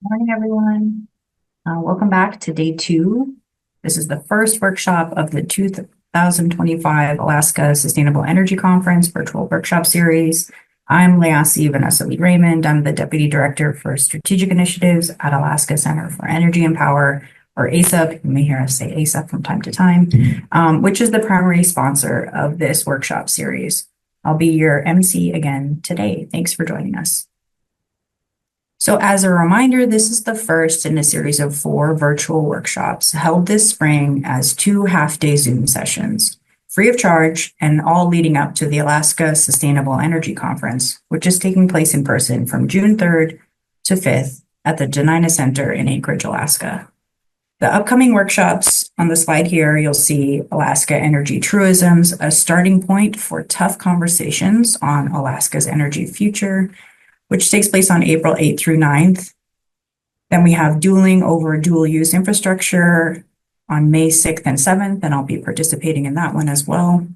Morning, everyone. Welcome back to day two. This is the first workshop of the 2025 Alaska Sustainable Energy Conference virtual workshop series. I'm Leasi Vanessa Lee Raymond. I'm the Deputy Director for Strategic Initiatives at Alaska Center for Energy and Power, or ASUP. You may hear us say ASUP from time to time, which is the primary sponsor of this workshop series. I'll be your MC again today. Thanks for joining us. So as a reminder, this is the first in a series of 4 virtual workshops held this spring as 2 half-day Zoom sessions, free of charge, and all leading up to the Alaska Sustainable Energy Conference, which is taking place in person from June 3rd to 5th at the Denina Center in Anchorage, Alaska. The upcoming workshops on the slide here, you'll see Alaska Energy Truisms, a starting point for tough conversations on Alaska's energy future, which takes place on April 8th through 9th. Then we have Dueling over Dual Use Infrastructure on May 6th and 7th, and I'll be participating in that one as well.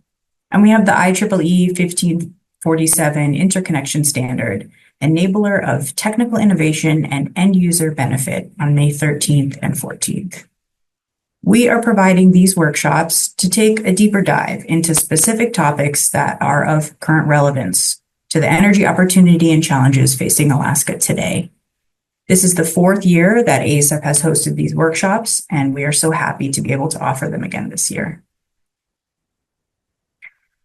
And we have the IEEE 1547 Interconnection Standard, Enabler of Technical Innovation and End User Benefit on May 13th and 14th. We are providing these workshops to take a deeper dive into specific topics that are of current relevance to the energy opportunity and challenges facing Alaska today. This is the 4th year that ASUP has hosted these workshops, and we are so happy to be able to offer them again this year.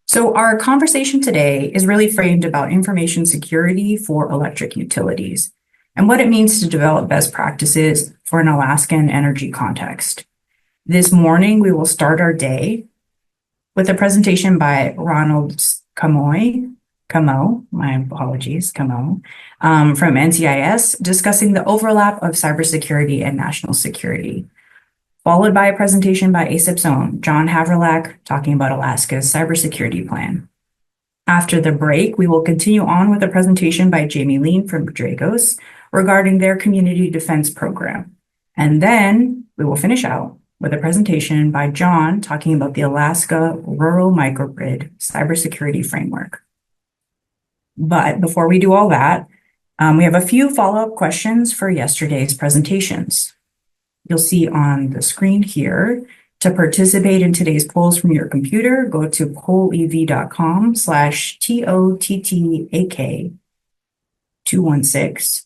So our conversation today is really framed about information security for electric utilities and what it means to develop best practices for an Alaskan energy context. This morning, we will start our day with a presentation by Ronald Camo, my apologies, Camo, from NCIS, discussing the overlap of cybersecurity and national security, followed by a presentation by ASIP's own, John Havrelak, talking about Alaska's cybersecurity plan. After the break, we will continue on with a presentation by Jamie Lean from Dragos regarding their community defense program. And then we will finish out with a presentation by John talking about the Alaska Rural Microgrid Cybersecurity Framework. But before we do all that, we have a few follow-up questions for yesterday's presentations. You'll see on the screen here, to participate in today's polls from your computer, go to pollev.com/TOTTAK216.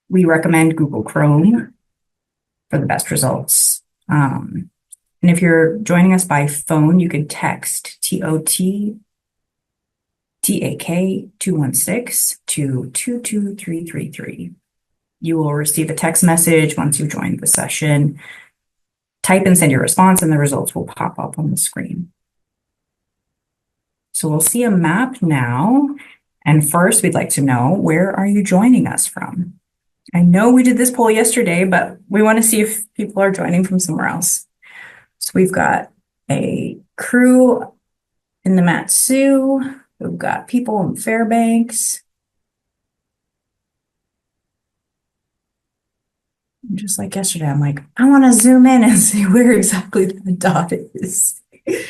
We recommend Google Chrome for the best results. And if you're joining us by phone, you can text TAK216 to 22333. You will receive a text message once you join the session. Type and send your response, and the results will pop up on the screen. So we'll see a map now. And first, we'd like to know, where are you joining us from? I know we did this poll yesterday, but we want to see if people are joining from somewhere else. So we've got a crew in the Mat-Su. We've got people in Fairbanks. Just like yesterday, I'm like, I want to zoom in and see where exactly the dot is. I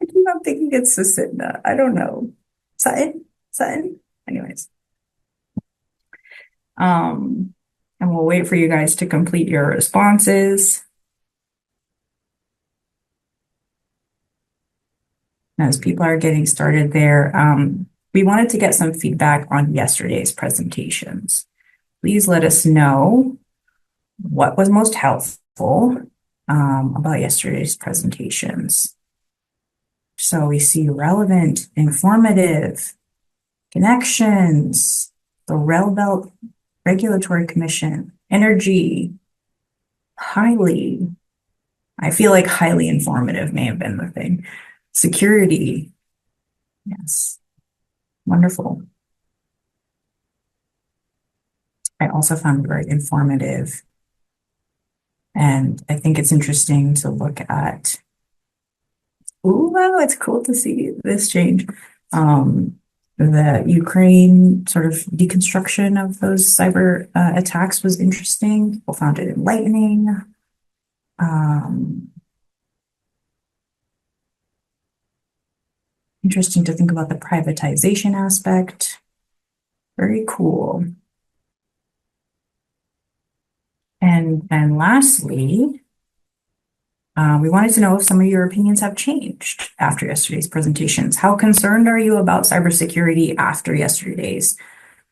keep on thinking it's Susitna. I don't know. Sutton? Anyways. And we'll wait for you guys to complete your responses. As people are getting started there, we wanted to get some feedback on yesterday's presentations. Please let us know what was most helpful about yesterday's presentations. So we see relevant, informative, connections, the Rail Belt Regulatory Commission, energy, highly, I feel like highly informative may have been the thing. Security, yes, wonderful. I also found it very informative. And I think it's interesting to look at, ooh, wow, it's cool to see this change. The Ukraine sort of deconstruction of those cyber attacks was interesting. People found it enlightening. Interesting to think about the privatization aspect. Very cool. And then lastly, we wanted to know if some of your opinions have changed after yesterday's presentations. How concerned are you about cybersecurity after yesterday's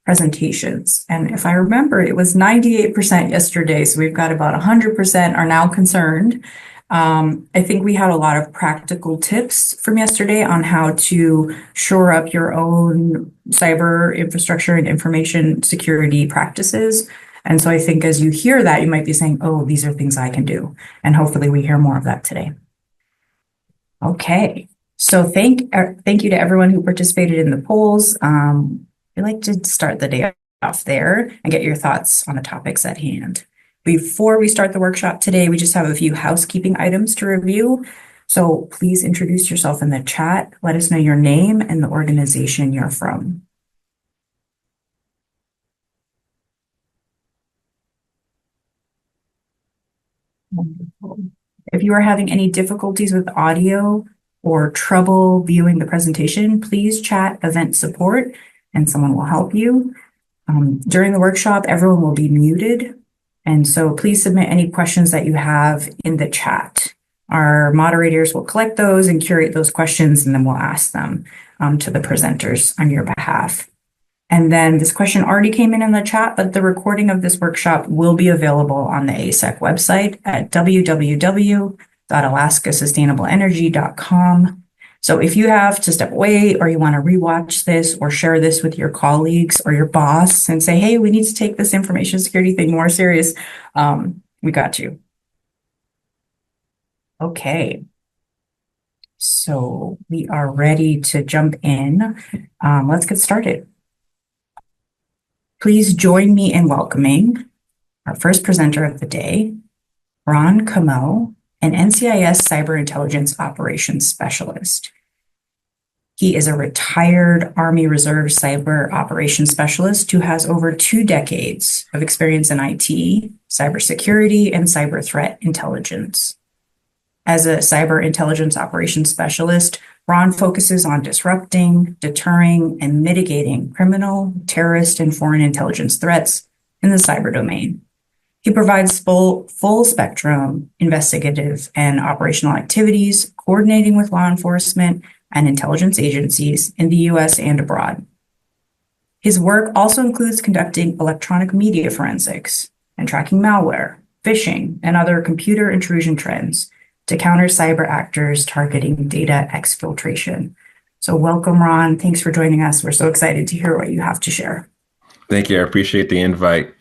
presentations? And if I remember, it was 98% yesterday, so we've got about 100% are now concerned. I think we had a lot of practical tips from yesterday on how to shore up your own cyber infrastructure and information security practices. And so I think as you hear that, you might be saying, oh, these are things I can do. And hopefully we hear more of that today. Okay, so thank you to everyone who participated in the polls. I'd like to start the day off there and get your thoughts on the topics at hand. Before we start the workshop today, we just have a few housekeeping items to review. So please introduce yourself in the chat. Let us know your name and the organization you're from. Wonderful. If you are having any difficulties with audio or trouble viewing the presentation, please chat event support and someone will help you. During the workshop, everyone will be muted. And so please submit any questions that you have in the chat. Our moderators will collect those and curate those questions, and then we'll ask them to the presenters on your behalf. And then this question already came in the chat, but the recording of this workshop will be available on the ASEC website at www.alaskasustainableenergy.com. So if you have to step away or you want to rewatch this or share this with your colleagues or your boss and say, hey, we need to take this information security thing more serious, we got you. Okay. So we are ready to jump in. Let's get started. Please join me in welcoming our first presenter of the day, Ron Camo, an NCIS Cyber Intelligence Operations Specialist. He is a retired Army Reserve Cyber Operations Specialist who has over 2 decades of experience in IT, cybersecurity, and cyber threat intelligence. As a Cyber Intelligence Operations Specialist, Ron focuses on disrupting, deterring, and mitigating criminal, terrorist, and foreign intelligence threats in the cyber domain. He provides full spectrum investigative and operational activities, coordinating with law enforcement and intelligence agencies in the U.S. and abroad. His work also includes conducting electronic media forensics and tracking malware, phishing, and other computer intrusion trends to counter cyber actors targeting data exfiltration. So welcome, Ron. Thanks for joining us. We're so excited to hear what you have to share. Thank you. I appreciate the invite.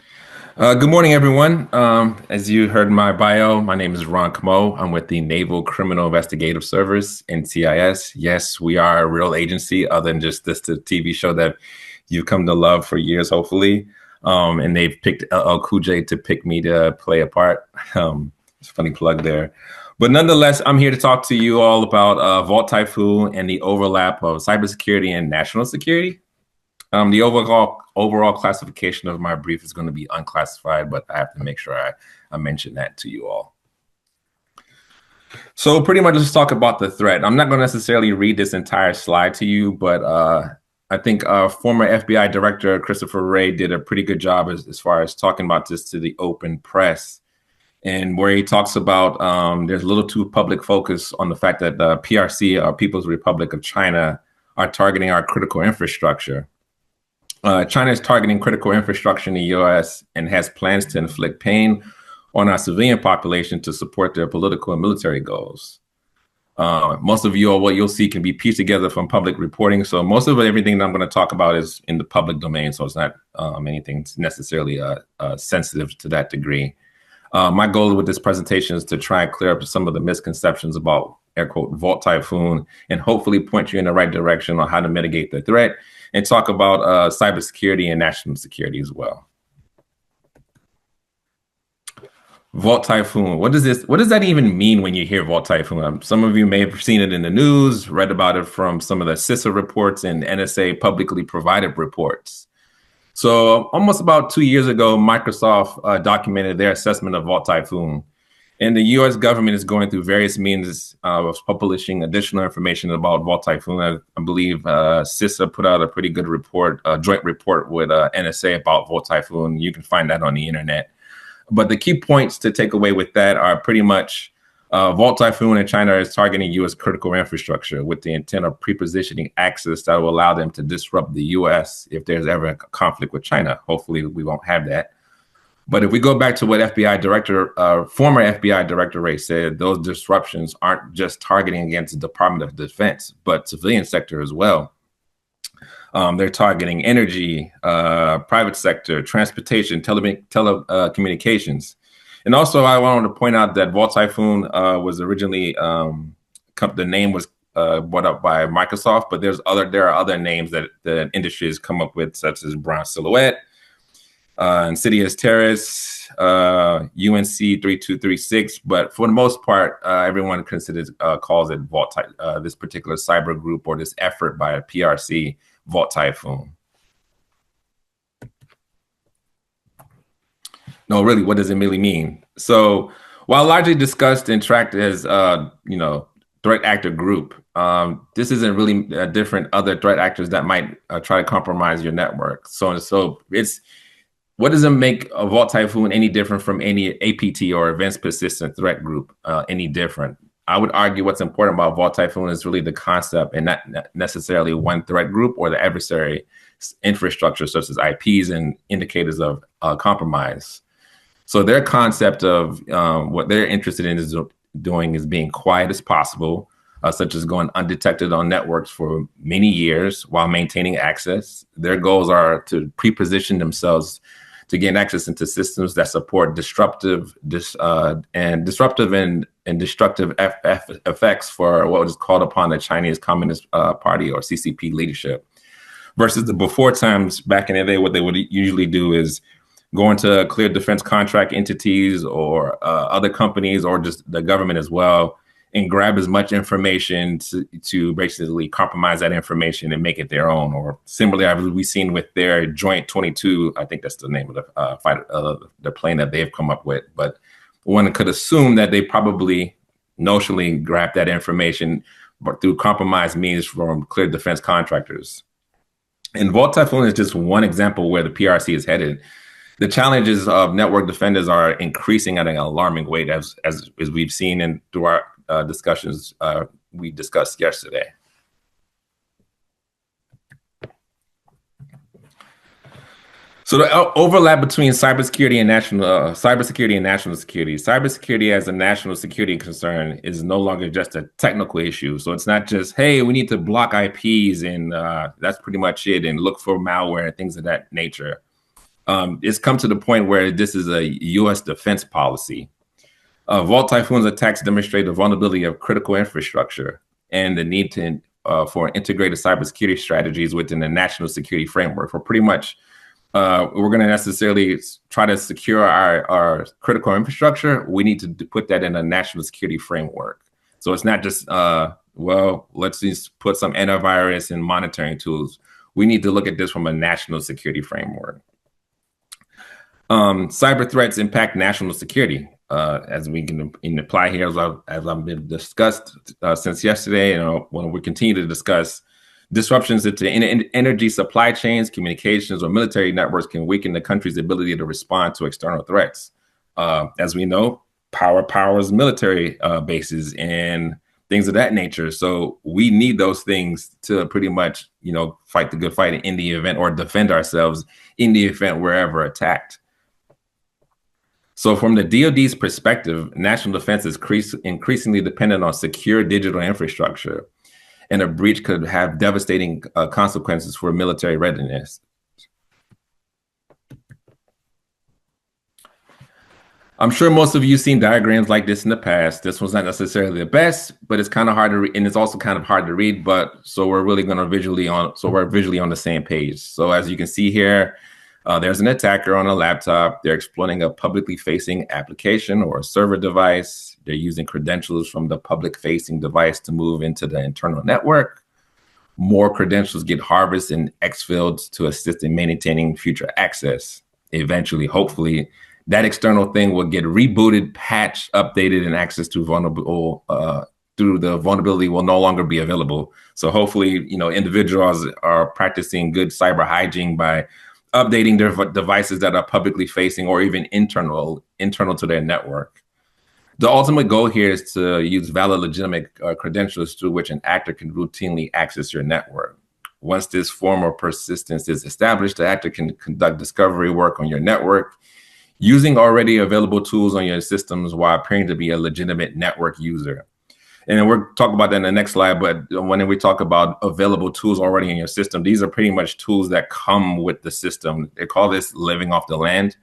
Good morning, everyone. As you heard in my bio, my name is Ron Camo. I'm with the Naval Criminal Investigative Service, NCIS. Yes, we are a real agency other than just this the TV show that you've come to love for years, hopefully. And they've picked LL Cool J to pick me to play a part. It's a funny plug there. But nonetheless, I'm here to talk to you all about Vault Typhoon and the overlap of cybersecurity and national security. The overall classification of my brief is going to be unclassified, but I have to make sure I mention that to you all. So pretty much let's talk about the threat. I'm not going to necessarily read this entire slide to you, but I think former FBI Director Christopher Wray did a pretty good job as far as talking about this to the open press. And where he talks about there's a little too public focus on the fact that the PRC, or People's Republic of China, are targeting our critical infrastructure. China is targeting critical infrastructure in the U.S. and has plans to inflict pain on our civilian population to support their political and military goals. Most of you, what you'll see can be pieced together from public reporting. So most of everything that I'm going to talk about is in the public domain. So it's not anything necessarily sensitive to that degree. My goal with this presentation is to try and clear up some of the misconceptions about, air quote, Vault Typhoon, and hopefully point you in the right direction on how to mitigate the threat and talk about cybersecurity and national security as well. Vault Typhoon, what does that even mean when you hear Vault Typhoon? Some of you may have seen it in the news, read about it from some of the CISA reports and NSA publicly provided reports. So almost about 2 years ago, Microsoft documented their assessment of Vault Typhoon. And the U.S. government is going through various means of publishing additional information about Vault Typhoon. I believe CISA put out a pretty good report, a joint report with NSA about Vault Typhoon. You can find that on the internet. But the key points to take away with that are pretty much Vault Typhoon in China is targeting U.S. critical infrastructure with the intent of pre-positioning access that will allow them to disrupt the U.S. if there's ever a conflict with China. Hopefully, we won't have that. But if we go back to what former FBI Director Ray said, those disruptions aren't just targeting against the Department of Defense, but civilian sector as well. They're targeting energy, private sector, transportation, telecommunications. And also, I wanted to point out that Vault Typhoon was originally, the name was brought up by Microsoft, but there are other names that the industry has come up with, such as Brown Silhouette, Insidious Terrace, UNC 3236. But for the most part, everyone calls it Vault this particular cyber group or this effort by a PRC, Vault Typhoon. No, really, what does it really mean? So while largely discussed and tracked as, threat actor group, this isn't really different other threat actors that might try to compromise your network. So it's, what does it make a Vault Typhoon any different from any APT or Advanced Persistent Threat Group any different? I would argue what's important about Vault Typhoon is really the concept and not necessarily one threat group or the adversary infrastructure, such as IPs and indicators of compromise. So their concept of what they're interested in is doing is being quiet as possible, such as going undetected on networks for many years while maintaining access. Their goals are to pre-position themselves to gain access into systems that support disruptive and destructive effects for what was called upon the Chinese Communist Party or CCP leadership. Versus the before times back in the day, what they would usually do is go into clear defense contract entities or other companies or just the government as well, and grab as much information to basically compromise that information and make it their own. Or similarly, we've seen with their Joint 22, I think that's the name of the plane that they've come up with. But one could assume that they probably notionally grabbed that information, but through compromised means from clear defense contractors. And Vault Typhoon is just one example where the PRC is headed. The challenges of network defenders are increasing at an alarming rate, as we've seen through our discussions we discussed yesterday. So the overlap between cybersecurity and national security. Cybersecurity as a national security concern is no longer just a technical issue. So it's not just, hey, we need to block IPs and that's pretty much it, and look for malware and things of that nature. It's come to the point where this is a U.S. defense policy. Vault Typhoon's attacks demonstrate the vulnerability of critical infrastructure and the need for integrated cybersecurity strategies within the national security framework. For pretty much, we're going to necessarily try to secure our critical infrastructure. We need to put that in a national security framework. So it's not just, let's just put some antivirus and monitoring tools. We need to look at this from a national security framework. Cyber threats impact national security, as we can apply here, as I've been discussed since yesterday, and when we continue to discuss disruptions into energy supply chains, communications, or military networks can weaken the country's ability to respond to external threats. As we know, power powers military bases and things of that nature. So we need those things to pretty much, fight the good fight in the event or defend ourselves in the event we're ever attacked. So from the DoD's perspective, national defense is increasingly dependent on secure digital infrastructure, and a breach could have devastating consequences for military readiness. I'm sure most of you seen diagrams like this in the past. This one's not necessarily the best, but it's kind of hard to read, and it's also kind of hard to read. But so we're really going to visually on the same page. So as you can see here, there's an attacker on a laptop. They're exploiting a publicly facing application or a server device. They're using credentials from the public facing device to move into the internal network. More credentials get harvested and exfilled to assist in maintaining future access. Eventually, hopefully, that external thing will get rebooted, patched, updated, and access to through the vulnerability will no longer be available. So hopefully, individuals are practicing good cyber hygiene by updating their devices that are publicly facing or even internal to their network. The ultimate goal here is to use valid, legitimate credentials through which an actor can routinely access your network. Once this form of persistence is established, the actor can conduct discovery work on your network using already available tools on your systems while appearing to be a legitimate network user. And we'll talk about that in the next slide, but when we talk about available tools already in your system, these are pretty much tools that come with the system. They call this living off the land.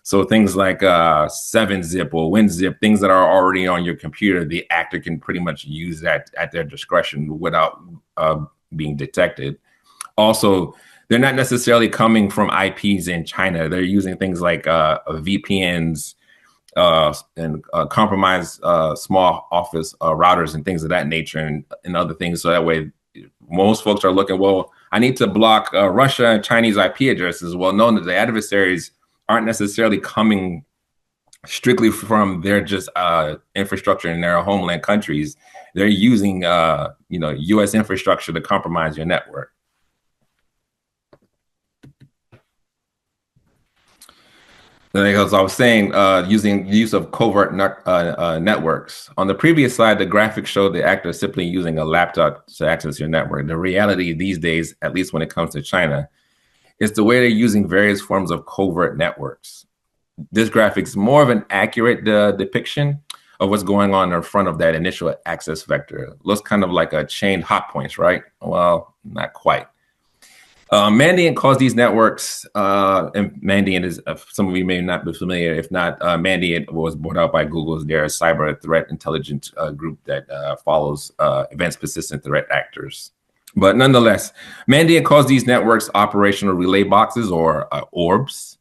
So things like 7-zip or WinZip, things that are already on your computer, the actor can pretty much use that at their discretion without being detected. Also, they're not necessarily coming from IPs in China. They're using things like VPNs and compromised small office routers and things of that nature and other things. So that way, most folks are looking, well, I need to block Russia and Chinese IP addresses. Well, no, the adversaries aren't necessarily coming strictly from their just infrastructure in their homeland countries. They're using U.S. infrastructure to compromise your network. As I was saying, using the use of covert networks. On the previous slide, the graphic showed the actor simply using a laptop to access your network. The reality these days, at least when it comes to China, is the way they're using various forms of covert networks. This graphic is more of an accurate depiction of what's going on in front of that initial access vector. It looks kind of like a chained hot points, right? Well, not quite. Mandiant calls these networks, and Mandiant is, some of you may not be familiar. If not, Mandiant was brought out by Google. They're a cyber threat intelligence group that follows event-persistent threat actors. But nonetheless, Mandiant calls these networks operational relay boxes or orbs.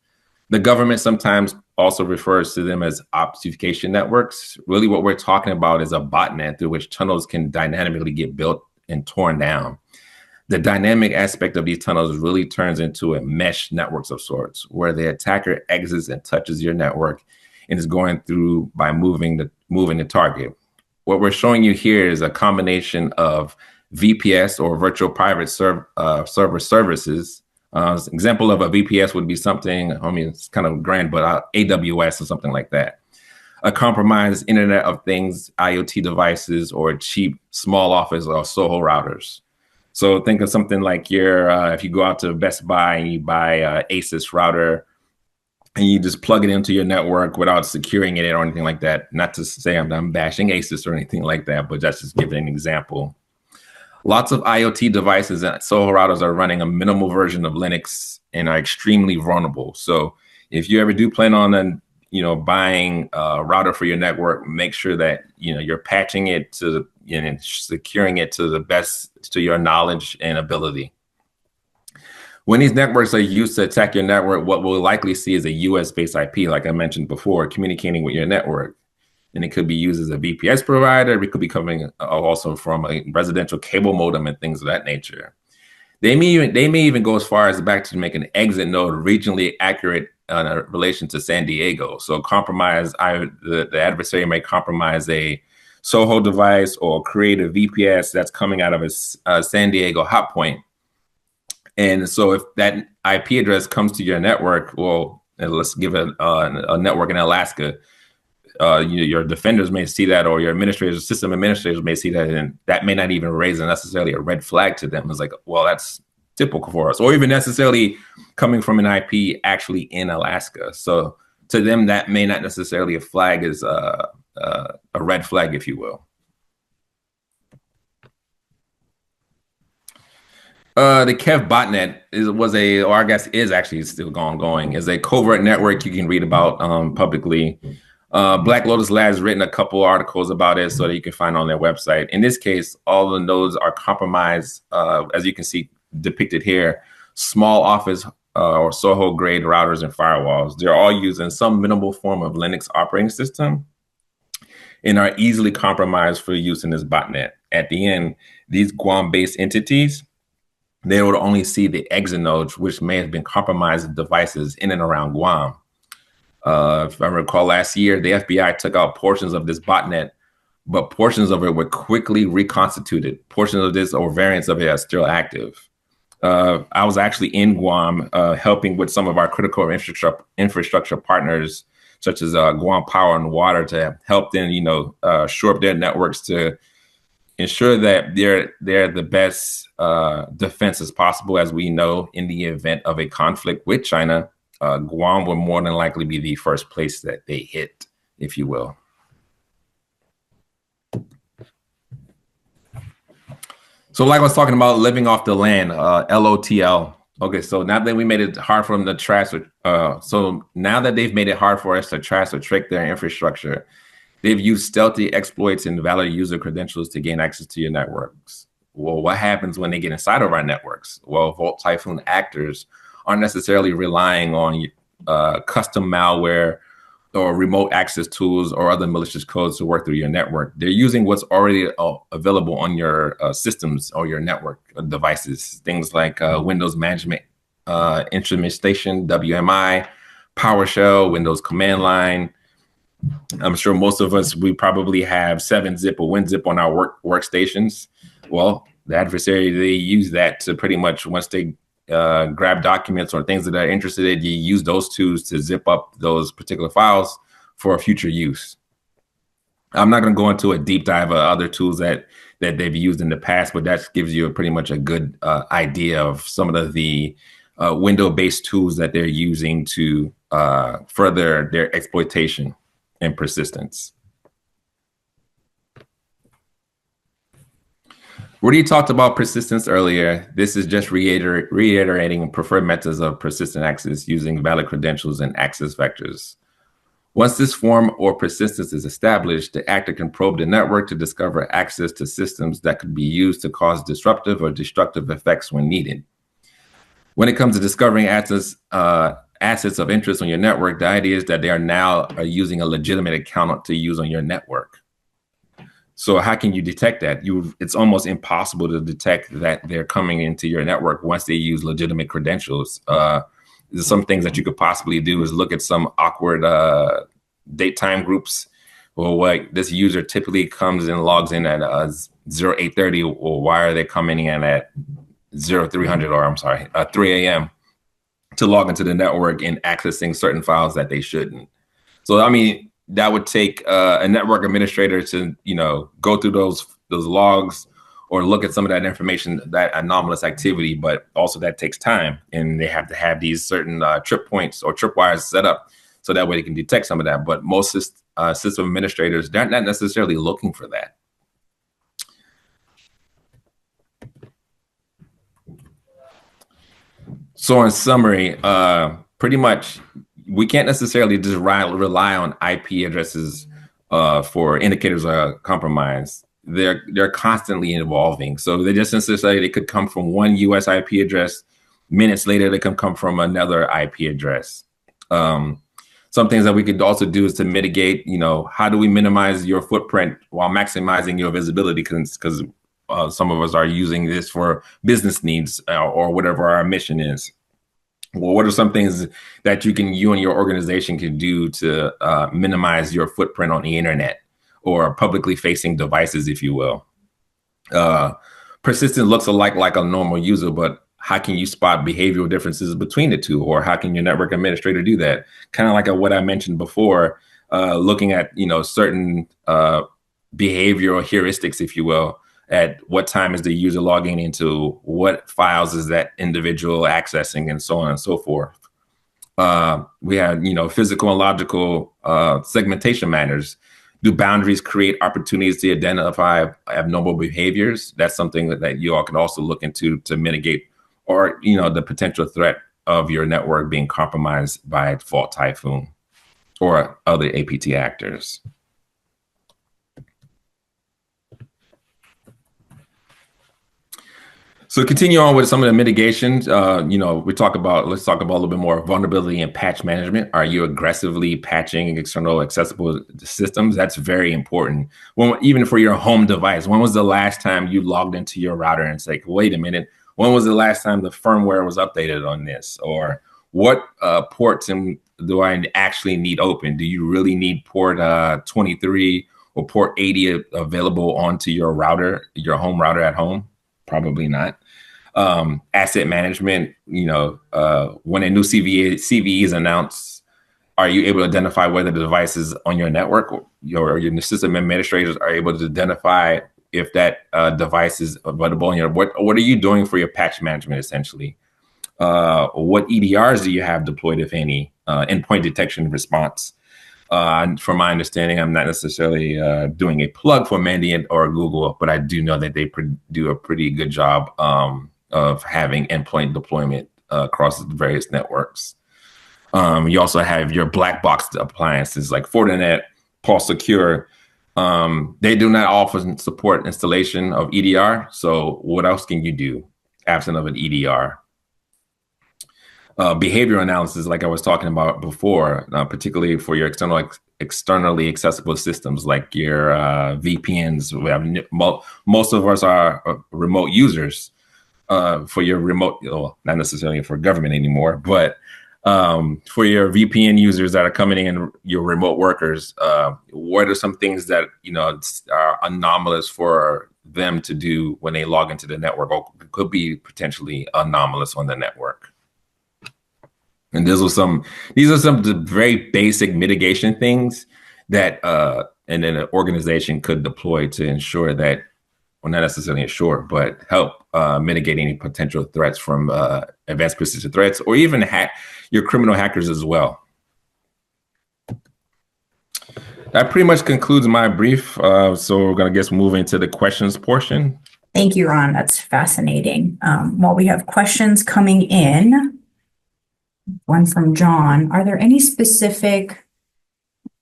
The government sometimes also refers to them as obfuscation networks. Really what we're talking about is a botnet through which tunnels can dynamically get built and torn down. The dynamic aspect of these tunnels really turns into a mesh networks of sorts, where the attacker exits and touches your network and is going through by moving the target. What we're showing you here is a combination of VPS or virtual private server services. Example of a VPS would be something, I mean, it's kind of grand, but AWS or something like that. A compromised Internet of Things, IoT devices, or cheap small office or SOHO routers. So think of something like if you go out to Best Buy and you buy a Asus router and you just plug it into your network without securing it or anything like that. Not to say I'm bashing Asus or anything like that, but that's just giving an example. Lots of IoT devices and SOHO routers are running a minimal version of Linux and are extremely vulnerable. So if you ever do plan on buying a router for your network, make sure that you're patching it to and securing it to the best to your knowledge and ability. When these networks are used to attack your network, what we'll likely see is a US-based IP, like I mentioned before, communicating with your network. And it could be used as a VPS provider. It could be coming also from a residential cable modem and things of that nature. They may even go as far as back to make an exit node regionally accurate in relation to San Diego. So the adversary may compromise a SOHO device or create a VPS that's coming out of a San Diego hot point. And so if that IP address comes to your network, well, let's give it a network in Alaska, your defenders may see that, or your administrators, system administrators may see that, and that may not even raise necessarily a red flag to them. It's like, well, that's typical for us, or even necessarily coming from an IP actually in Alaska. So to them, that may not necessarily a flag as a red flag, if you will. The Kev botnet is actually still going, is a covert network you can read about publicly. Black Lotus Labs written a couple articles about it so that you can find on their website. In this case, all the nodes are compromised, as you can see depicted here, small office or SOHO grade routers and firewalls. They're all using some minimal form of Linux operating system and are easily compromised for use in this botnet. At the end, these Guam-based entities, they would only see the exit nodes, which may have been compromised devices in and around Guam. If I recall last year, the FBI took out portions of this botnet, but portions of it were quickly reconstituted. Portions of this or variants of it are still active. I was actually in Guam helping with some of our critical infrastructure partners, such as Guam Power and Water, to help them, shore up their networks to ensure that they're the best defense as possible. As we know, in the event of a conflict with China, Guam will more than likely be the first place that they hit, if you will. So like I was talking about living off the land, LOTL. Okay, so now that we made it hard for them to trash, so now that they've made it hard for us to trash or trick their infrastructure, they've used stealthy exploits and valid user credentials to gain access to your networks. Well, what happens when they get inside of our networks? Well, Vault Typhoon actors aren't necessarily relying on custom malware or remote access tools or other malicious codes to work through your network. They're using what's already available on your systems or your network devices, things like Windows Management Instrumentation, WMI, PowerShell, Windows Command Line. I'm sure most of us, we probably have 7-zip or WinZip on our workstations. Well, the adversary, they use that to pretty much, once they grab documents or things that they're interested in, you use those tools to zip up those particular files for future use. I'm not going to go into a deep dive of other tools that they've used in the past, but that gives you pretty much a good idea of some of the window-based tools that they're using to further their exploitation and persistence. Rudy talked about persistence earlier. This is just reiterating preferred methods of persistent access using valid credentials and access vectors. Once this form or persistence is established, the actor can probe the network to discover access to systems that could be used to cause disruptive or destructive effects when needed. When it comes to discovering assets of interest on your network, the idea is that they are now using a legitimate account to use on your network. So how can you detect that? It's almost impossible to detect that they're coming into your network once they use legitimate credentials. There's some things that you could possibly do is look at some awkward date time groups. Well, what this user typically comes and logs in at 0830, or why are they coming in at 0300, or I'm sorry, 3 a.m. to log into the network and accessing certain files that they shouldn't. So, I mean, that would take a network administrator to, go through those logs or look at some of that information, that anomalous activity, but also that takes time, and they have to have these certain trip points or tripwires set up so that way they can detect some of that. But most system administrators, they're not necessarily looking for that. So in summary, pretty much we can't necessarily just rely on IP addresses for indicators of compromise. They're constantly evolving. So they just necessarily, they could come from one US IP address. Minutes later, they can come from another IP address. Some things that we could also do is to mitigate, how do we minimize your footprint while maximizing your visibility? Because some of us are using this for business needs or whatever our mission is. Well, what are some things that you and your organization can do to minimize your footprint on the internet or publicly facing devices, if you will? Persistence looks like a normal user, but how can you spot behavioral differences between the two? Or how can your network administrator do that? Kind of like what I mentioned before, looking at, certain behavioral heuristics, if you will, at what time is the user logging into, what files is that individual accessing, and so on and so forth. We have, physical and logical segmentation matters. Do boundaries create opportunities to identify abnormal behaviors? That's something that you all can also look into to mitigate, or, the potential threat of your network being compromised by Vault Typhoon or other APT actors. So continue on with some of the mitigations. Let's talk about a little bit more vulnerability and patch management. Are you aggressively patching external accessible systems? That's very important. Even for your home device, when was the last time you logged into your router and said, wait a minute, when was the last time the firmware was updated on this? Or what ports do I actually need open? Do you really need port 23 or port 80 available onto your router, your home router at home? Probably not. asset management. When a new CVE is announced, are you able to identify whether the devices on your network or your system administrators are able to identify if that device is available in your, what are you doing for your patch management essentially? What EDRs do you have deployed, if any, endpoint detection response? From my understanding, I'm not necessarily doing a plug for Mandiant or Google, but I do know that they do a pretty good job of having endpoint deployment across various networks. You also have your black box appliances like Fortinet, Pulse Secure. They do not offer support installation of EDR. So what else can you do absent of an EDR? Behavioral analysis, like I was talking about before, particularly for your externally accessible systems like your VPNs. Most of us are remote users for your remote, not necessarily for government anymore, but for your VPN users that are coming in, your remote workers, what are some things that are anomalous for them to do when they log into the network, or could be potentially anomalous on the network? And these are some very basic mitigation things that and then an organization could deploy to ensure that, well, not necessarily ensure, but help mitigate any potential threats from advanced persistent threats, or even your criminal hackers as well. That pretty much concludes my brief. So we're going to move into the questions portion. Thank you, Ron. That's fascinating. While we have questions coming in, one from John, are there any specific,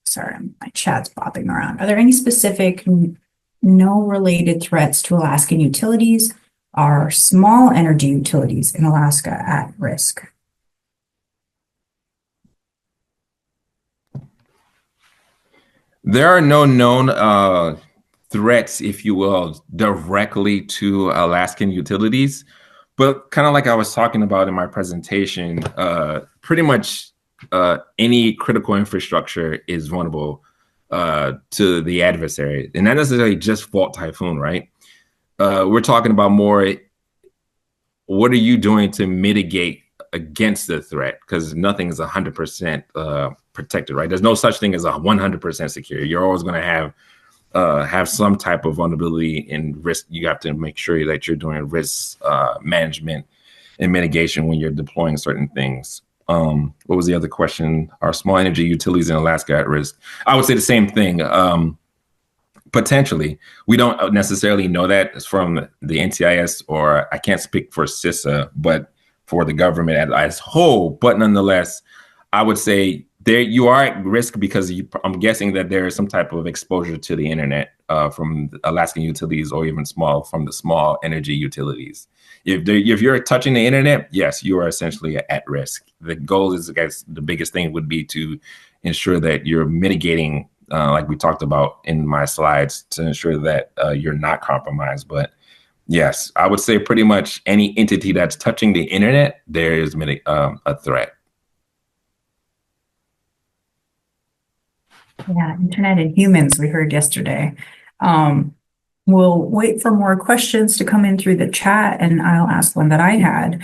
sorry, my chat's bopping around. Are there any specific no related threats to Alaskan utilities? Are small energy utilities in Alaska at risk? There are no known threats, if you will, directly to Alaskan utilities. But kind of like I was talking about in my presentation, pretty much any critical infrastructure is vulnerable to the adversary, and not necessarily just Fault Typhoon, right? We're talking about more, what are you doing to mitigate against the threat? Because nothing is 100% protected, right? There's no such thing as 100% secure. You're always going to have some type of vulnerability and risk. You have to make sure that you're doing risk management and mitigation when you're deploying certain things. What was the other question? Are small energy utilities in Alaska at risk? I would say the same thing. Potentially, we don't necessarily know that. It's from the NCIS, or I can't speak for CISA, but for the government as a whole. But nonetheless, I would say there you are at risk because I'm guessing that there is some type of exposure to the internet from Alaskan utilities, or even from the small energy utilities. If you're touching the internet, yes, you are essentially at risk. The goal is, I guess, the biggest thing would be to ensure that you're mitigating, like we talked about in my slides, to ensure that you're not compromised. But yes, I would say pretty much any entity that's touching the internet, there is a threat. Yeah, internet and humans, we heard yesterday. We'll wait for more questions to come in through the chat, and I'll ask one that I had.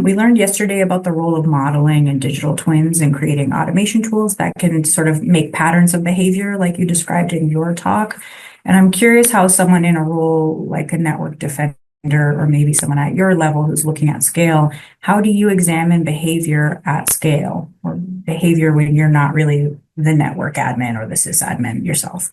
We learned yesterday about the role of modeling and digital twins and creating automation tools that can sort of make patterns of behavior like you described in your talk. And I'm curious how someone in a role like a network defender, or maybe someone at your level who's looking at scale, how do you examine behavior at scale, or behavior when you're not really the network admin or the sysadmin yourself?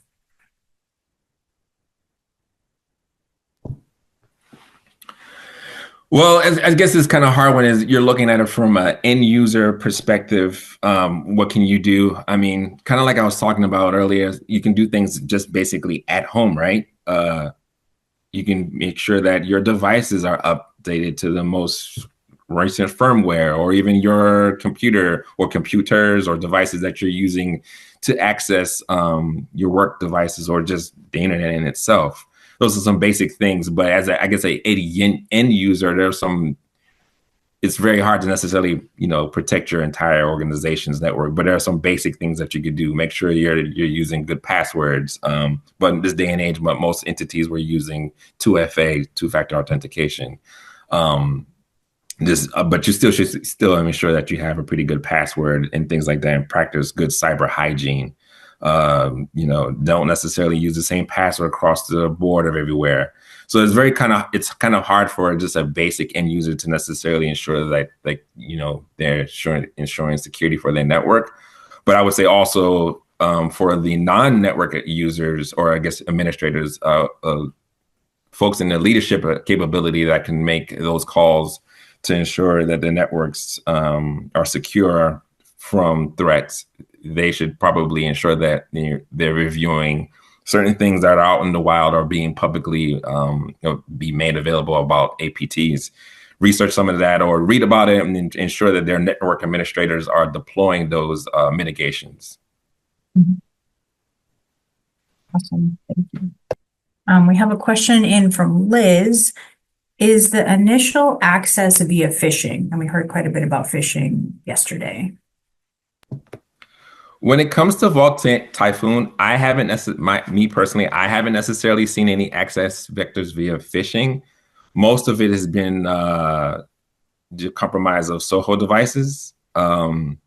Well, I guess it's kind of hard when you're looking at it from an end user perspective. What can you do? I mean, kind of like I was talking about earlier, you can do things just basically at home, right? You can make sure that your devices are updated to the most recent firmware, or even your computer or computers or devices that you're using to access your work devices, or just the internet in itself. Those are some basic things, but as I guess an end user, it's very hard to necessarily, protect your entire organization's network, but there are some basic things that you could do. Make sure you're using good passwords. But in this day and age, most entities were using 2FA, two-factor authentication. But you still should still ensure that you have a pretty good password and things like that, and practice good cyber hygiene. Don't necessarily use the same password across the board of everywhere. So it's kind of hard for just a basic end user to necessarily ensure that, they're ensuring security for their network. But I would say also, for the non-network users, or I guess administrators, folks in the leadership capability that can make those calls to ensure that the networks are secure from threats, they should probably ensure that they're reviewing certain things that are out in the wild or being publicly be made available about APTs. Research some of that or read about it and ensure that their network administrators are deploying those mitigations. Mhm. Awesome. Thank you. We have a question in from Liz. Is the initial access via phishing? And we heard quite a bit about phishing yesterday. When it comes to Vault Typhoon, I haven't me personally, I haven't necessarily seen any access vectors via phishing. Most of it has been the compromise of Soho devices. Actually,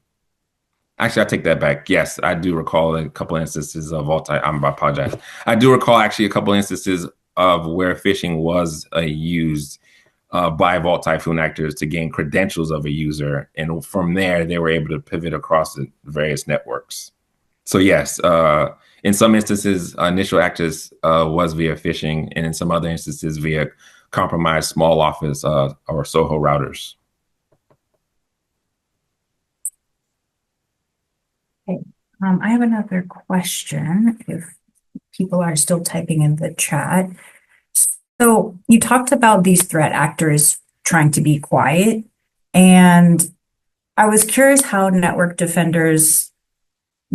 I take that back. Yes, I do recall a couple instances of Vault. I apologize. I do recall actually a couple instances of where phishing was used by Vault Typhoon actors to gain credentials of a user, and from there they were able to pivot across the various networks. So yes, in some instances, initial access was via phishing, and in some other instances via compromised small office or Soho routers. Okay. I have another question if people are still typing in the chat. So you talked about these threat actors trying to be quiet, and I was curious how network defenders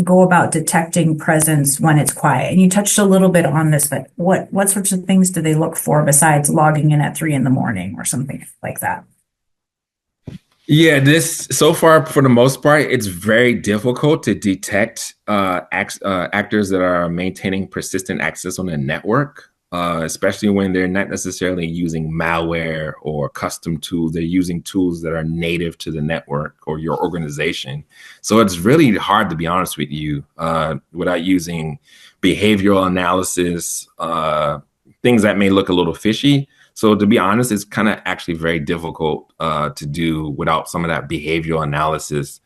go about detecting presence when it's quiet. And you touched a little bit on this, but what sorts of things do they look for besides logging in at 3 in the morning or something like that? Yeah, this so far for the most part, it's very difficult to detect actors that are maintaining persistent access on the network, especially when they're not necessarily using malware or custom tools. They're using tools that are native to the network or your organization. So it's really hard, to be honest with you, without using behavioral analysis, things that may look a little fishy. So to be honest, it's kind of actually very difficult to do without some of that behavioral analysis.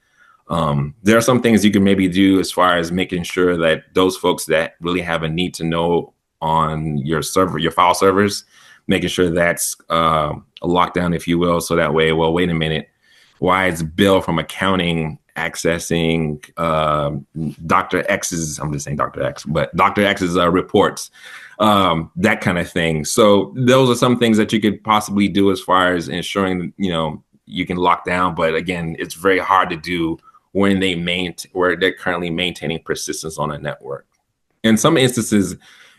There are some things you can maybe do as far as making sure that those folks that really have a need to know on your server, your file servers, making sure that's a lockdown, if you will. So that way, well, wait a minute, why is Bill from accounting accessing Dr. X's, I'm just saying Dr. X, but Dr. X's reports, that kind of thing. So those are some things that you could possibly do as far as ensuring, you can lock down. But again, it's very hard to do when where they're currently maintaining persistence on a network. In some instances,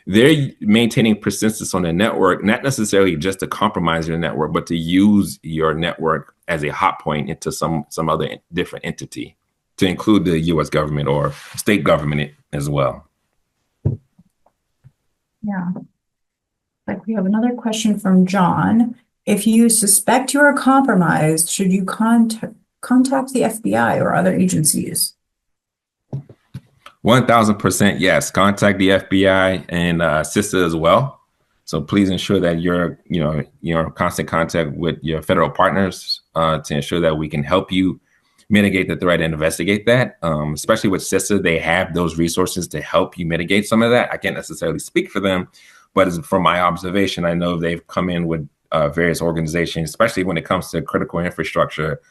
they're maintaining persistence on the network, not necessarily just to compromise your network, but to use your network as a hot point into some other different entity, to include the U.S. government or state government as well. Yeah. Like we have another question from John. If you suspect you are compromised, should you contact the FBI or other agencies? 1000% yes. Contact the FBI and CISA as well. So please ensure that you're in constant contact with your federal partners to ensure that we can help you mitigate the threat and investigate that. Especially with CISA, they have those resources to help you mitigate some of that. I can't necessarily speak for them, but from my observation, I know they've come in with various organizations, especially when it comes to critical infrastructure.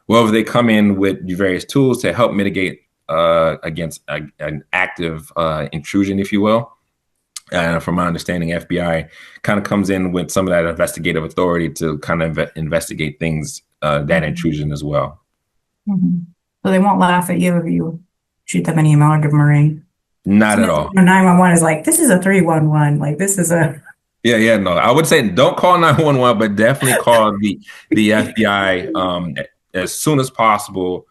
Well, they come in with various tools to help mitigate against an active intrusion, if you will. And from my understanding, FBI kind of comes in with some of that investigative authority to kind of investigate things, that intrusion as well. Mm-hmm. So they won't laugh at you if you shoot them an email or give them a ring. Not at all. 911 is like, this is a 311. Like, this is a. Yeah, no. I would say don't call 911, but definitely call the FBI as soon as possible.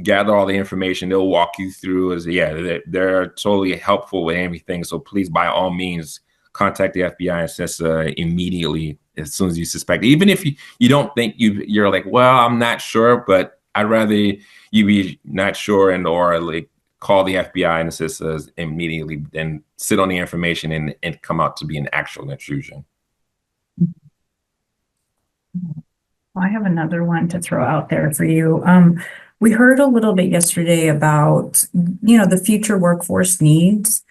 Gather all the information. They'll walk you through. They're totally helpful with everything. So please, by all means, contact the FBI and CISA immediately as soon as you suspect, even if you don't think you're like, well, I'm not sure, but I'd rather you be not sure and or like call the FBI and assist us immediately than sit on the information and come out to be an actual intrusion. I have another one to throw out there for you. We heard a little bit yesterday about, the future workforce needs.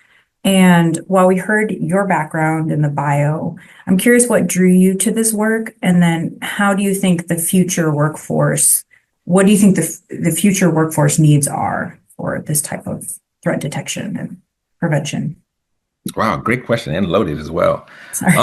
And while we heard your background in the bio, I'm curious what drew you to this work, and then how do you think the future workforce, what do you think the future workforce needs are for this type of threat detection and prevention? Wow, great question and loaded as well. Sorry.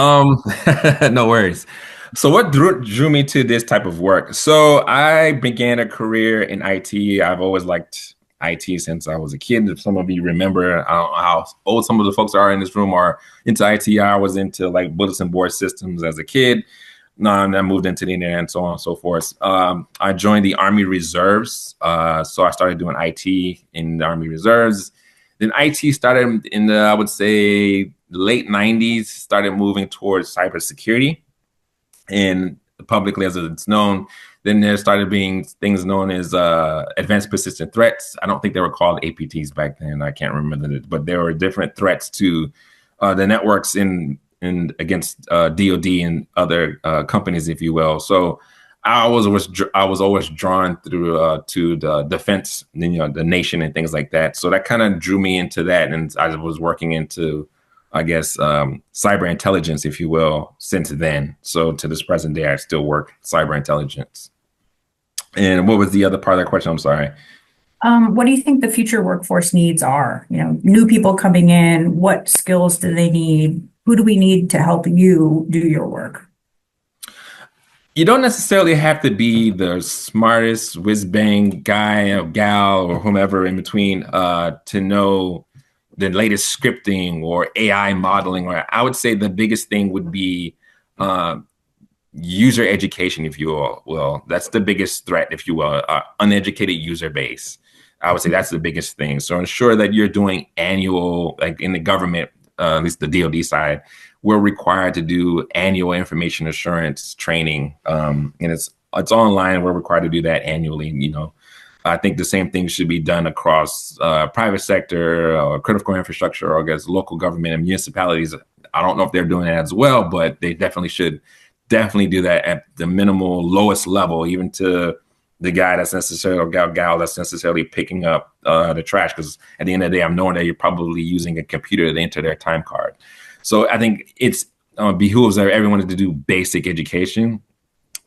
No worries. So what drew me to this type of work? So I began a career in IT. I've always liked IT since I was a kid. If some of you remember, I don't know how old some of the folks are in this room are into IT. I was into like bulletin board systems as a kid. And I moved into the internet and so on and so forth. I joined the Army Reserves. So I started doing IT in the Army Reserves. Then IT started in the, I would say, late 90s, started moving towards cybersecurity. And publicly as it's known, then there started being things known as advanced persistent threats. I don't think they were called APTs back then. I can't remember but there were different threats to the networks in against DoD and other companies, if you will. So I was always drawn through to the defense, the nation and things like that. So that kind of drew me into that, and I was working into, I guess, cyber intelligence, if you will, since then. So to this present day, I still work cyber intelligence. And what was the other part of that question? I'm sorry. What do you think the future workforce needs are? New people coming in, what skills do they need? Who do we need to help you do your work? You don't necessarily have to be the smartest whiz bang guy or gal or whomever in between to know the latest scripting or AI modeling. Or I would say the biggest thing would be user education, if you will. That's the biggest threat, if you will, uneducated user base. I would say that's the biggest thing. So ensure that you're doing annual, like in the government, at least the DoD side, we're required to do annual information assurance training, and it's online. We're required to do that annually. I think the same thing should be done across private sector or critical infrastructure, or I guess local government and municipalities. I don't know if they're doing that as well, but they definitely should do that at the minimal lowest level, even to the guy that's necessarily, or gal that's necessarily picking up the trash. Because at the end of the day, I'm knowing that you're probably using a computer to enter their time card. So I think it's behooves everyone to do basic education.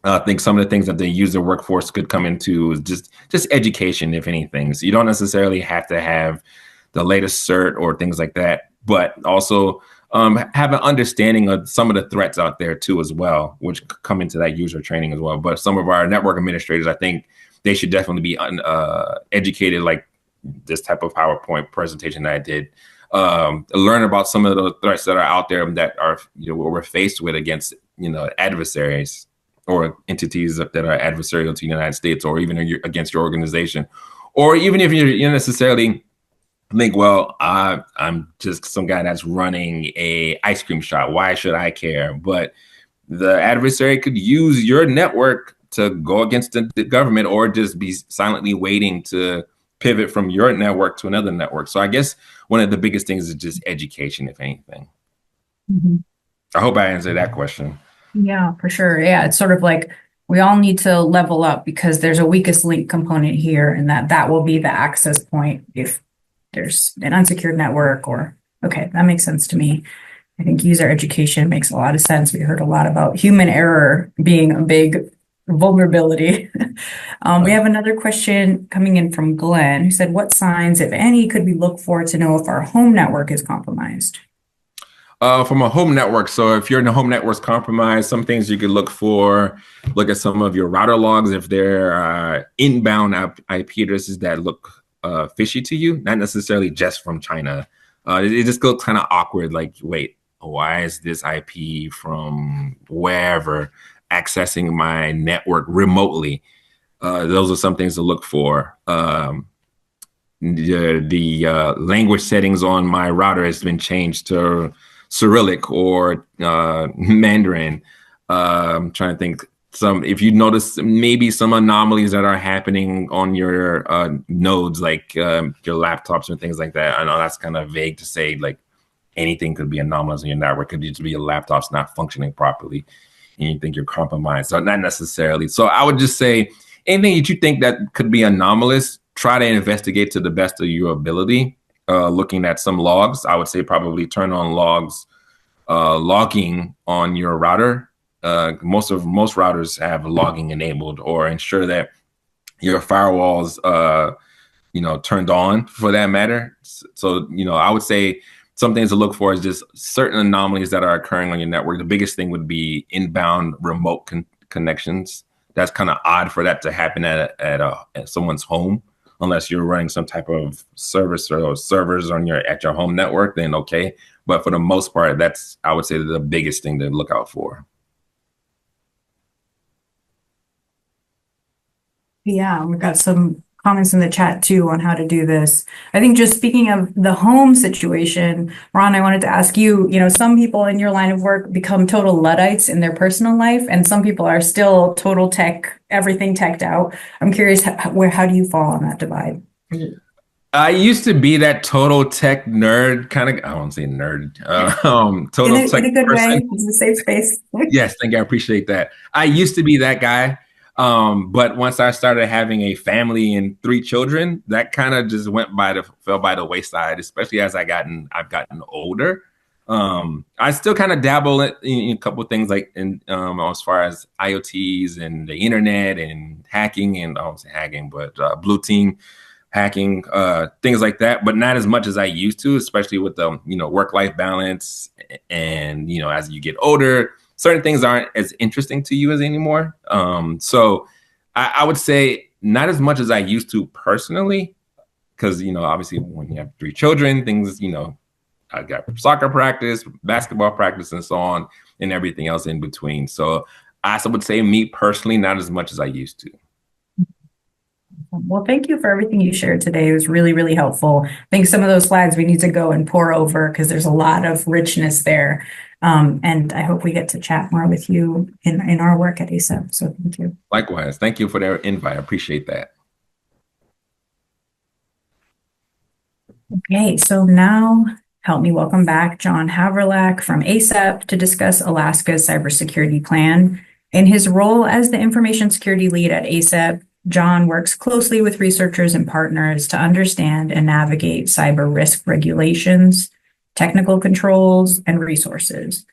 I think some of the things that the user workforce could come into is just education, if anything. So you don't necessarily have to have the latest cert or things like that, but also have an understanding of some of the threats out there too as well, which come into that user training as well. But some of our network administrators, I think they should definitely be educated, like this type of PowerPoint presentation that I did. Learn about some of the threats that are out there that are, what we're faced with against, adversaries or entities that are adversarial to the United States, or even against your organization, or even if you're necessarily think, well, I'm just some guy that's running a ice cream shop. Why should I care? But the adversary could use your network to go against the government, or just be silently waiting to pivot from your network to another network. So I guess one of the biggest things is just education, if anything. Mm-hmm. I hope I answered that question. Yeah, for sure. Yeah, it's sort of like we all need to level up because there's a weakest link component here, and that will be the access point if there's an unsecured network. Or okay, that makes sense to me. I think user education makes a lot of sense. We heard a lot about human error being a big vulnerability. We have another question coming in from Glenn, who said, what signs, if any, could we look for to know if our home network is compromised? From a home network. So if you're in a home network's compromised, some things you could look at some of your router logs. If they're inbound IP addresses that look fishy to you, not necessarily just from China. It just looks kind of awkward. Like, wait, why is this IP from wherever accessing my network remotely? Those are some things to look for. The language settings on my router has been changed to Cyrillic or Mandarin. I'm trying to think. If you notice maybe some anomalies that are happening on your nodes, like your laptops and things like that. I know that's kind of vague to say, like anything could be anomalous in your network. It could just be your laptop's not functioning properly and you think you're compromised. So not necessarily. So I would just say anything that you think that could be anomalous, try to investigate to the best of your ability. Looking at some logs, I would say probably turn on logging on your router. Most routers have logging enabled, or ensure that your firewalls turned on for that matter. So I would say some things to look for is just certain anomalies that are occurring on your network. The biggest thing would be inbound remote connections. That's kind of odd for that to happen at someone's home, unless you're running some type of service or servers on at your home network. Then okay, but for the most part, that's, I would say, the biggest thing to look out for. Yeah, we've got some comments in the chat too on how to do this. I think just speaking of the home situation, Ron, I wanted to ask you, some people in your line of work become total Luddites in their personal life, and some people are still total tech, everything teched out. I'm curious, how do you fall on that divide? I used to be that total tech nerd kind of. I won't say nerd. Total tech In a good person. way. It's a safe space. Yes, thank you. I appreciate that. I used to be that guy. But once I started having a family and 3 children, that kind of just fell by the wayside, especially as I've gotten older. I still kind of dabble in a couple of things like as far as IoTs and the internet and hacking, and I won't say hacking, but blue team hacking, things like that, but not as much as I used to, especially with the work-life balance. And as you get older, certain things aren't as interesting to you as anymore. So I would say not as much as I used to personally, because obviously when you have 3 children, things I got soccer practice, basketball practice, and so on, and everything else in between. So I would say, me personally, not as much as I used to. Well, thank you for everything you shared today. It was really, really helpful. I think some of those slides we need to go and pour over because there's a lot of richness there. And I hope we get to chat more with you in our work at ACEP. So thank you. Likewise. Thank you for the invite. I appreciate that. Okay, so now help me welcome back John Haverlack from ACEP to discuss Alaska's cybersecurity plan. In his role as the information security lead at ACEP, John works closely with researchers and partners to understand and navigate cyber risk regulations, technical controls, and resources.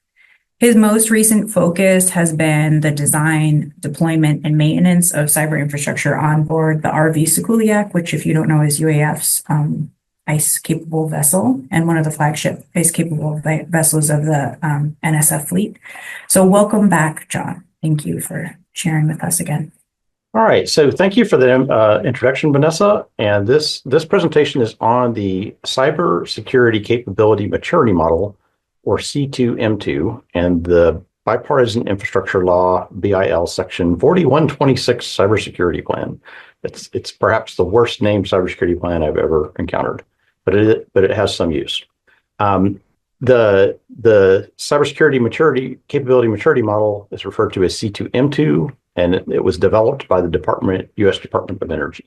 His most recent focus has been the design, deployment, and maintenance of cyber infrastructure on board the RV Sikuliak, which, if you don't know, is UAF's ice-capable vessel and one of the flagship ice-capable vessels of the NSF fleet. So welcome back, John. Thank you for sharing with us again. All right, so thank you for the introduction, Vanessa. And this presentation is on the Cybersecurity Capability Maturity Model, or C2M2, and the Bipartisan Infrastructure Law, BIL, Section 4126 Cybersecurity Plan. It's perhaps the worst named cybersecurity plan I've ever encountered, but it has some use. The Cybersecurity Capability Maturity Model is referred to as C2M2, and it was developed by the U.S. Department of Energy.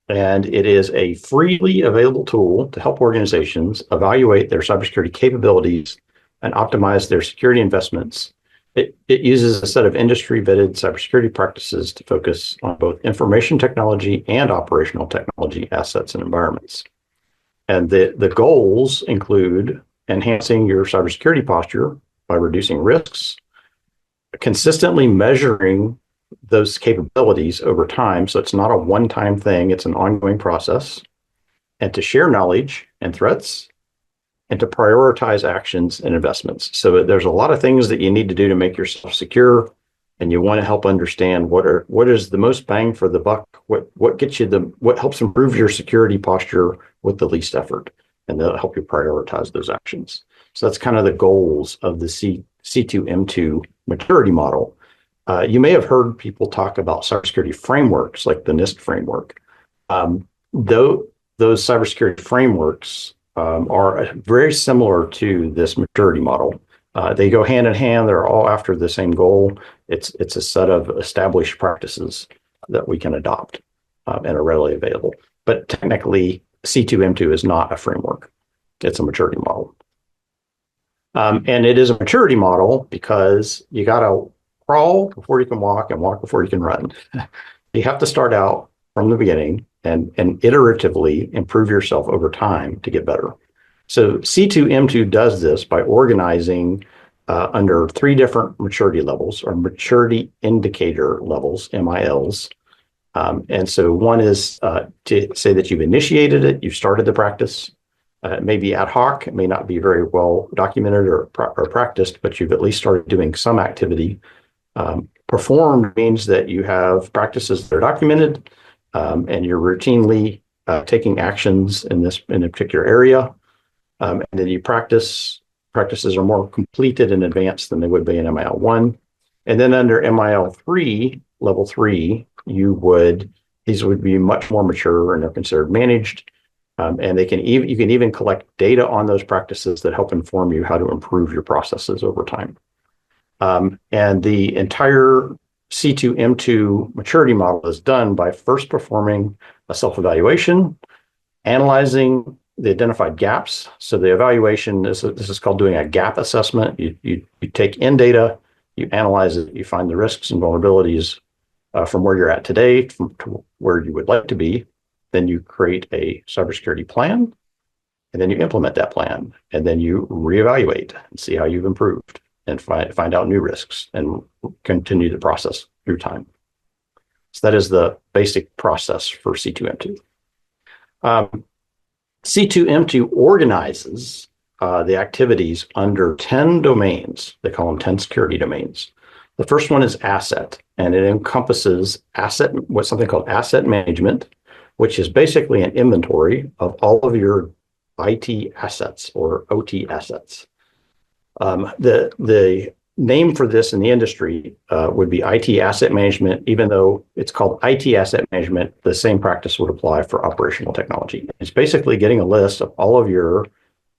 And it is a freely available tool to help organizations evaluate their cybersecurity capabilities and optimize their security investments. It uses a set of industry-vetted cybersecurity practices to focus on both information technology and operational technology assets and environments. And the goals include enhancing your cybersecurity posture by reducing risks, consistently measuring those capabilities over time. So it's not a one-time thing, it's an ongoing process, and to share knowledge and threats, and to prioritize actions and investments. So there's a lot of things that you need to do to make yourself secure, and you want to help understand what is the most bang for the buck, what helps improve your security posture with the least effort, and they'll help you prioritize those actions. So that's kind of the goals of the C2M2 maturity model. You may have heard people talk about cybersecurity frameworks like the NIST framework. Though those cybersecurity frameworks are very similar to this maturity model. They go hand in hand. They're all after the same goal. It's a set of established practices that we can adopt and are readily available. But technically, C2M2 is not a framework. It's a maturity model. And it is a maturity model because you got to crawl before you can walk and walk before you can run. You have to start out from the beginning and iteratively improve yourself over time to get better. So C2M2 does this by organizing under 3 different maturity levels, or maturity indicator levels, MILs. And so one is to say that you've initiated it, you've started the practice. It may be ad hoc, it may not be very well documented or practiced, but you've at least started doing some activity. Performed means that you have practices that are documented and you're routinely taking actions in a particular area. And then you practices are more completed in advance than they would be in MIL1. And then under MIL3, level 3, these would be much more mature and they're considered managed. And you can even collect data on those practices that help inform you how to improve your processes over time. And the entire C2M2 maturity model is done by first performing a self-evaluation, analyzing the identified gaps. So the evaluation, this is called doing a gap assessment. You take in data, you analyze it, you find the risks and vulnerabilities from where you're at today to where you would like to be. Then you create a cybersecurity plan, and then you implement that plan, and then you reevaluate and see how you've improved and find out new risks and continue the process through time. So that is the basic process for C2M2. C2M2 organizes the activities under 10 domains. They call them 10 security domains. The first one is asset, and it encompasses what's something called asset management, which is basically an inventory of all of your IT assets or OT assets. The name for this in the industry would be IT asset management. Even though it's called IT asset management, the same practice would apply for operational technology. It's basically getting a list of all of your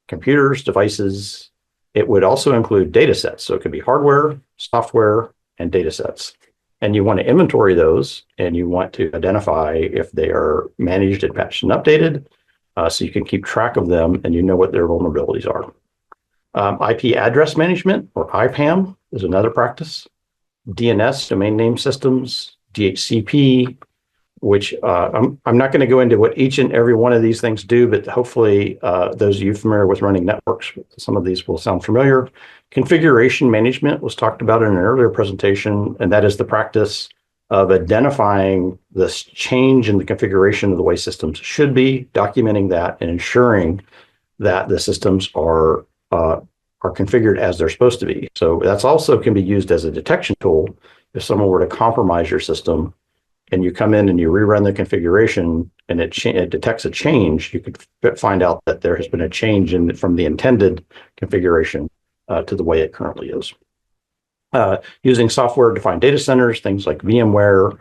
computers, devices. It would also include data sets. So it could be hardware, software, and data sets. And you want to inventory those, and you want to identify if they are managed and patched and updated, so you can keep track of them and you know what their vulnerabilities are. IP address management, or IPAM, is another practice. DNS, domain name systems, DHCP, which I'm not going to go into what each and every one of these things do, but hopefully those of you familiar with running networks, some of these will sound familiar. Configuration management was talked about in an earlier presentation, and that is the practice of identifying this change in the configuration of the way systems should be, documenting that, and ensuring that the systems are configured as they're supposed to be. So that's also can be used as a detection tool. If someone were to compromise your system and you come in and you rerun the configuration and it detects a change, you could find out that there has been a change from the intended configuration to the way it currently is. Using software-defined data centers, things like VMware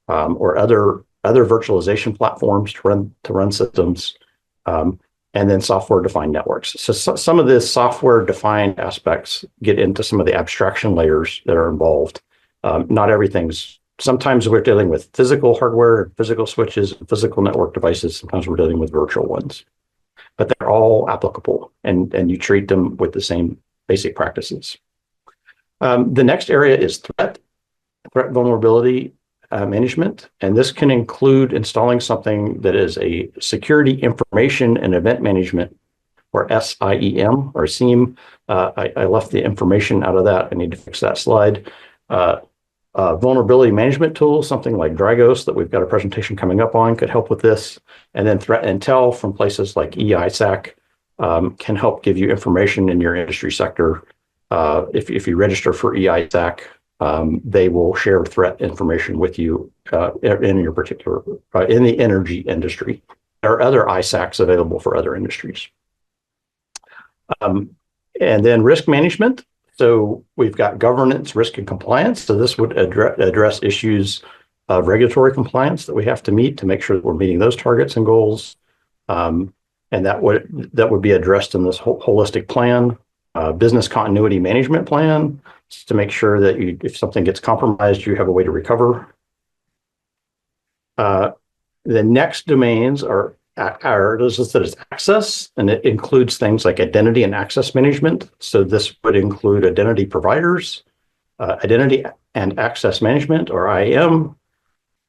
or other virtualization platforms to run systems, and then software-defined networks. So some of the software-defined aspects get into some of the abstraction layers that are involved. Not everything's. Sometimes we're dealing with physical hardware, physical switches, physical network devices. Sometimes we're dealing with virtual ones, but they're all applicable, and you treat them with the same basic practices. The next area is threat vulnerability management, and this can include installing something that is a security information and event management, or SIEM or SIEM. I left the information out of that. I need to fix that slide. Vulnerability management tools, something like Dragos that we've got a presentation coming up on, could help with this. And then threat intel from places like EISAC can help give you information in your industry sector. If you register for EISAC, they will share threat information with you in your particular, in the energy industry. There are other ISACs available for other industries. And then risk management. So we've got governance, risk, and compliance. So this would address issues of regulatory compliance that we have to meet to make sure that we're meeting those targets and goals. And that would be addressed in this holistic plan. business continuity management plan to make sure that if something gets compromised, you have a way to recover. The next domains are listed as access, and it includes things like identity and access management. So this would include identity providers, identity and access management, or IAM,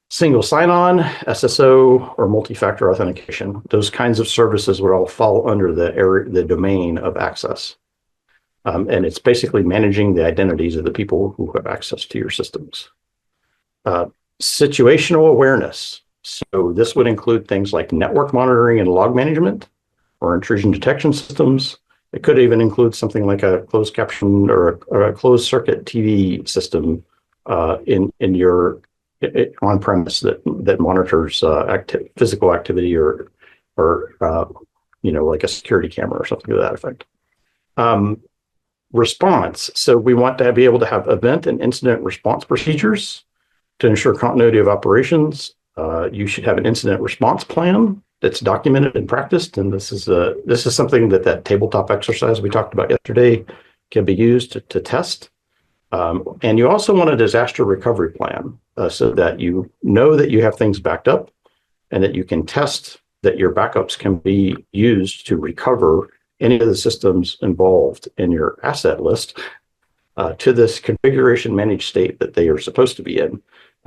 single sign-on, SSO, or multi-factor authentication. Those kinds of services would all fall under the domain of access. And it's basically managing the identities of the people who have access to your systems. Situational awareness. So this would include things like network monitoring and log management or intrusion detection systems. It could even include something like a closed caption or a closed circuit TV system in your on-premise that monitors physical activity or like a security camera or something to that effect. Response. So we want to be able to have event and incident response procedures to ensure continuity of operations. You should have an incident response plan that's documented and practiced. And this is something that tabletop exercise we talked about yesterday can be used to test. And you also want a disaster recovery plan so that you know that you have things backed up and that you can test that your backups can be used to recover any of the systems involved in your asset list to this configuration managed state that they are supposed to be in,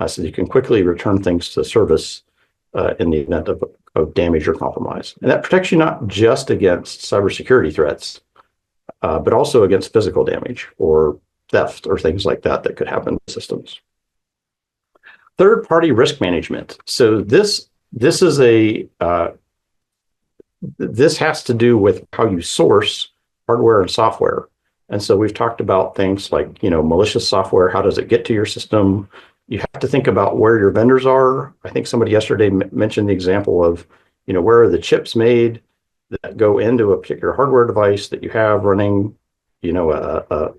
so that you can quickly return things to service in the event of damage or compromise. And that protects you not just against cybersecurity threats, but also against physical damage or theft or things like that could happen to systems. Third-party risk management. So this has to do with how you source hardware and software. And so we've talked about things like, malicious software. How does it get to your system? You have to think about where your vendors are. I think somebody yesterday mentioned the example of, where are the chips made that go into a particular hardware device that you have running, a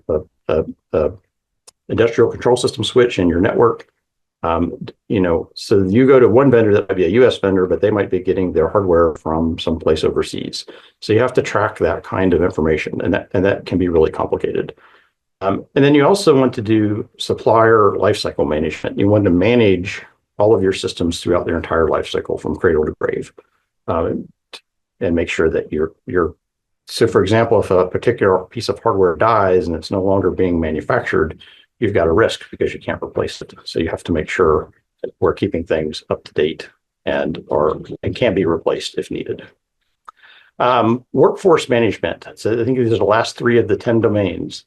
industrial control system switch in your network. So you go to one vendor that might be a US vendor, but they might be getting their hardware from someplace overseas. So you have to track that kind of information, and that can be really complicated. And then you also want to do supplier lifecycle management. You want to manage all of your systems throughout their entire lifecycle from cradle to grave, and make sure that so for example, if a particular piece of hardware dies and it's no longer being manufactured, you've got a risk because you can't replace it. So you have to make sure that we're keeping things up to date and can be replaced if needed. Workforce management. So I think these are the last 3 of the 10 domains.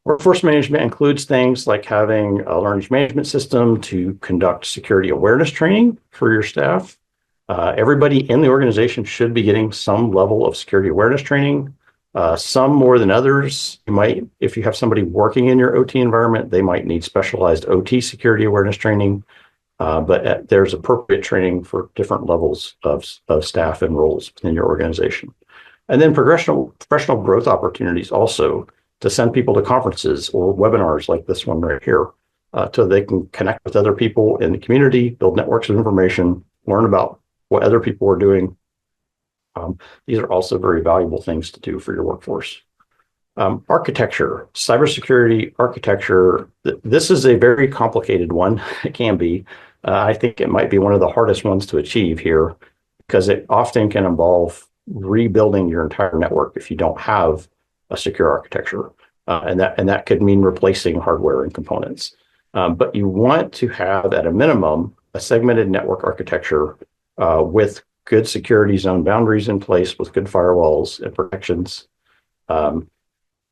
Workforce management includes things like having a learning management system to conduct security awareness training for your staff. Everybody in the organization should be getting some level of security awareness training. Some more than others. If you have somebody working in your OT environment, they might need specialized OT security awareness training. But there's appropriate training for different levels of staff and roles in your organization. And then professional growth opportunities also, to send people to conferences or webinars like this one right here, so they can connect with other people in the community, build networks of information, learn about what other people are doing. These are also very valuable things to do for your workforce. Architecture, cybersecurity architecture. This is a very complicated one. It can be. I think it might be one of the hardest ones to achieve here because it often can involve rebuilding your entire network if you don't have a secure architecture. And that could mean replacing hardware and components. But you want to have, at a minimum, a segmented network architecture with good security zone boundaries in place, with good firewalls and protections.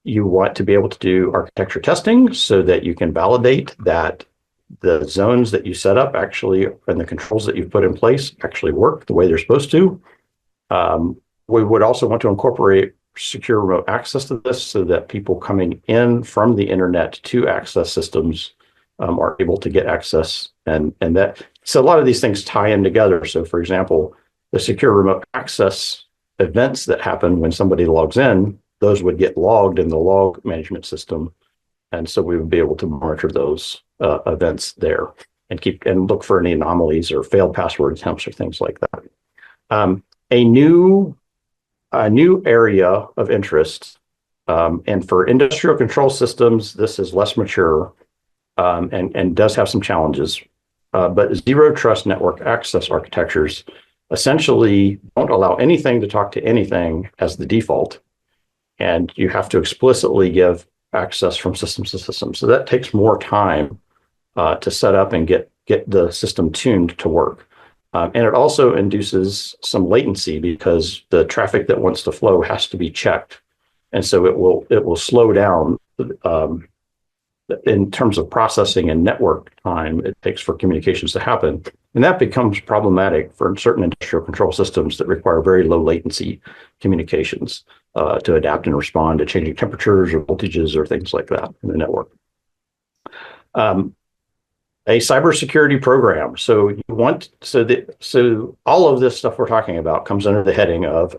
You want to be able to do architecture testing so that you can validate that the zones that you set up actually, and the controls that you've put in place actually work the way they're supposed to. We would also want to incorporate secure remote access to this so that people coming in from the internet to access systems are able to get access. So a lot of these things tie in together. So for example, the secure remote access events that happen when somebody logs in, those would get logged in the log management system. And so we would be able to monitor those events there and look for any anomalies or failed password attempts or things like that. A new area of interest And for industrial control systems, this is less mature and does have some challenges. But zero trust network access architectures essentially don't allow anything to talk to anything as the default. And you have to explicitly give access from systems to system. So that takes more time to set up and get the system tuned to work. And it also induces some latency because the traffic that wants to flow has to be checked. And so it will slow down in terms of processing and network time it takes for communications to happen. And that becomes problematic for certain industrial control systems that require very low latency communications to adapt and respond to changing temperatures or voltages or things like that in the network. A cybersecurity program. So all of this stuff we're talking about comes under the heading of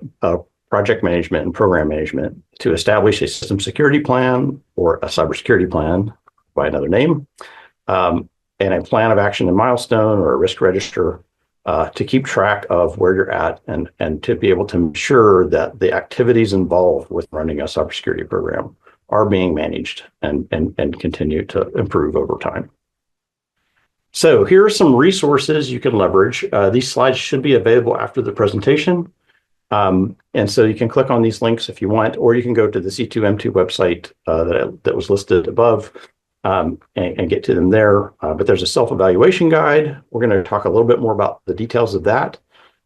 project management and program management to establish a system security plan or a cybersecurity plan by another name, and a plan of action and milestone or a risk register to keep track of where you're at and to be able to ensure that the activities involved with running a cybersecurity program are being managed and continue to improve over time. So here are some resources you can leverage. These slides should be available after the presentation. And so you can click on these links if you want, or you can go to the C2M2 website that was listed above and get to them there. But there's a self-evaluation guide. We're going to talk a little bit more about the details of that.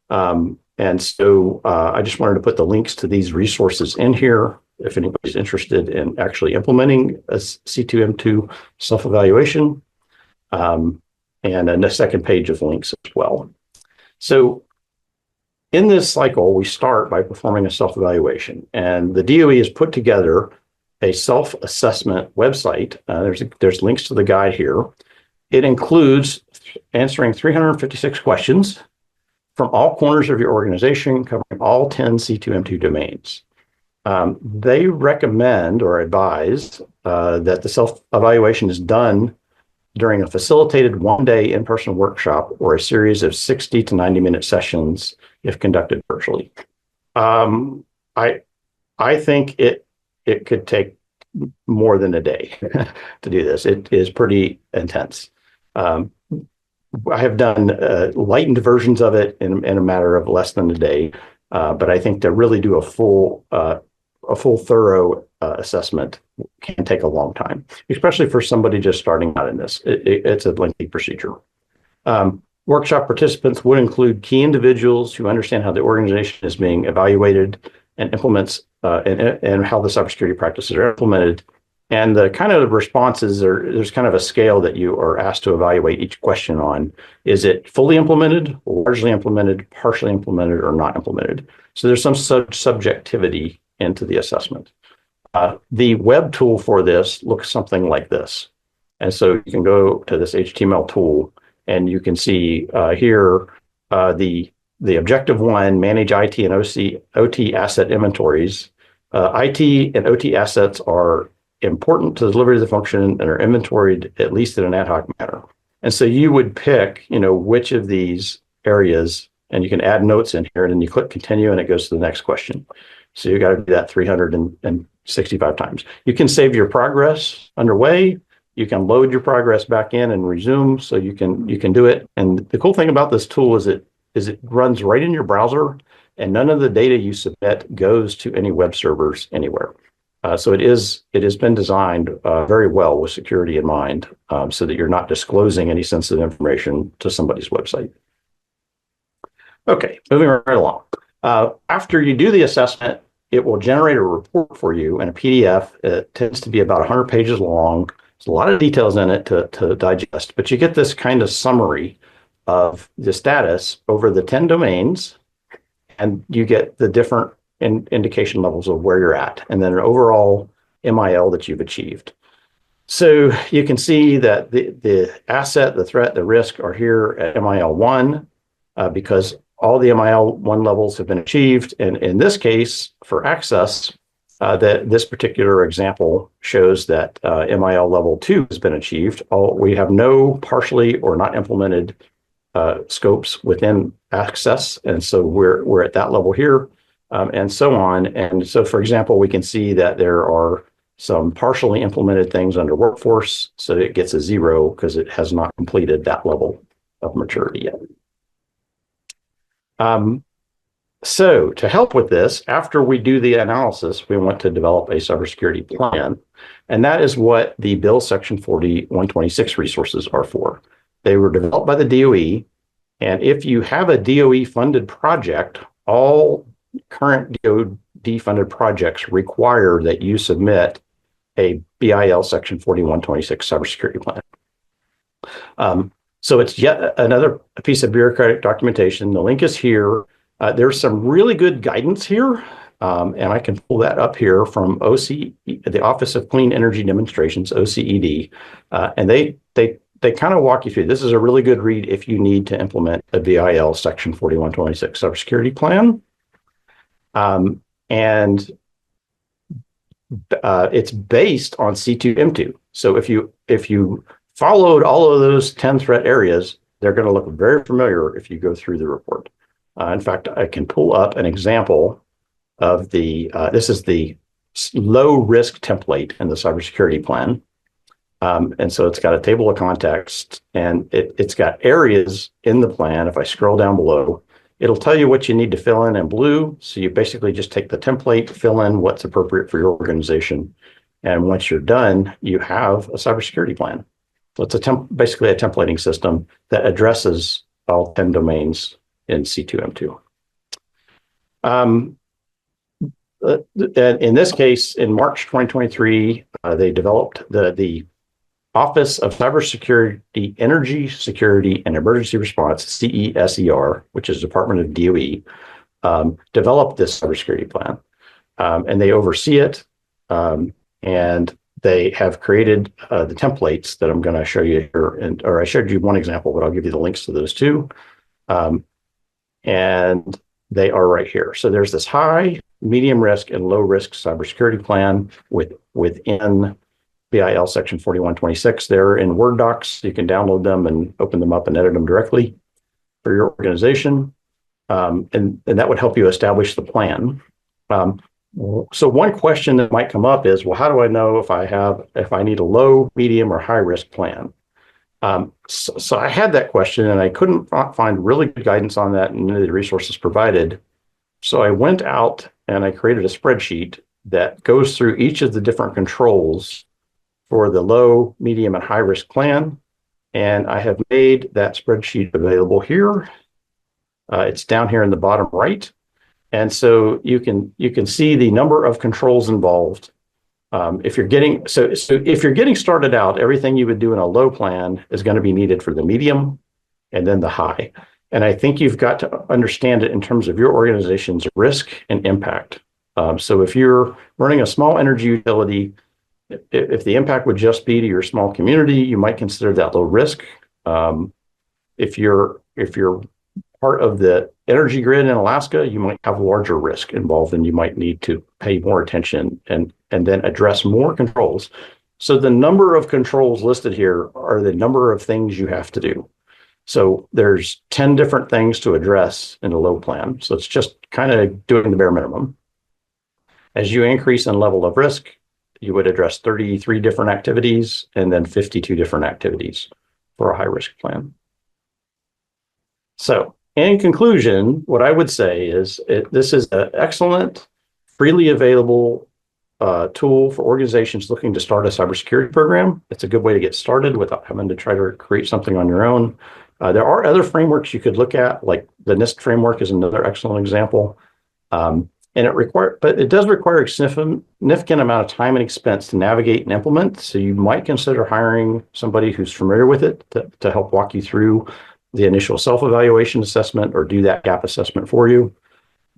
And so I just wanted to put the links to these resources in here if anybody's interested in actually implementing a C2M2 self-evaluation. And a second page of links as well. So in this cycle, we start by performing a self-evaluation, and the DOE has put together a self-assessment website. There's links to the guide here. It includes answering 356 questions from all corners of your organization, covering all 10 C2M2 domains. They recommend or advise that the self-evaluation is done during a facilitated one-day in-person workshop or a series of 60 to 90-minute sessions if conducted virtually. I think it could take more than a day to do this. It is pretty intense. I have done lightened versions of it in a matter of less than a day, but I think to really do a full thorough assessment can take a long time, especially for somebody just starting out in this. It's a lengthy procedure. Workshop participants would include key individuals who understand how the organization is being evaluated and implements and how the cybersecurity practices are implemented. And the kind of responses there's kind of a scale that you are asked to evaluate each question on. Is it fully implemented, largely implemented, partially implemented, or not implemented? So there's some subjectivity into the assessment. The web tool for this looks something like this. And so you can go to this HTML tool and you can see here the objective one, manage IT and OT asset inventories. IT and OT assets are important to the delivery of the function and are inventoried at least in an ad hoc manner. And so you would pick, which of these areas, and you can add notes in here, and then you click continue and it goes to the next question. So you got to do that 365 times. You can save your progress underway. You can load your progress back in and resume, so you can do it. And the cool thing about this tool is it runs right in your browser, and none of the data you submit goes to any web servers anywhere. So it has been designed very well with security in mind, so that you're not disclosing any sensitive information to somebody's website. Okay, moving right along. After you do the assessment, it will generate a report for you in a PDF. It tends to be about 100 pages long. There's a lot of details in it to digest, but you get this kind of summary of the status over the 10 domains, and you get the different indication levels of where you're at, and then an overall MIL that you've achieved. So you can see that the asset, the threat, the risk are here at MIL 1 because all the MIL 1 levels have been achieved. And in this case, for access, this particular example shows that MIL level 2 has been achieved. We have no partially or not implemented scopes within access. And so we're at that level here. and so on. And so, for example, we can see that there are some partially implemented things under workforce, so it gets a 0 because it has not completed that level of maturity yet. So to help with this, after we do the analysis, we want to develop a cybersecurity plan. And that is what the Bill Section 4126 resources are for. They were developed by the DOE. And if you have a DOE funded project, all current DOD funded projects require that you submit a BIL Section 4126 cybersecurity plan. So it's yet another piece of bureaucratic documentation. The link is here. There's some really good guidance here, and I can pull that up here from the Office of Clean Energy Demonstrations, OCED, and they kind of walk you through. This is a really good read if you need to implement a BIL Section 4126 cybersecurity plan, and it's based on C2M2. So if you followed all of those 10 threat areas, they're going to look very familiar if you go through the report. In fact, I can pull up an example of this is the low risk template in the cybersecurity plan. And so it's got a table of contents, and it's got areas in the plan. If I scroll down below, it'll tell you what you need to fill in blue. So you basically just take the template, fill in what's appropriate for your organization. And once you're done, you have a cybersecurity plan. So it's basically a templating system that addresses all 10 domains in C2M2. In this case, in March 2023, they developed the Office of Cybersecurity, Energy Security, and Emergency Response, CESER, which is Department of DOE, developed this cybersecurity plan. And they oversee it, and they have created the templates that I'm going to show you here. Or I showed you one example, but I'll give you the links to those two. And they are right here. So there's this high, medium risk, and low risk cybersecurity plan within BIL Section 4126. They're in Word docs. You can download them and open them up and edit them directly for your organization. And that would help you establish the plan. So one question that might come up is, well, how do I know if I need a low, medium, or high risk plan? So I had that question, and I couldn't find really good guidance on that in any of the resources provided. So I went out and I created a spreadsheet that goes through each of the different controls for the low, medium, and high risk plan. And I have made that spreadsheet available here. It's down here in the bottom right. And so you can see the number of controls involved. If you're getting started out, everything you would do in a low plan is going to be needed for the medium and then the high. And I think you've got to understand it in terms of your organization's risk and impact. So if you're running a small energy utility, if the impact would just be to your small community, you might consider that low risk. If you're part of the energy grid in Alaska, you might have larger risk involved, and you might need to pay more attention and then address more controls. So the number of controls listed here are the number of things you have to do. So there's 10 different things to address in a low plan. So it's just kind of doing the bare minimum. As you increase in level of risk, you would address 33 different activities and then 52 different activities for a high risk plan. So in conclusion, what I would say is this is an excellent, freely available tool for organizations looking to start a cybersecurity program. It's a good way to get started without having to try to create something on your own. There are other frameworks you could look at, like the NIST framework is another excellent example. And it does require a significant amount of time and expense to navigate and implement. So you might consider hiring somebody who's familiar with it to help walk you through the initial self-evaluation assessment or do that gap assessment for you.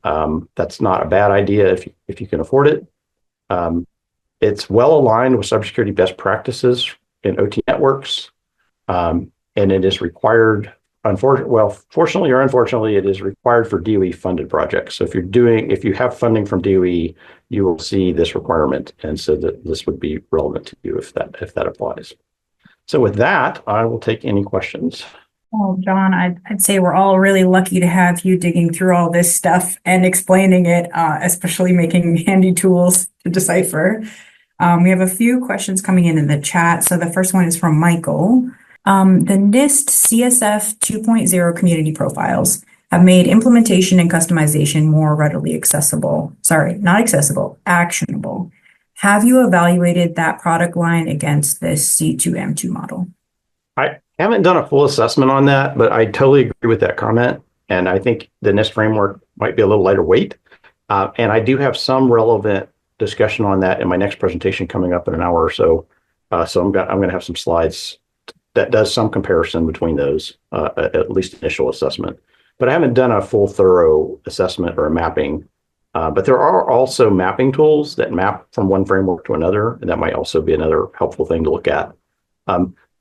That's not a bad idea if you can afford it. It's well aligned with cybersecurity best practices in OT networks, and it is required. Fortunately or unfortunately, it is required for DOE funded projects. So if you have funding from DOE, you will see this requirement, and so that this would be relevant to you if that applies. So with that, I will take any questions. Well, John, I'd say we're all really lucky to have you digging through all this stuff and explaining it, especially making handy tools to decipher. We have a few questions coming in the chat. So the first one is from Michael. The NIST CSF 2.0 community profiles have made implementation and customization more readily accessible. Sorry, not accessible, actionable. Have you evaluated that product line against this C2M2 model? I haven't done a full assessment on that, but I totally agree with that comment. And I think the NIST framework might be a little lighter weight. And I do have some relevant discussion on that in my next presentation coming up in an hour or so. So I'm going to have some slides that does some comparison between those, at least initial assessment. But I haven't done a full thorough assessment or a mapping. But there are also mapping tools that map from one framework to another, and that might also be another helpful thing to look at.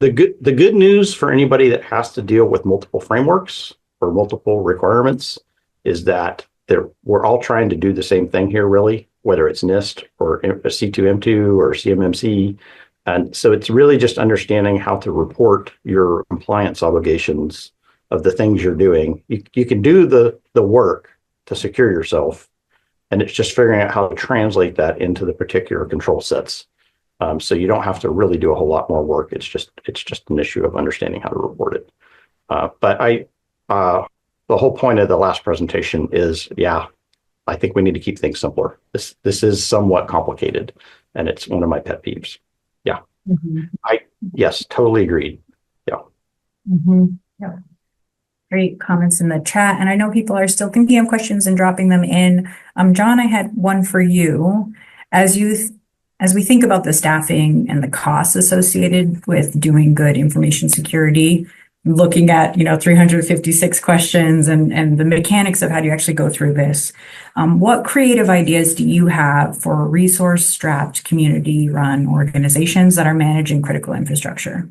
The good news for anybody that has to deal with multiple frameworks or multiple requirements is that we're all trying to do the same thing here, really, whether it's NIST or C2M2 or CMMC. And so it's really just understanding how to report your compliance obligations of the things you're doing. You can do the work to secure yourself, and it's just figuring out how to translate that into the particular control sets. So you don't have to really do a whole lot more work. It's just an issue of understanding how to report it. But the whole point of the last presentation is, yeah, I think we need to keep things simpler. This is somewhat complicated, and it's one of my pet peeves. Yeah. Yes, totally agreed. Yeah. Yeah. Great comments in the chat. And I know people are still thinking of questions and dropping them in. John, I had one for you. As we think about the staffing and the costs associated with doing good information security, looking at 356 questions and the mechanics of how do you actually go through this, what creative ideas do you have for resource-strapped community-run organizations that are managing critical infrastructure?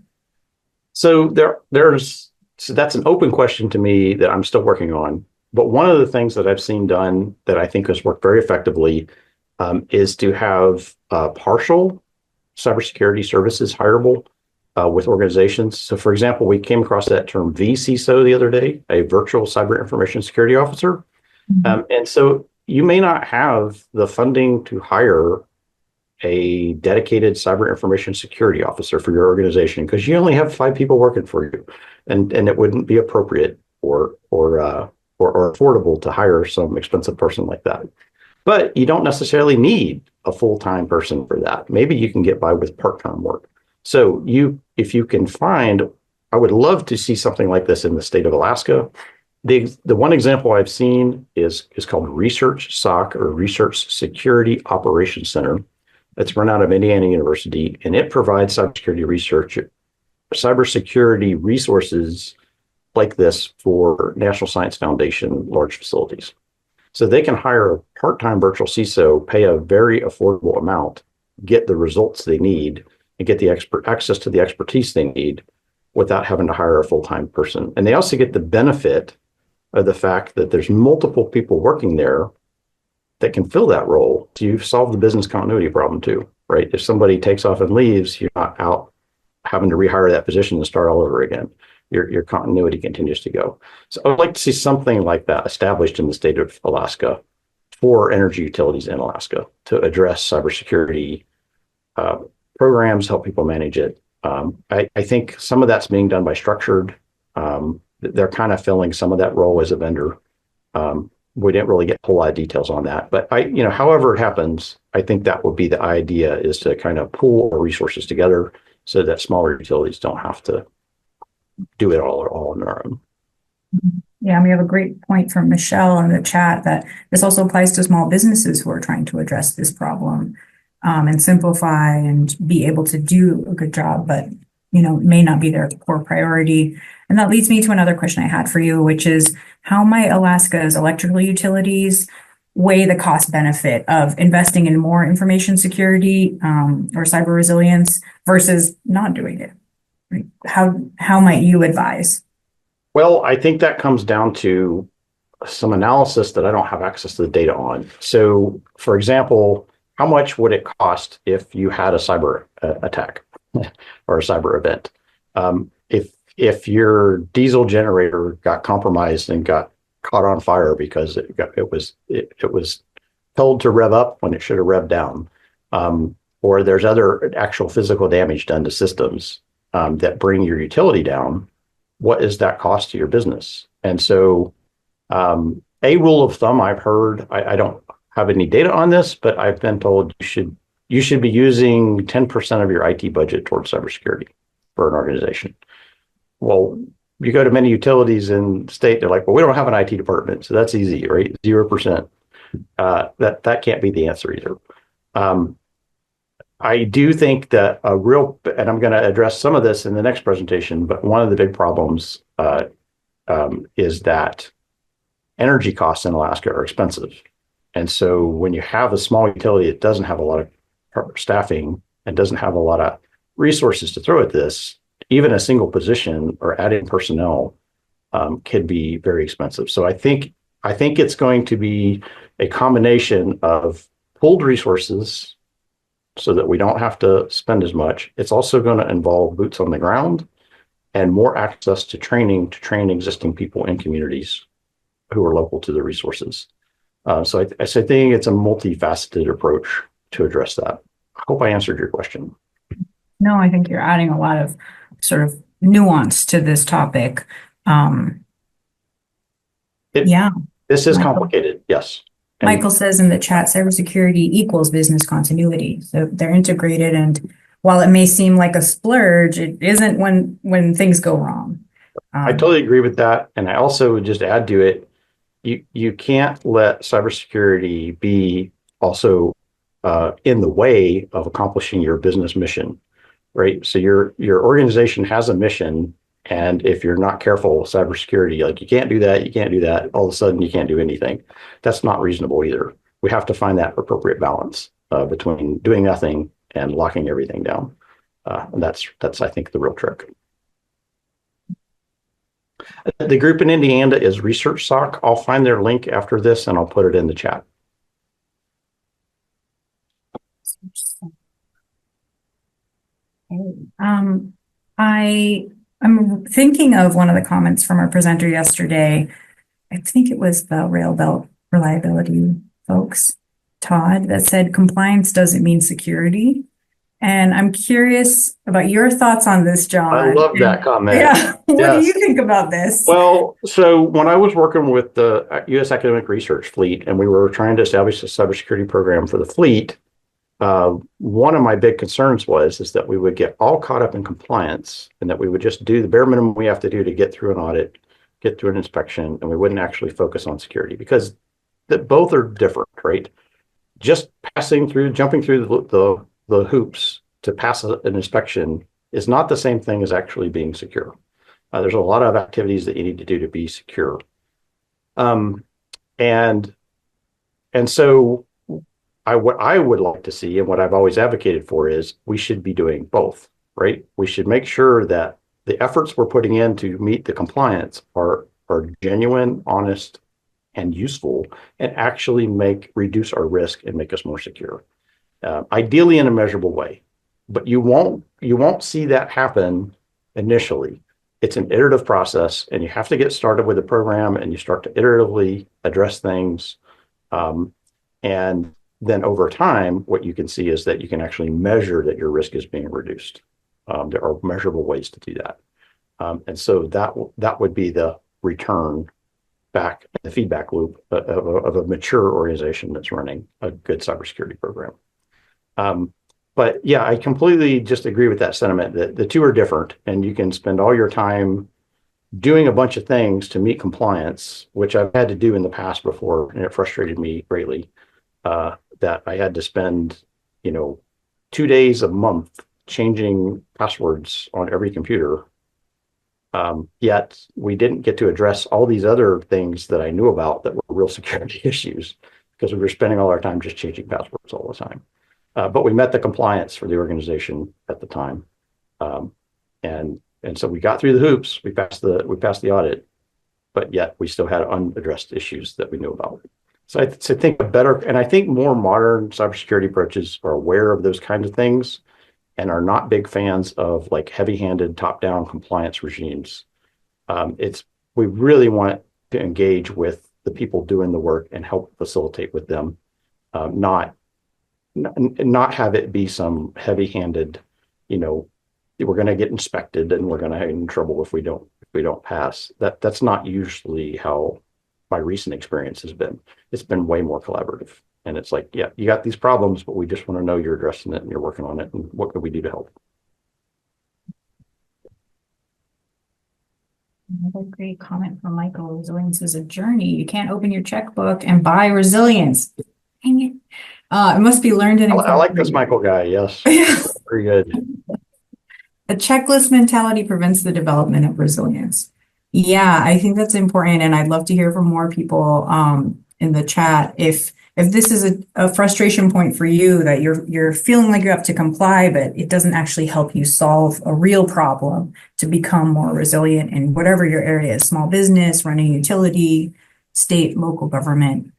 So that's an open question to me that I'm still working on. But one of the things that I've seen done that I think has worked very effectively is to have partial cybersecurity services hireable with organizations. So, for example, we came across that term vCISO the other day, a virtual cyber information security officer. And so you may not have the funding to hire a dedicated cyber information security officer for your organization because you only have 5 people working for you, and it wouldn't be appropriate or affordable to hire some expensive person like that. But you don't necessarily need a full-time person for that. Maybe you can get by with part-time work. So if you can find, I would love to see something like this in the state of Alaska. The one example I've seen is called Research SOC, or Research Security Operations Center. It's run out of Indiana University, and it provides cybersecurity resources like this for National Science Foundation large facilities. So they can hire a part-time virtual CISO, pay a very affordable amount, get the results they need, and get the access to the expertise they need without having to hire a full-time person. And they also get the benefit of the fact that there's multiple people working there that can fill that role. So you've solved the business continuity problem too, right? If somebody takes off and leaves, you're not out having to rehire that position and start all over again. Your continuity continues to go. So I would like to see something like that established in the state of Alaska for energy utilities in Alaska to address cybersecurity programs, help people manage it. I think some of that's being done by Structured. They're kind of filling some of that role as a vendor. We didn't really get a whole lot of details on that, but however it happens, I think that would be the idea, is to kind of pool our resources together so that smaller utilities don't have to do it all on their own. Yeah, we have a great point from Michelle in the chat that this also applies to small businesses who are trying to address this problem and simplify and be able to do a good job, but may not be their core priority. And that leads me to another question I had for you, which is, how might Alaska's electrical utilities weigh the cost benefit of investing in more information security or cyber resilience versus not doing it? How might you advise? Well, I think that comes down to some analysis that I don't have access to the data on. So, for example, how much would it cost if you had a cyber attack or a cyber event? If if your diesel generator got compromised and got caught on fire because it was told to rev up when it should have revved down, or there's other actual physical damage done to systems that bring your utility down, what is that cost to your business? And so a rule of thumb I've heard, I don't have any data on this, but I've been told you should be using 10% of your IT budget towards cybersecurity for an organization. Well, you go to many utilities in the state, they're like, well, we don't have an IT department, so that's easy, right? 0%. That can't be the answer either. I do think that and I'm going to address some of this in the next presentation, but one of the big problems is that energy costs in Alaska are expensive. And so when you have a small utility that doesn't have a lot of staffing and doesn't have a lot of resources to throw at this, even a single position or adding personnel can be very expensive. So I think it's going to be a combination of pooled resources so that we don't have to spend as much. It's also going to involve boots on the ground and more access to training to train existing people in communities who are local to the resources. So I think it's a multifaceted approach to address that. I hope I answered your question. No, I think you're adding a lot of sort of nuance to this topic. Yeah. This is complicated, yes. And Michael says in the chat, cybersecurity equals business continuity. So they're integrated, and while it may seem like a splurge, it isn't when things go wrong. I totally agree with that. And I also would just add to it, you can't let cybersecurity be also in the way of accomplishing your business mission, right? So your organization has a mission, and if you're not careful, cybersecurity, like you can't do that, all of a sudden you can't do anything. That's not reasonable either. We have to find that appropriate balance between doing nothing and locking everything down. And that's I think the real trick. The group in Indiana is Research SOC. I'll find their link after this and I'll put it in the chat. I'm thinking of one of the comments from our presenter yesterday. I think it was the rail belt reliability folks, Todd, that said compliance doesn't mean security. And I'm curious about your thoughts on this, John. I love that comment. Yeah. What do you think about this? Well, so when I was working with the U.S. Academic Research Fleet and we were trying to establish a cybersecurity program for the fleet, one of my big concerns is that we would get all caught up in compliance and that we would just do the bare minimum we have to do to get through an audit, get through an inspection, and we wouldn't actually focus on security because both are different, right? Just jumping through the hoops to pass an inspection is not the same thing as actually being secure. There's a lot of activities that you need to do to be secure. And so what I would like to see and what I've always advocated for is we should be doing both, right? We should make sure that the efforts we're putting in to meet the compliance are genuine, honest, and useful, and actually reduce our risk and make us more secure. Ideally in a measurable way, but you won't see that happen initially. It's an iterative process, and you have to get started with a program, and you start to iteratively address things, and then over time, what you can see is that you can actually measure that your risk is being reduced. There are measurable ways to do that, and so that would be the return back, the feedback loop of a mature organization that's running a good cybersecurity program. But yeah, I completely just agree with that sentiment that the two are different, and you can spend all your time doing a bunch of things to meet compliance, which I've had to do in the past before, and it frustrated me greatly that I had to spend, 2 days a month changing passwords on every computer. Yet we didn't get to address all these other things that I knew about that were real security issues because we were spending all our time just changing passwords all the time. But we met the compliance for the organization at the time, and so we got through the hoops. We passed the audit, but yet we still had unaddressed issues that we knew about. So I think I think more modern cybersecurity approaches are aware of those kinds of things, and are not big fans of like heavy-handed top-down compliance regimes. We really want to engage with the people doing the work and help facilitate with them, not have it be some heavy-handed, we're going to get inspected and we're going to have in trouble if we don't pass. That's not usually how my recent experience has been. It's been way more collaborative. And it's like, yeah, you got these problems, but we just want to know you're addressing it and you're working on it. And what can we do to help? Another great comment from Michael. Resilience is a journey. You can't open your checkbook and buy resilience. Dang it. It must be learned and I like this Michael guy. Yes. Very good. A checklist mentality prevents the development of resilience. Yeah, I think that's important. And I'd love to hear from more people in the chat. If this is a frustration point for you, that you're feeling like you have to comply, but it doesn't actually help you solve a real problem to become more resilient in whatever your area is, small business, running utility, state, local government.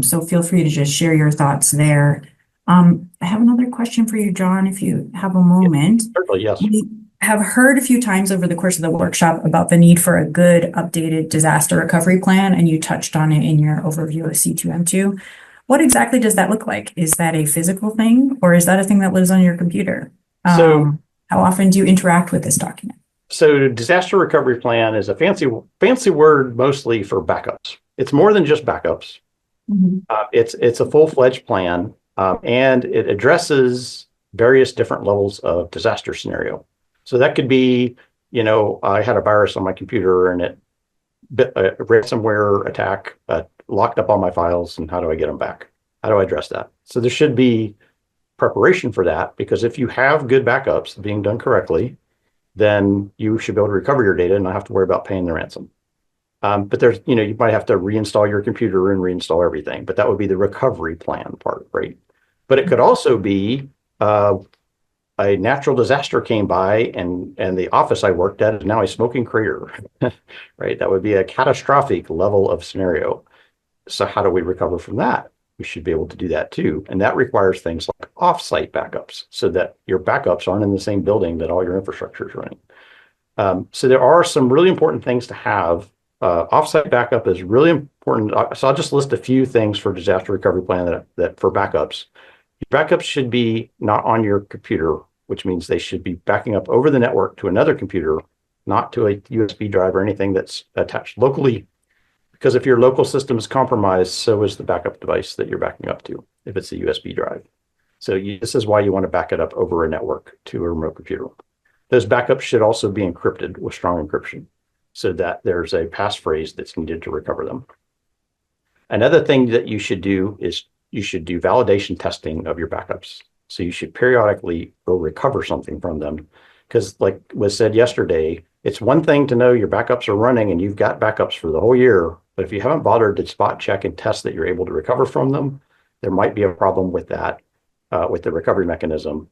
So feel free to just share your thoughts there. I have another question for you, John, if you have a moment. Certainly, yes. We have heard a few times over the course of the workshop about the need for a good updated disaster recovery plan, and you touched on it in your overview of C2M2. What exactly does that look like? Is that a physical thing, or is that a thing that lives on your computer? How often do you interact with this document? So disaster recovery plan is a fancy word mostly for backups. It's more than just backups. Mm-hmm. It's a full-fledged plan, and it addresses various different levels of disaster scenario. So that could be, I had a virus on my computer and a ransomware attack locked up all my files, and how do I get them back? How do I address that? So there should be preparation for that, because if you have good backups being done correctly, then you should be able to recover your data and not have to worry about paying the ransom. But there's, you might have to reinstall your computer and reinstall everything, but that would be the recovery plan part, right? But it could also be a natural disaster came by and the office I worked at is now a smoking crater, right? That would be a catastrophic level of scenario. So how do we recover from that? We should be able to do that too. And that requires things like offsite backups, so that your backups aren't in the same building that all your infrastructure is running. So there are some really important things to have. Offsite backup is really important. So I'll just list a few things for disaster recovery plan that for backups. Your backups should be not on your computer, which means they should be backing up over the network to another computer, not to a USB drive or anything that's attached locally. Because if your local system is compromised, so is the backup device that you're backing up to, if it's a USB drive. So this is why you want to back it up over a network to a remote computer. Those backups should also be encrypted with strong encryption, so that there's a passphrase that's needed to recover them. Another thing that you should do is you should do validation testing of your backups. So you should periodically go recover something from them. Because like was said yesterday, it's one thing to know your backups are running and you've got backups for the whole year, but if you haven't bothered to spot check and test that you're able to recover from them, there might be a problem with that, with the recovery mechanism.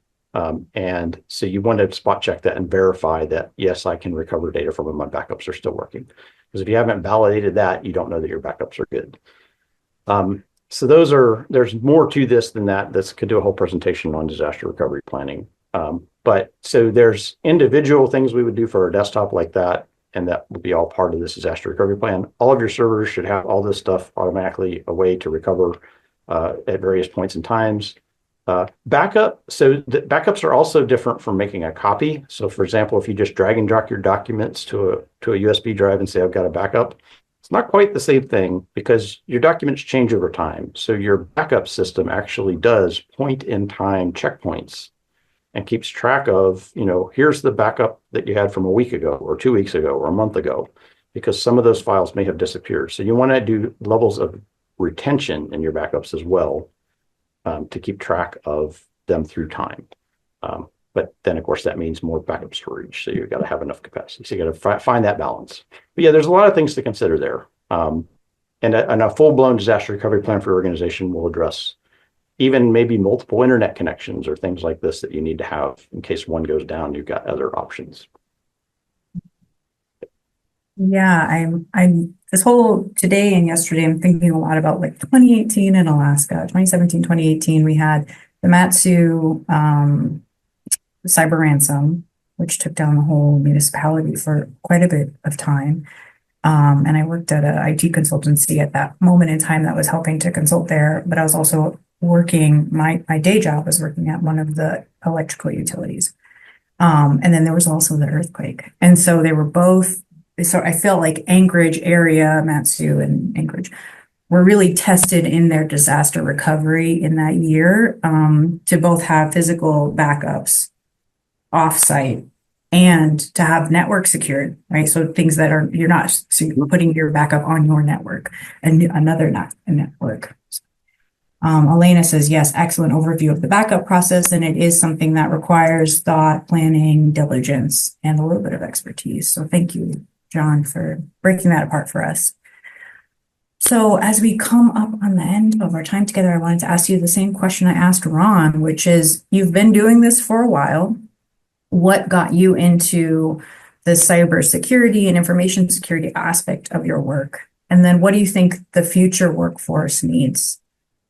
And so you want to spot check that and verify that, yes, I can recover data from when my backups are still working. Because if you haven't validated that, you don't know that your backups are good. So there's more to this than that. This could do a whole presentation on disaster recovery planning. But so there's individual things we would do for our desktop like that, and that would be all part of this disaster recovery plan. All of your servers should have all this stuff automatically, a way to recover at various points in times. Backup. So the backups are also different from making a copy. So for example, if you just drag and drop your documents to a USB drive and say, I've got a backup, it's not quite the same thing, because your documents change over time. So your backup system actually does point in time checkpoints and keeps track of, here's the backup that you had from a week ago or 2 weeks ago or a month ago, because some of those files may have disappeared. So you want to do levels of retention in your backups as well, to keep track of them through time. But then, of course, that means more backup storage. So you've got to have enough capacity. So you got to find that balance. But yeah, there's a lot of things to consider there. And a full-blown disaster recovery plan for your organization will address even maybe multiple internet connections or things like this that you need to have in case one goes down. You've got other options. Yeah, I'm this whole today and yesterday, I'm thinking a lot about like 2018 in Alaska, 2017, 2018, we had the Matsu cyber ransom, which took down the whole municipality for quite a bit of time. And I worked at an IT consultancy at that moment in time that was helping to consult there, but I was also working, my day job was working at one of the electrical utilities. And then there was also the earthquake. And so they were both, so I felt like Anchorage area, Matsu and Anchorage were really tested in their disaster recovery in that year, to both have physical backups offsite and to have network secured, right? So things that are, you're not putting your backup on your network and another network. Elena says, yes, excellent overview of the backup process. And it is something that requires thought, planning, diligence, and a little bit of expertise. So thank you, John, for breaking that apart for us. So as we come up on the end of our time together, I wanted to ask you the same question I asked Ron, which is, you've been doing this for a while. What got you into the cybersecurity and information security aspect of your work? And then what do you think the future workforce needs?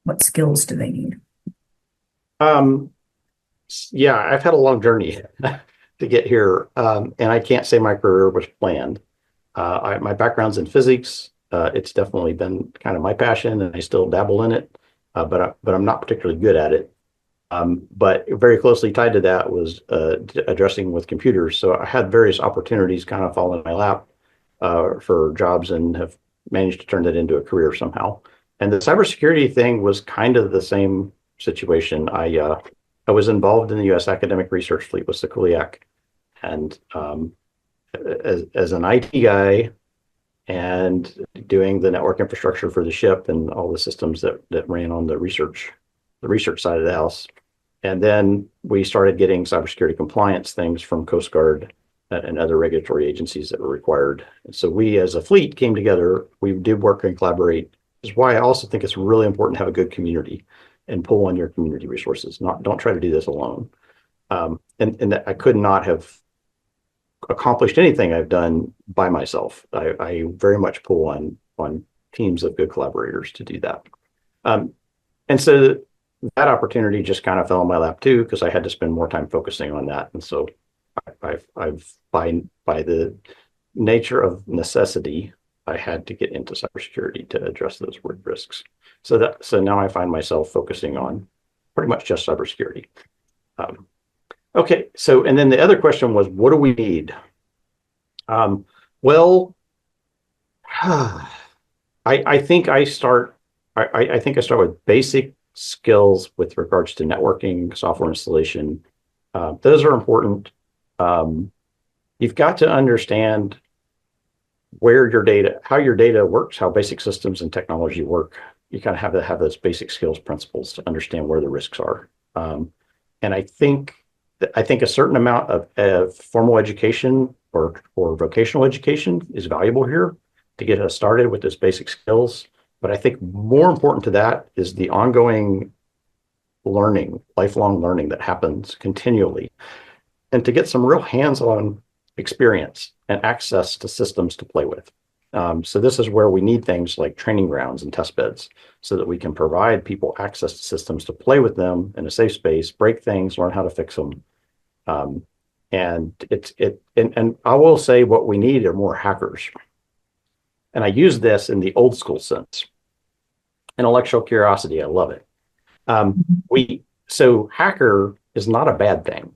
What skills do they need? Yeah, I've had a long journey to get here, and I can't say my career was planned. My background's in physics. It's definitely been kind of my passion, and I still dabble in it, but I'm not particularly good at it. But very closely tied to that was addressing with computers. So I had various opportunities kind of fall in my lap for jobs, and have managed to turn that into a career somehow. And the cybersecurity thing was kind of the same situation. I was involved in the U.S. academic research fleet with Sikuliak, and as an IT guy, and doing the network infrastructure for the ship and all the systems that ran on the research side of the house. And then we started getting cybersecurity compliance things from Coast Guard and other regulatory agencies that were required. And so we, as a fleet, came together. We did work and collaborate. This is why I also think it's really important to have a good community and pull on your community resources. Don't try to do this alone. And that I could not have accomplished anything I've done by myself. I very much pull on teams of good collaborators to do that. And so that opportunity just kind of fell in my lap too, because I had to spend more time focusing on that. And so I've by the nature of necessity, I had to get into cybersecurity to address those risks. So now I find myself focusing on pretty much just cybersecurity. Okay, so and then the other question was, what do we need? Well, I think I start with basic skills with regards to networking, software installation. Those are important. You've got to understand how your data works, how basic systems and technology work. You kind of have to have those basic skills principles to understand where the risks are. And I think a certain amount of formal education or vocational education is valuable here to get us started with those basic skills. But I think more important to that is the ongoing learning, lifelong learning that happens continually, and to get some real hands-on experience and access to systems to play with. So this is where we need things like training grounds and test beds so that we can provide people access to systems to play with them in a safe space, break things, learn how to fix them. And I will say what we need are more hackers. And I use this in the old school sense. Intellectual curiosity, I love it. So hacker is not a bad thing,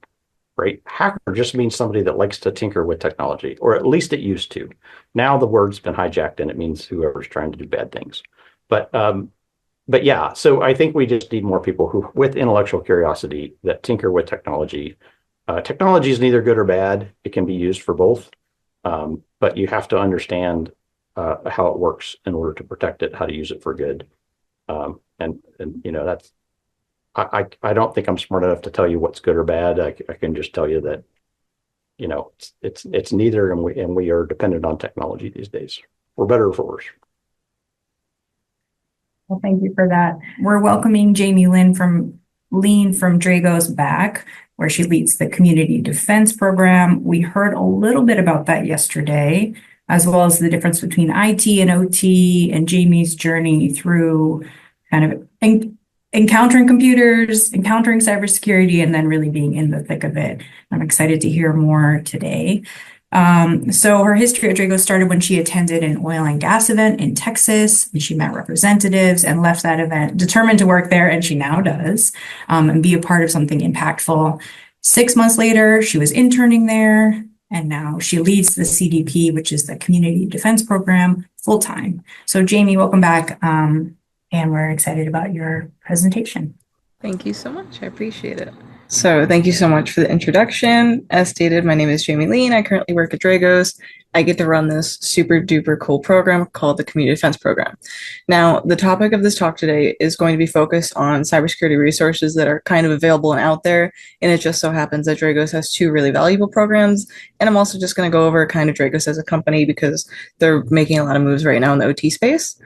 right? Hacker just means somebody that likes to tinker with technology, or at least it used to. Now the word's been hijacked and it means whoever's trying to do bad things. But yeah, so I think we just need more people who, with intellectual curiosity, that tinker with technology. Technology is neither good or bad. It can be used for both, but you have to understand how it works in order to protect it, how to use it for good. And you know, that's, I don't think I'm smart enough to tell you what's good or bad. I can just tell you that, you know, it's neither, and we are dependent on technology these days, for better or for worse. Well, thank you for that. We're welcoming Jamie Lynn from Dragos back, where she leads the community defense program. We heard a little bit about that yesterday, as well as the difference between IT and OT, and Jamie's journey through kind of encountering computers, encountering cybersecurity, and then really being in the thick of it. I'm excited to hear more today. So her history at Drago started when she attended an oil and gas event in Texas, and she met representatives and left that event determined to work there, and she now does, and be a part of something impactful. 6 months later, she was interning there, and now she leads the CDP, which is the Community Defense Program, full time. So Jamie, welcome back, and we're excited about your presentation. Thank you so much. I appreciate it. So thank you so much for the introduction. As stated, my name is Jamie Lean. I currently work at Dragos. I get to run this super duper cool program called the Community Defense Program. Now, the topic of this talk today is going to be focused on cybersecurity resources that are kind of available and out there. And it just so happens that Dragos has two really valuable programs. And I'm also just going to go over kind of Dragos as a company because they're making a lot of moves right now in the OT space.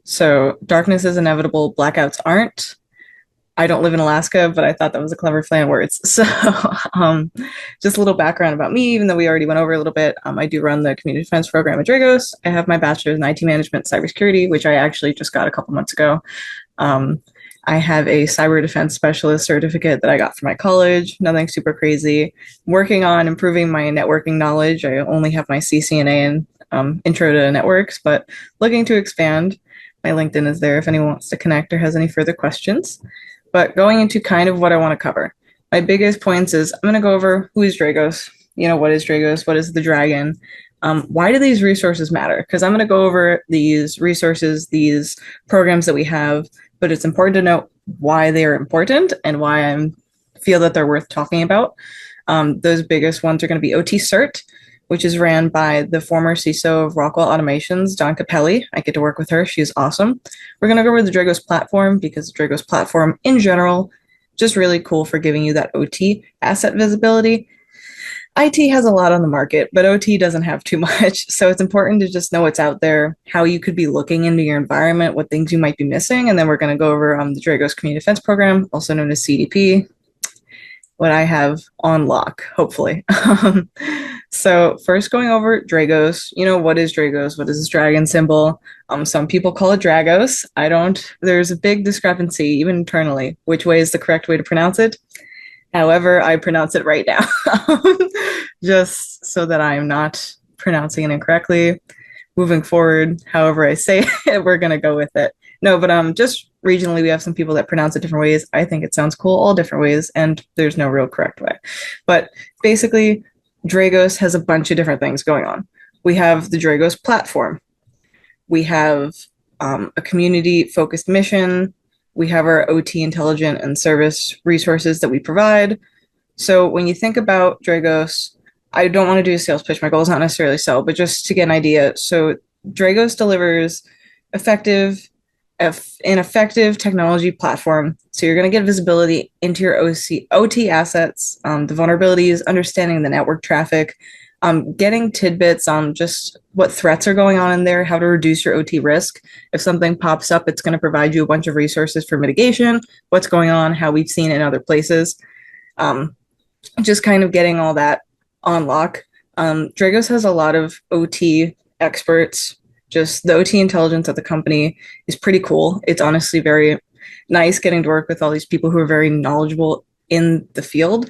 So darkness is inevitable, blackouts aren't. I don't live in Alaska, but I thought that was a clever play on words. So just a little background about me, even though we already went over a little bit. I do run the Community Defense Program at Dragos. I have my bachelor's in IT Management Cybersecurity, which I actually just got a couple months ago. I have a Cyber Defense Specialist certificate that I got from my college. Nothing super crazy. Working on improving my networking knowledge. I only have my CCNA and Intro to Networks, but looking to expand. My LinkedIn is there if anyone wants to connect or has any further questions. But going into kind of what I want to cover. My biggest points is I'm going to go over who is Dragos, what is Dragos, what is the Dragon, why do these resources matter? Because I'm going to go over these resources, these programs that we have, but it's important to note why they are important and why I feel that they're worth talking about. Those biggest ones are going to be OT CERT, which is ran by the former CISO of Rockwell Automations, Dawn Capelli. I get to work with her. She's awesome. We're going to go over the Dragos platform because the Dragos platform in general, just really cool for giving you that OT asset visibility. IT has a lot on the market, but OT doesn't have too much. So it's important to just know what's out there, how you could be looking into your environment, what things you might be missing. And then we're going to go over the Dragos Community Defense Program, also known as CDP, what I have on lock, hopefully. So first going over Dragos, what is Dragos? What is this dragon symbol? Some people call it Dragos. I don't. There's a big discrepancy, even internally, which way is the correct way to pronounce it. However, I pronounce it right now, just so that I'm not pronouncing it incorrectly. Moving forward, however I say it, we're going to go with it. No, but just regionally, we have some people that pronounce it different ways. I think it sounds cool all different ways, and there's no real correct way. But basically, Dragos has a bunch of different things going on. We have the Dragos platform. We have a community-focused mission. We have our OT intelligent and service resources that we provide. So when you think about Dragos, I don't want to do a sales pitch. My goal is not necessarily sell, but just to get an idea. So Dragos delivers an effective technology platform. So you're going to get visibility into your OT assets, the vulnerabilities, understanding the network traffic, getting tidbits on just what threats are going on in there, how to reduce your OT risk. If something pops up, it's going to provide you a bunch of resources for mitigation, what's going on, how we've seen it in other places. Just kind of getting all that on lock. Dragos has a lot of OT experts. Just the OT intelligence at the company is pretty cool. It's honestly very nice getting to work with all these people who are very knowledgeable in the field.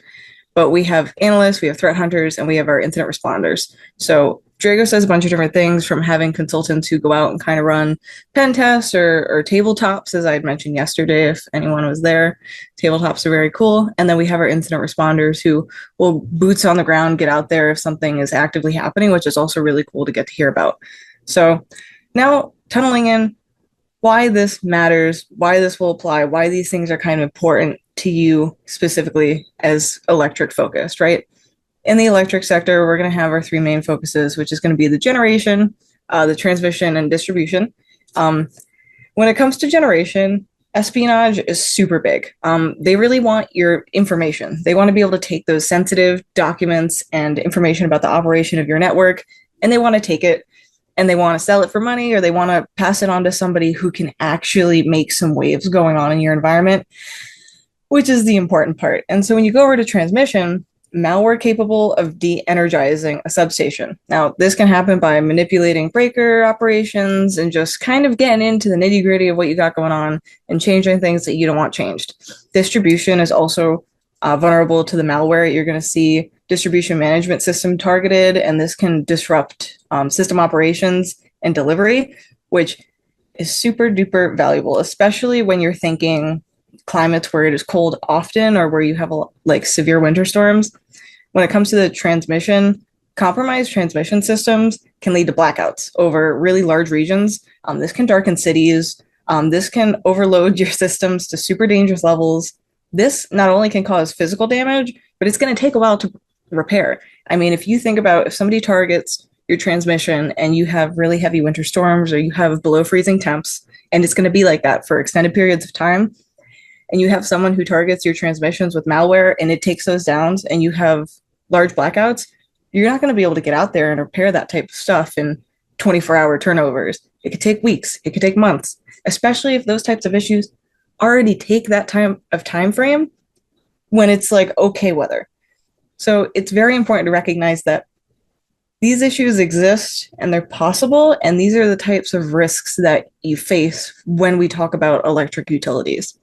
But we have analysts, we have threat hunters, and we have our incident responders. So Dragos does a bunch of different things, from having consultants who go out and kind of run pen tests or tabletops, as I had mentioned yesterday, if anyone was there. Tabletops are very cool. And then we have our incident responders who will boots on the ground, get out there if something is actively happening, which is also really cool to get to hear about. So now tunneling in why this matters, why this will apply, why these things are kind of important to you specifically as electric focused, right? In the electric sector, we're going to have our three main focuses, which is going to be the generation, the transmission, and distribution. When it comes to generation, espionage is super big. They really want your information. They want to be able to take those sensitive documents and information about the operation of your network, and they want to take it and they want to sell it for money, or they want to pass it on to somebody who can actually make some waves going on in your environment, which is the important part. And so when you go over to transmission, malware capable of de-energizing a substation. Now, this can happen by manipulating breaker operations and just kind of getting into the nitty-gritty of what you got going on and changing things that you don't want changed. Distribution is also vulnerable to the malware. You're going to see distribution management system targeted, and this can disrupt system operations and delivery, which is super duper valuable, especially when you're thinking climates where it is cold often or where you have like severe winter storms. When it comes to the transmission, compromised transmission systems can lead to blackouts over really large regions. This can darken cities. This can overload your systems to super dangerous levels. This not only can cause physical damage, but it's going to take a while to repair. I mean, if you think about if somebody targets your transmission and you have really heavy winter storms or you have below freezing temps, and it's going to be like that for extended periods of time, and you have someone who targets your transmissions with malware and it takes those down and you have large blackouts, you're not going to be able to get out there and repair that type of stuff in 24-hour turnovers. It could take weeks. It could take months, especially if those types of issues already take that time frame when it's like okay weather. So it's very important to recognize that these issues exist and they're possible, and these are the types of risks that you face when we talk about electric utilities.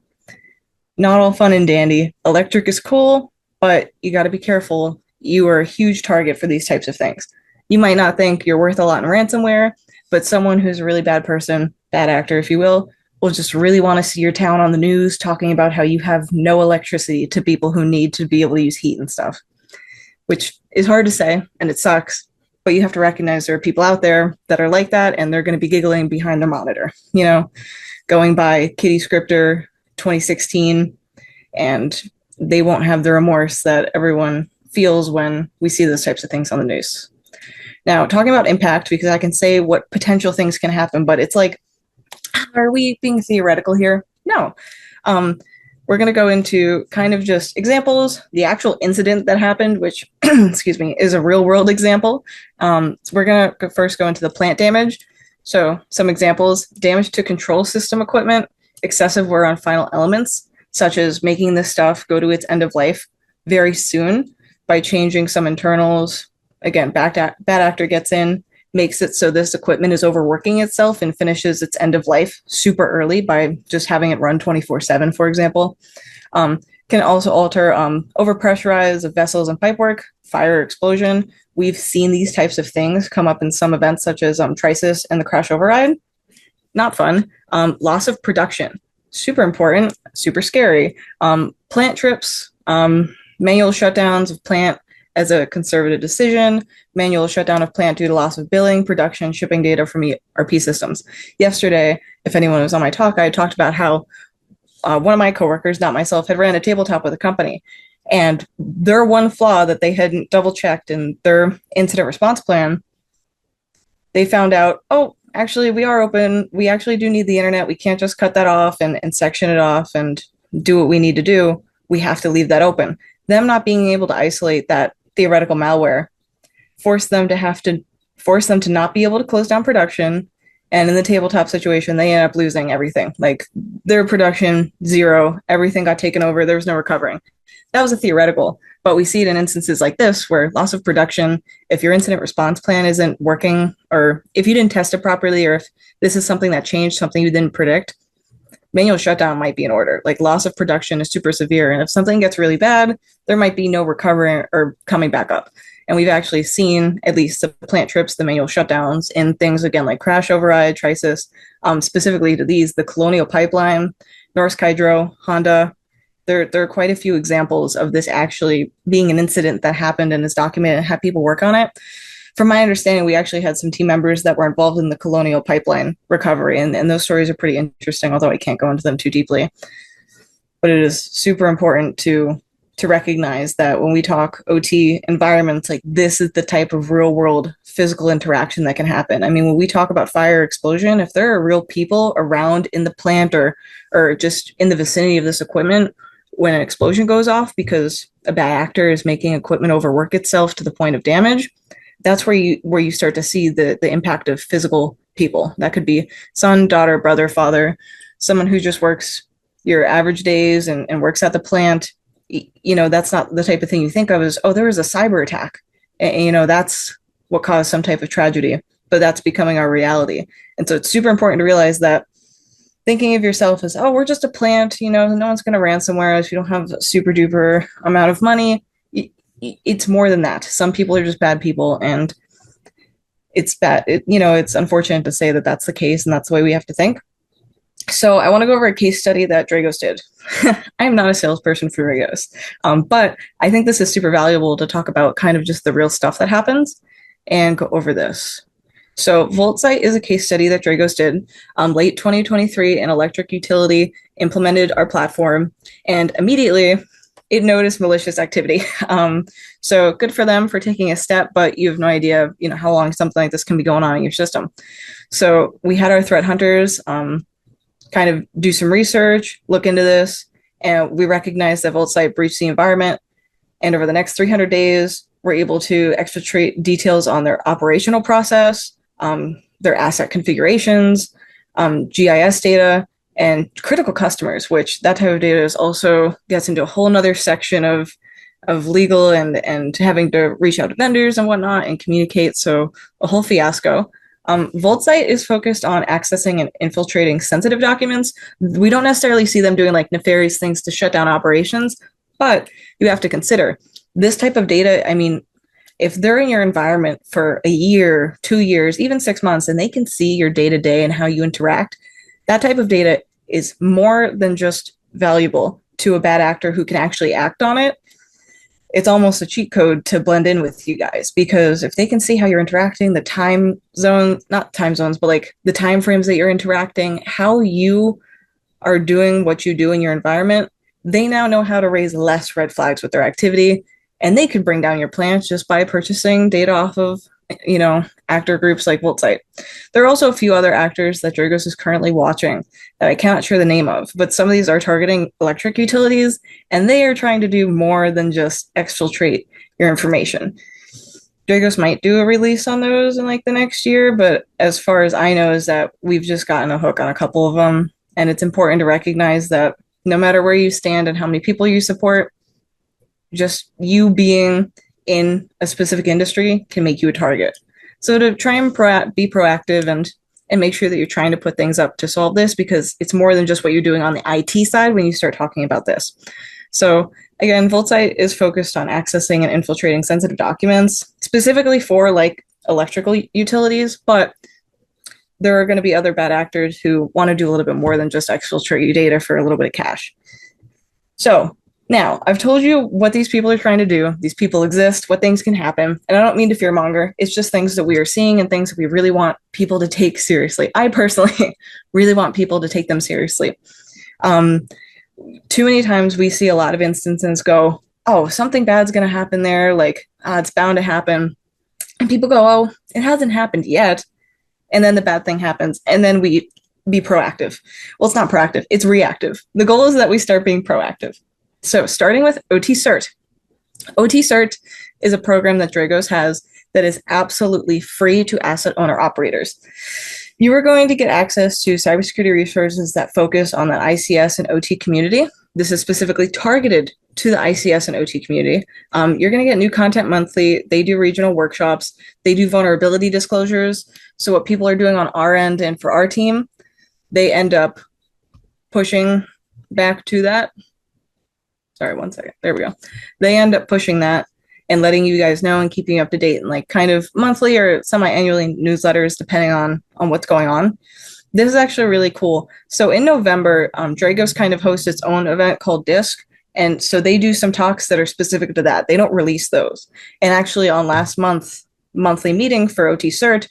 Not all fun and dandy. Electric is cool, but you got to be careful. You are a huge target for these types of things. You might not think you're worth a lot in ransomware, but someone who's a really bad person, bad actor, if you will just really want to see your town on the news talking about how you have no electricity to people who need to be able to use heat and stuff, which is hard to say, and it sucks. But you have to recognize there are people out there that are like that, and they're going to be giggling behind their monitor, going by Kitty Scripter 2016, and they won't have the remorse that everyone feels when we see those types of things on the news. Now, talking about impact, because I can say what potential things can happen, but it's like, are we being theoretical here? No. We're going to go into kind of just examples, the actual incident that happened, which, excuse me, is a real world example. So we're going to first go into the plant damage. So some examples: damage to control system equipment, excessive wear on final elements, such as making this stuff go to its end of life very soon by changing some internals. Again, bad actor gets in, makes it so this equipment is overworking itself and finishes its end of life super early by just having it run 24/7, for example. Can also alter overpressurize of vessels and pipework, fire, explosion. We've seen these types of things come up in some events such as Trisis and the crash override. Not fun. Loss of production, super important, super scary. Plant trips, manual shutdowns of plant as a conservative decision, manual shutdown of plant due to loss of billing, production, shipping data from ERP systems. Yesterday, if anyone was on my talk, I talked about how one of my coworkers, not myself, had ran a tabletop with a company, and their one flaw that they hadn't double checked in their incident response plan, they found out, oh, actually, we are open. We actually do need the internet. We can't just cut that off and section it off and do what we need to do. We have to leave that open. Them not being able to isolate that theoretical malware forced them to not be able to close down production. And in the tabletop situation, they end up losing everything. Like their production, zero, everything got taken over. There was no recovering. That was a theoretical, but we see it in instances like this where loss of production, if your incident response plan isn't working, or if you didn't test it properly, or if this is something that changed, something you didn't predict, manual shutdown might be in order. Like loss of production is super severe. And if something gets really bad, there might be no recovering or coming back up. And we've actually seen at least the plant trips, the manual shutdowns in things, again, like crash override, Trisis, specifically to these, the Colonial Pipeline, Norsk Hydro, Honda. There are quite a few examples of this actually being an incident that happened and is documented and had people work on it. From my understanding, we actually had some team members that were involved in the Colonial Pipeline recovery, and those stories are pretty interesting, although I can't go into them too deeply. But it is super important to recognize that when we talk OT environments, like this is the type of real world physical interaction that can happen. I mean, when we talk about fire explosion, if there are real people around in the plant or just in the vicinity of this equipment, when an explosion goes off because a bad actor is making equipment overwork itself to the point of damage, that's where you start to see the impact of physical people. That could be son, daughter, brother, father, someone who just works your average days and works at the plant. that's not the type of thing you think of as, oh, there was a cyber attack. And, that's what caused some type of tragedy, but that's becoming our reality. And so it's super important to realize that thinking of yourself as, oh, we're just a plant, no one's going to ransomware us. You don't have a super duper amount of money. It's more than that. Some people are just bad people, and it's bad. It's unfortunate to say that that's the case, and that's the way we have to think. So I want to go over a case study that Dragos did. I am not a salesperson for Dragos, but I think this is super valuable to talk about kind of just the real stuff that happens and go over this. So VoltSite is a case study that Dragos did. Late 2023, an electric utility implemented our platform, and immediately it noticed malicious activity. So good for them for taking a step, but you have no idea, how long something like this can be going on in your system. So we had our threat hunters kind of do some research, look into this, and we recognized that VoltSite breached the environment. And over the next 300 days, we're able to exfiltrate details on their operational process, their asset configurations, GIS data, and critical customers, which that type of data is also gets into a whole nother section of legal and having to reach out to vendors and whatnot and communicate. So a whole fiasco. VoltSite is focused on accessing and infiltrating sensitive documents. We don't necessarily see them doing like nefarious things to shut down operations, but you have to consider this type of data. I mean, if they're in your environment for a year, 2 years, even 6 months, and they can see your day-to-day and how you interact, that type of data is more than just valuable to a bad actor who can actually act on it. It's almost a cheat code to blend in with you guys, because if they can see how you're interacting, the time zone, not time zones, but like the time frames that you're interacting, how you are doing what you do in your environment, they now know how to raise less red flags with their activity, and they could bring down your plants just by purchasing data off of, actor groups like VoltSite. There are also a few other actors that Dragos is currently watching that I cannot share the name of, but some of these are targeting electric utilities, and they are trying to do more than just exfiltrate your information. Dragos might do a release on those in like the next year, but as far as I know is that we've just gotten a hook on a couple of them, and it's important to recognize that no matter where you stand and how many people you support, just you being in a specific industry can make you a target. So to try and be proactive and make sure that you're trying to put things up to solve this, because it's more than just what you're doing on the IT side when you start talking about this. So again, VoltSite is focused on accessing and infiltrating sensitive documents, specifically for like electrical utilities, but there are going to be other bad actors who want to do a little bit more than just exfiltrate your data for a little bit of cash. So now, I've told you what these people are trying to do. These people exist, what things can happen. And I don't mean to fearmonger. It's just things that we are seeing and things that we really want people to take seriously. I personally really want people to take them seriously. Too many times we see a lot of instances go, oh, something bad's going to happen there. Like, it's bound to happen. And people go, oh, it hasn't happened yet. And then the bad thing happens. And then we be proactive. Well, it's not proactive. It's reactive. The goal is that we start being proactive. So starting with OT Cert. OT Cert is a program that Dragos has that is absolutely free to asset owner operators. You are going to get access to cybersecurity resources that focus on the ICS and OT community. This is specifically targeted to the ICS and OT community. You're going to get new content monthly. They do regional workshops. They do vulnerability disclosures. So what people are doing on our end and for our team, they end up pushing back to that. Sorry, 1 second. There we go. They end up pushing that and letting you guys know and keeping you up to date in like kind of monthly or semi-annually newsletters, depending on what's going on. This is actually really cool. So in November, Dragos kind of hosts its own event called DISC. And so they do some talks that are specific to that. They don't release those. And actually on last monthly meeting for OT Cert,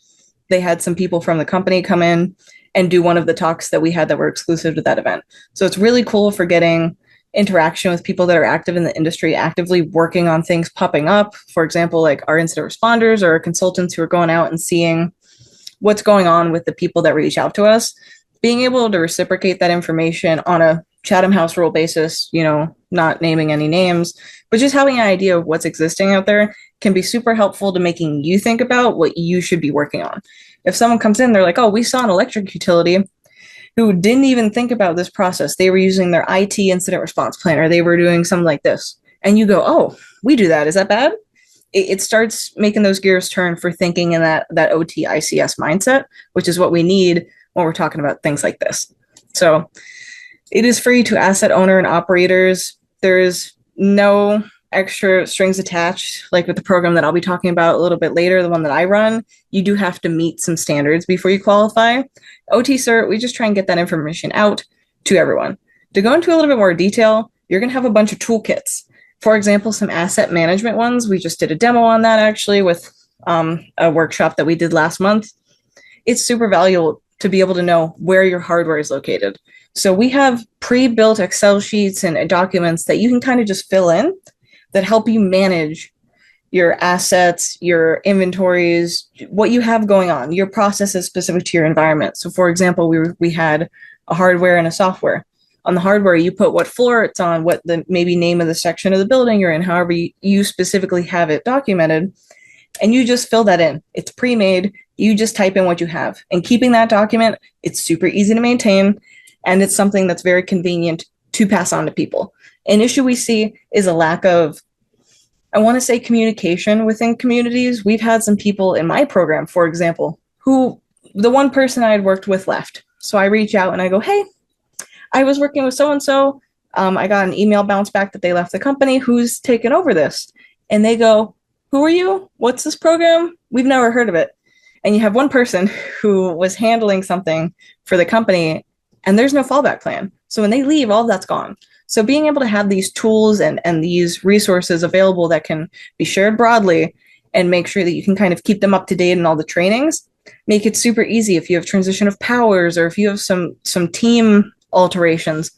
they had some people from the company come in and do one of the talks that we had that were exclusive to that event. So it's really cool for getting interaction with people that are active in the industry, actively working on things popping up. For example, like our incident responders or consultants who are going out and seeing what's going on with the people that reach out to us, being able to reciprocate that information on a Chatham House rule basis, not naming any names, but just having an idea of what's existing out there can be super helpful to making you think about what you should be working on. If someone comes in, they're like, oh, we saw an electric utility who didn't even think about this process. They were using their IT incident response plan, or they were doing something like this. And you go, oh, we do that. Is that bad? It starts making those gears turn for thinking in that OT ICS mindset, which is what we need when we're talking about things like this. So it is free to asset owner and operators. There is no extra strings attached, like with the program that I'll be talking about a little bit later, the one that I run. You do have to meet some standards before you qualify. OT cert, we just try and get that information out to everyone. To go into a little bit more detail, you're going to have a bunch of toolkits. For example, some asset management ones. We just did a demo on that actually with a workshop that we did last month. It's super valuable to be able to know where your hardware is located. So we have pre-built Excel sheets and documents that you can kind of just fill in that help you manage your assets, your inventories, what you have going on, your processes specific to your environment. So for example, we had a hardware and a software. On the hardware, you put what floor it's on, what the maybe name of the section of the building you're in, however you specifically have it documented, and you just fill that in. It's pre-made. You just type in what you have. And keeping that document, it's super easy to maintain, and it's something that's very convenient to pass on to people. An issue we see is a lack of, I want to say, communication within communities. We've had some people in my program, for example, who the one person I had worked with left. So I reach out and I go, hey, I was working with so-and-so. I got an email bounce back that they left the company. Who's taken over this? And they go, who are you? What's this program? We've never heard of it. And you have one person who was handling something for the company, and there's no fallback plan. So when they leave, all of that's gone. So being able to have these tools and these resources available that can be shared broadly and make sure that you can kind of keep them up to date in all the trainings, make it super easy if you have transition of powers or if you have some team alterations,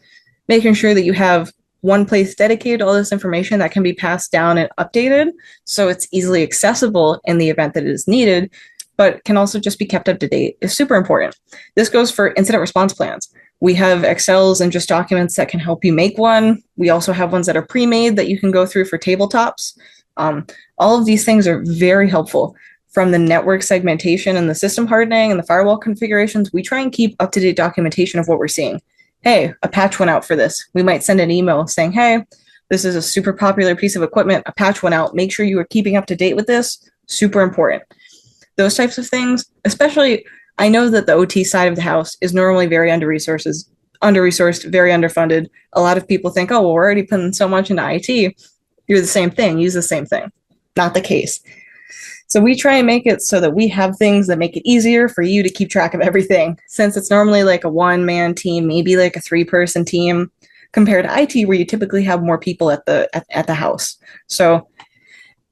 making sure that you have one place dedicated to all this information that can be passed down and updated so it's easily accessible in the event that it is needed, but can also just be kept up to date is super important. This goes for incident response plans. We have Excels and just documents that can help you make one. We also have ones that are pre-made that you can go through for tabletops. All of these things are very helpful. From the network segmentation and the system hardening and the firewall configurations, we try and keep up-to-date documentation of what we're seeing. Hey, a patch went out for this. We might send an email saying, hey, this is a super popular piece of equipment. A patch went out. Make sure you are keeping up to date with this. Super important. Those types of things, especially, I know that the OT side of the house is normally very under-resourced, very underfunded. A lot of people think, oh, well, we're already putting so much into IT. You're the same thing. Use the same thing. Not the case. So we try and make it so that we have things that make it easier for you to keep track of everything, since it's normally like a one-man team, maybe like a three-person team, compared to IT where you typically have more people at the house. So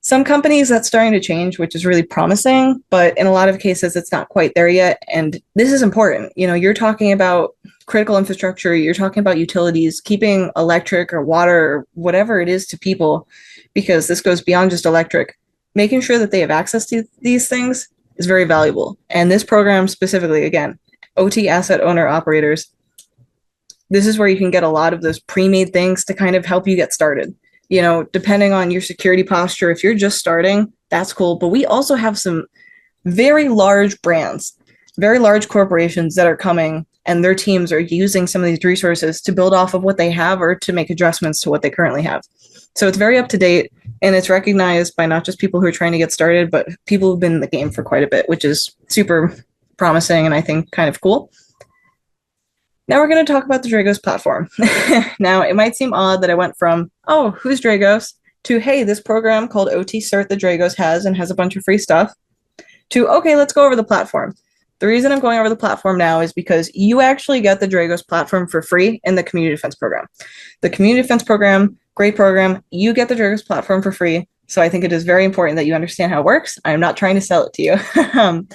some companies that's starting to change, which is really promising, but in a lot of cases it's not quite there yet. And this is important. You know, you're talking about critical infrastructure, you're talking about utilities, keeping electric or water or whatever it is to people, because this goes beyond just electric. Making sure that they have access to these things is very valuable. And this program specifically, again, OT asset owner operators, this is where you can get a lot of those pre-made things to kind of help you get started. You know, depending on your security posture, if you're just starting, that's cool. But we also have some very large brands, very large corporations that are coming, and their teams are using some of these resources to build off of what they have or to make adjustments to what they currently have. So it's very up to date, and it's recognized by not just people who are trying to get started, but people who've been in the game for quite a bit, which is super promising and I think kind of cool. Now we're going to talk about the Dragos platform. Now, it might seem odd that I went from, oh, who's Dragos, to, hey, this program called OT Cert that Dragos has and has a bunch of free stuff, to, okay, let's go over the platform. The reason I'm going over the platform now is because you actually get the Dragos platform for free in the Community Defense Program. The Community Defense Program, great program. You get the Dragos platform for free. So I think it is very important that you understand how it works. I'm not trying to sell it to you.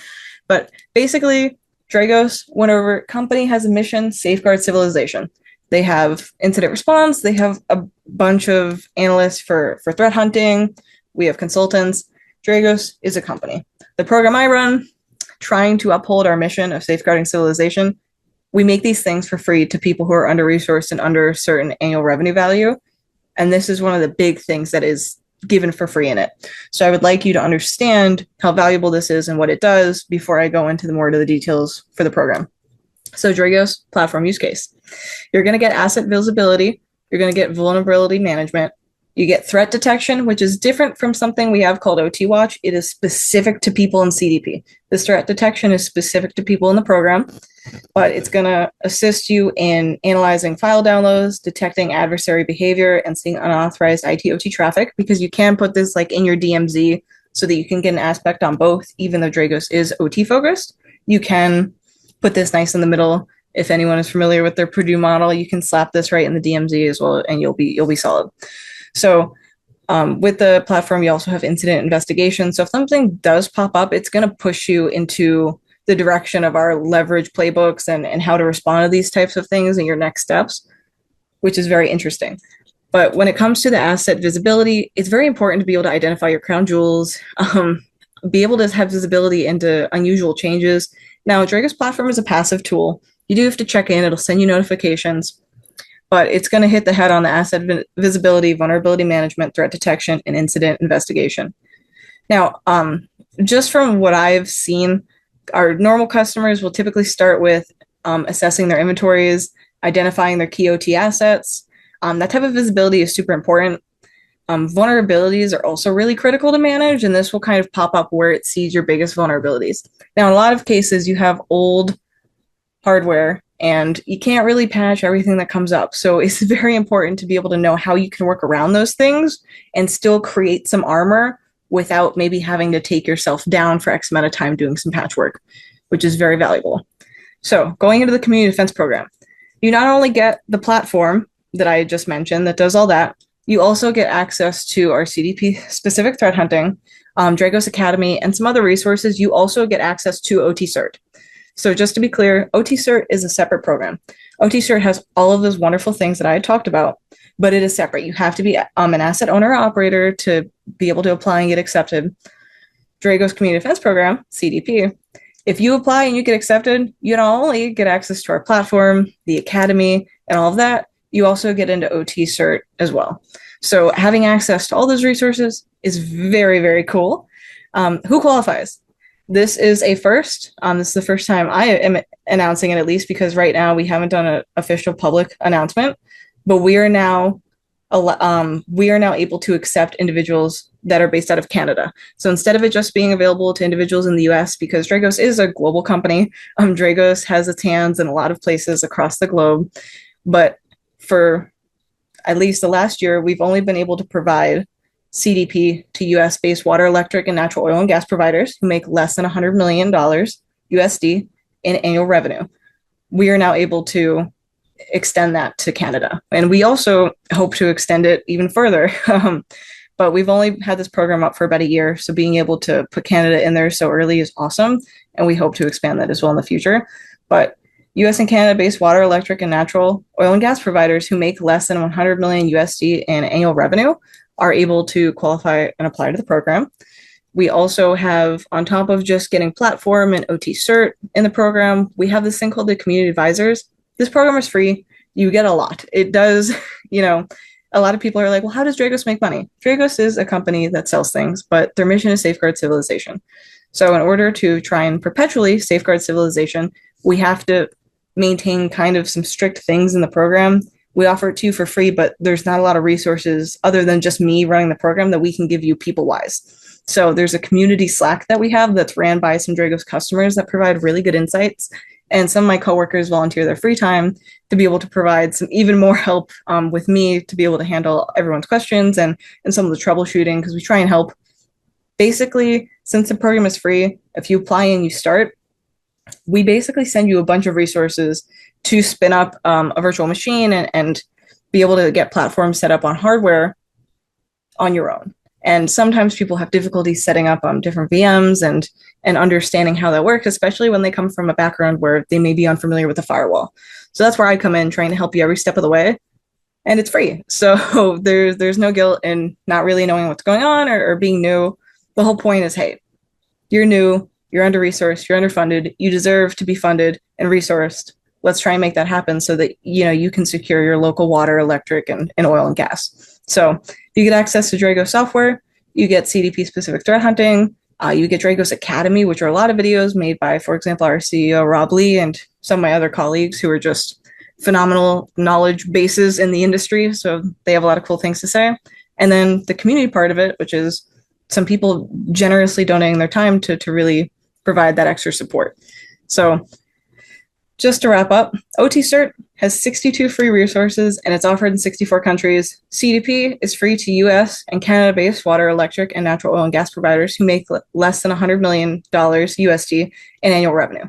But basically, Dragos, whenever company has a mission, safeguard civilization. They have incident response. They have a bunch of analysts for threat hunting. We have consultants. Dragos is a company. The program I run, trying to uphold our mission of safeguarding civilization, we make these things for free to people who are under-resourced and under a certain annual revenue value. And this is one of the big things that is given for free in it. So I would like you to understand how valuable this is and what it does before I go into the more of the details for the program. So Dragos platform use case. You're going to get asset visibility. You're going to get vulnerability management. You get threat detection, which is different from something we have called OT Watch. It is specific to people in CDP. This threat detection is specific to people in the program, but it's going to assist you in analyzing file downloads, detecting adversary behavior, and seeing unauthorized IT/OT traffic, because you can put this like in your DMZ so that you can get an aspect on both, even though Dragos is OT focused. You can put this nice in the middle. If anyone is familiar with their Purdue model, you can slap this right in the DMZ as well, and you'll be solid. So with the platform, you also have incident investigation. So if something does pop up, it's going to push you into the direction of our leverage playbooks and how to respond to these types of things and your next steps, which is very interesting. But when it comes to the asset visibility, it's very important to be able to identify your crown jewels, be able to have visibility into unusual changes. Now, Dragos platform is a passive tool. You do have to check in. It'll send you notifications, but it's going to hit the head on the asset visibility, vulnerability management, threat detection, and incident investigation. Now, just from what I've seen, our normal customers will typically start with assessing their inventories, identifying their key OT assets. That type of visibility is super important. Vulnerabilities are also really critical to manage, and this will kind of pop up where it sees your biggest vulnerabilities. Now, in a lot of cases, you have old hardware and you can't really patch everything that comes up. So it's very important to be able to know how you can work around those things and still create some armor without maybe having to take yourself down for X amount of time doing some patchwork, which is very valuable. So going into the community defense program, you not only get the platform that I just mentioned that does all that, you also get access to our CDP specific threat hunting, Dragos Academy, and some other resources. You also get access to OT Cert. So just to be clear, OT Cert is a separate program. OT Cert has all of those wonderful things that I had talked about, but it is separate. You have to be an asset owner or operator to be able to apply and get accepted. Dragos Community Defense Program, CDP, if you apply and you get accepted, you not only get access to our platform, the academy, and all of that, you also get into OT Cert as well. So having access to all those resources is very, very cool. Who qualifies? This is a first. This is the first time I am announcing it, at least because right now we haven't done an official public announcement, but we are now able to accept individuals that are based out of Canada. So instead of it just being available to individuals in the US, because Dragos is a global company, Dragos has its hands in a lot of places across the globe. But for at least the last year, we've only been able to provide CDP to US-based water, electric, and natural oil and gas providers who make less than $100 million USD in annual revenue. We are now able to extend that to Canada. And we also hope to extend it even further. But we've only had this program up for about a year. So being able to put Canada in there so early is awesome. And we hope to expand that as well in the future. But US and Canada-based water, electric, and natural oil and gas providers who make less than 100 million USD in annual revenue are able to qualify and apply to the program. We also have, on top of just getting platform and OT cert in the program, we have this thing called the community advisors. This program is free. You get a lot. It does, a lot of people are like, well, how does Dragos make money? Dragos is a company that sells things, but their mission is safeguard civilization. So in order to try and perpetually safeguard civilization, we have to maintain kind of some strict things in the program. We offer it to you for free, but there's not a lot of resources other than just me running the program that we can give you people-wise. So there's a community Slack that we have that's ran by some Dragos customers that provide really good insights. And some of my coworkers volunteer their free time to be able to provide some even more help with me to be able to handle everyone's questions and some of the troubleshooting, because we try and help. Basically, since the program is free, if you apply and you start, we basically send you a bunch of resources to spin up a virtual machine and be able to get platforms set up on hardware on your own. And sometimes people have difficulty setting up different VMs and understanding how that works, especially when they come from a background where they may be unfamiliar with the firewall. So that's where I come in, trying to help you every step of the way. And it's free. So there's no guilt in not really knowing what's going on or being new. The whole point is, hey, you're new, you're under-resourced, you're underfunded, you deserve to be funded and resourced. Let's try and make that happen so that you can secure your local water, electric, and oil and gas. So you get access to Drago software, you get CDP-specific threat hunting, You get Dragos Academy, which are a lot of videos made by, for example, our CEO, Rob Lee, and some of my other colleagues who are just phenomenal knowledge bases in the industry. So they have a lot of cool things to say. And then the community part of it, which is some people generously donating their time to really provide that extra support. So just to wrap up, OT Cert has 62 free resources and it's offered in 64 countries. CDP is free to US and Canada-based water, electric, and natural oil and gas providers who make less than $100 million USD in annual revenue.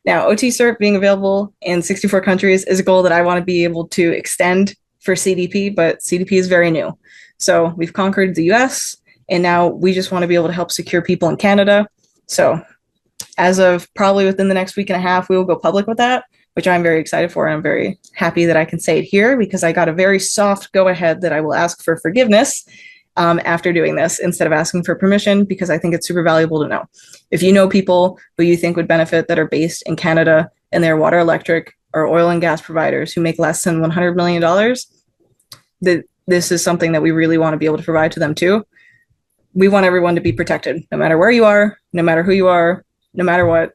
Now, OT Cert being available in 64 countries is a goal that I want to be able to extend for CDP, but CDP is very new. So we've conquered the US, and now we just want to be able to help secure people in Canada. So as of probably within the next week and a half, we will go public with that, which I'm very excited for. And I'm very happy that I can say it here because I got a very soft go ahead that I will ask for forgiveness after doing this instead of asking for permission, because I think it's super valuable to know. If you know people who you think would benefit that are based in Canada and they're water, electric, or oil and gas providers who make less than $100 million, this is something that we really want to be able to provide to them too. We want everyone to be protected, no matter where you are, no matter who you are, no matter what.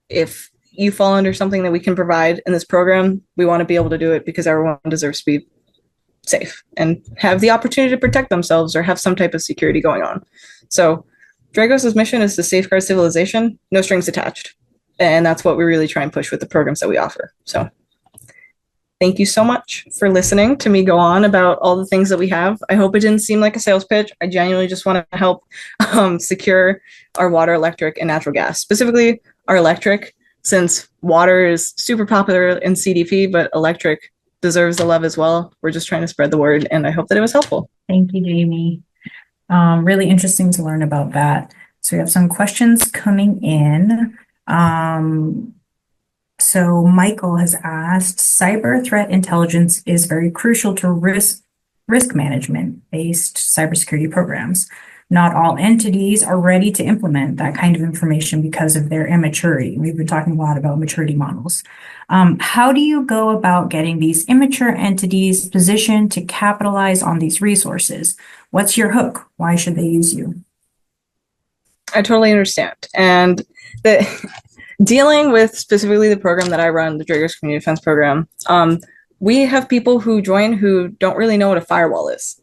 If you fall under something that we can provide in this program, we want to be able to do it because everyone deserves to be safe and have the opportunity to protect themselves or have some type of security going on. So Dragos' mission is to safeguard civilization, no strings attached. And that's what we really try and push with the programs that we offer. So thank you so much for listening to me go on about all the things that we have. I hope it didn't seem like a sales pitch. I genuinely just want to help secure our water, electric, and natural gas, specifically our electric, since water is super popular in CDP, but electric deserves the love as well. We're just trying to spread the word, and I hope that it was helpful. Thank you, Jamie. Really interesting to learn about that. So we have some questions coming in. So Michael has asked, cyber threat intelligence is very crucial to risk management-based cybersecurity programs. Not all entities are ready to implement that kind of information because of their immaturity. We've been talking a lot about maturity models. How do you go about getting these immature entities positioned to capitalize on these resources? What's your hook? Why should they use you? I totally understand. And dealing with specifically the program that I run, the Dragos Community Defense Program, we have people who join who don't really know what a firewall is.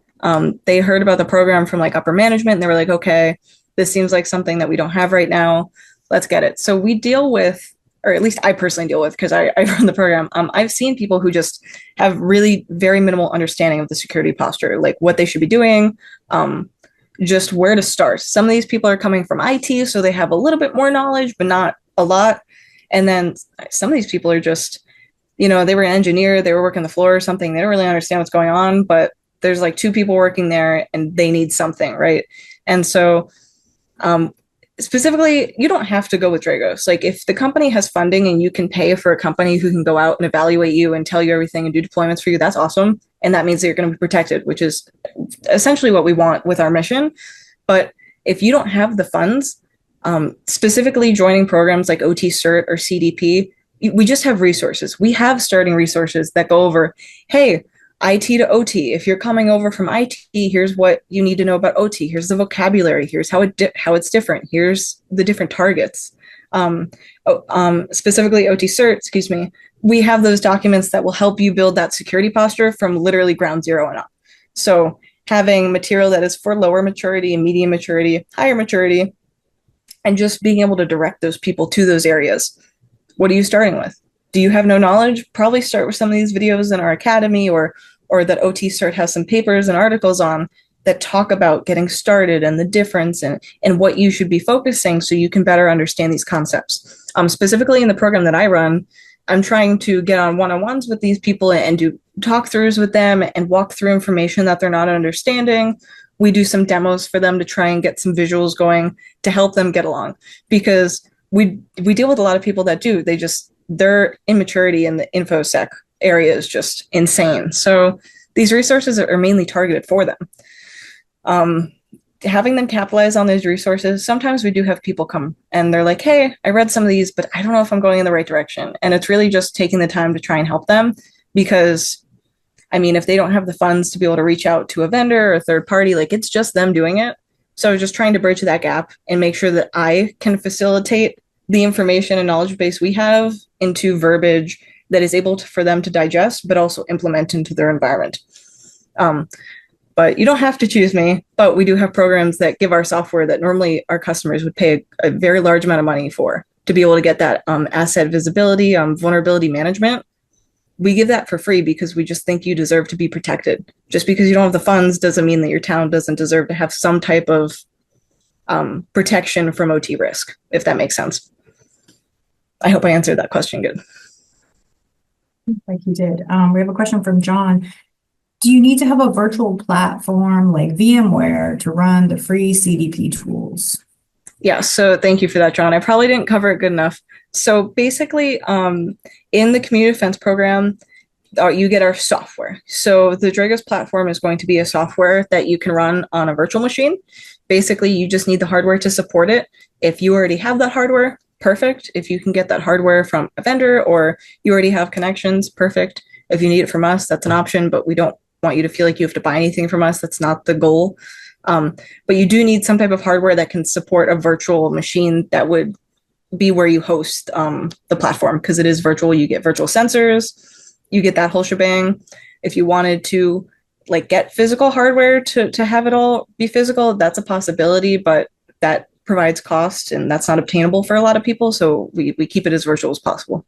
They heard about the program from like upper management and they were like, okay, this seems like something that we don't have right now. Let's get it. So we deal with, or at least I personally deal with, because I run the program. I've seen people who just have really very minimal understanding of the security posture, like what they should be doing, just where to start. Some of these people are coming from IT, so they have a little bit more knowledge, but not a lot. And then some of these people are just, they were an engineer, they were working the floor or something. They don't really understand what's going on, but there's like 2 people working there and they need something, right? And so specifically, you don't have to go with Dragos. Like if the company has funding and you can pay for a company who can go out and evaluate you and tell you everything and do deployments for you, that's awesome. And that means that you're going to be protected, which is essentially what we want with our mission. But if you don't have the funds, specifically joining programs like OT Cert or CDP, we just have resources. We have starting resources that go over, hey, IT to OT. If you're coming over from IT, here's what you need to know about OT. Here's the vocabulary. Here's how it's different. Here's the different targets. Specifically OT Cert, we have those documents that will help you build that security posture from literally ground zero and up. So having material that is for lower maturity and medium maturity, higher maturity, and just being able to direct those people to those areas. What are you starting with? Do you have no knowledge? Probably start with some of these videos in our academy or that OT Cert has some papers and articles on that talk about getting started and the difference and what you should be focusing so you can better understand these concepts. Specifically in the program that I run, I'm trying to get on one-on-ones with these people and do talk-throughs with them and walk through information that they're not understanding. We do some demos for them to try and get some visuals going to help them get along, because we deal with a lot of people that their immaturity in the InfoSec area is just insane. So these resources are mainly targeted for them. Having them capitalize on those resources, sometimes we do have people come and they're like, hey, I read some of these, but I don't know if I'm going in the right direction. And it's really just taking the time to try and help them, because if they don't have the funds to be able to reach out to a vendor or a third party, like it's just them doing it. So just trying to bridge that gap and make sure that I can facilitate the information and knowledge base we have into verbiage that is able for them to digest, but also implement into their environment. But you don't have to choose me, but we do have programs that give our software that normally our customers would pay a very large amount of money for to be able to get that asset visibility, vulnerability management. We give that for free because we just think you deserve to be protected. Just because you don't have the funds doesn't mean that your town doesn't deserve to have some type of protection from OT risk, if that makes sense. I hope I answered that question good. Like you did. We have a question from John. Do you need to have a virtual platform like VMware to run the free CDP tools? Yeah, so thank you for that, John. I probably didn't cover it good enough. So basically, in the community defense program, you get our software. So the Dragos platform is going to be a software that you can run on a virtual machine. Basically, you just need the hardware to support it. If you already have that hardware, perfect. If you can get that hardware from a vendor or you already have connections, perfect. If you need it from us, that's an option, but we don't want you to feel like you have to buy anything from us. That's not the goal. But you do need some type of hardware that can support a virtual machine that would be where you host the platform, because it is virtual. You get virtual sensors, you get that whole shebang. If you wanted to like get physical hardware to have it all be physical, that's a possibility, but that provides cost and that's not obtainable for a lot of people. So we keep it as virtual as possible.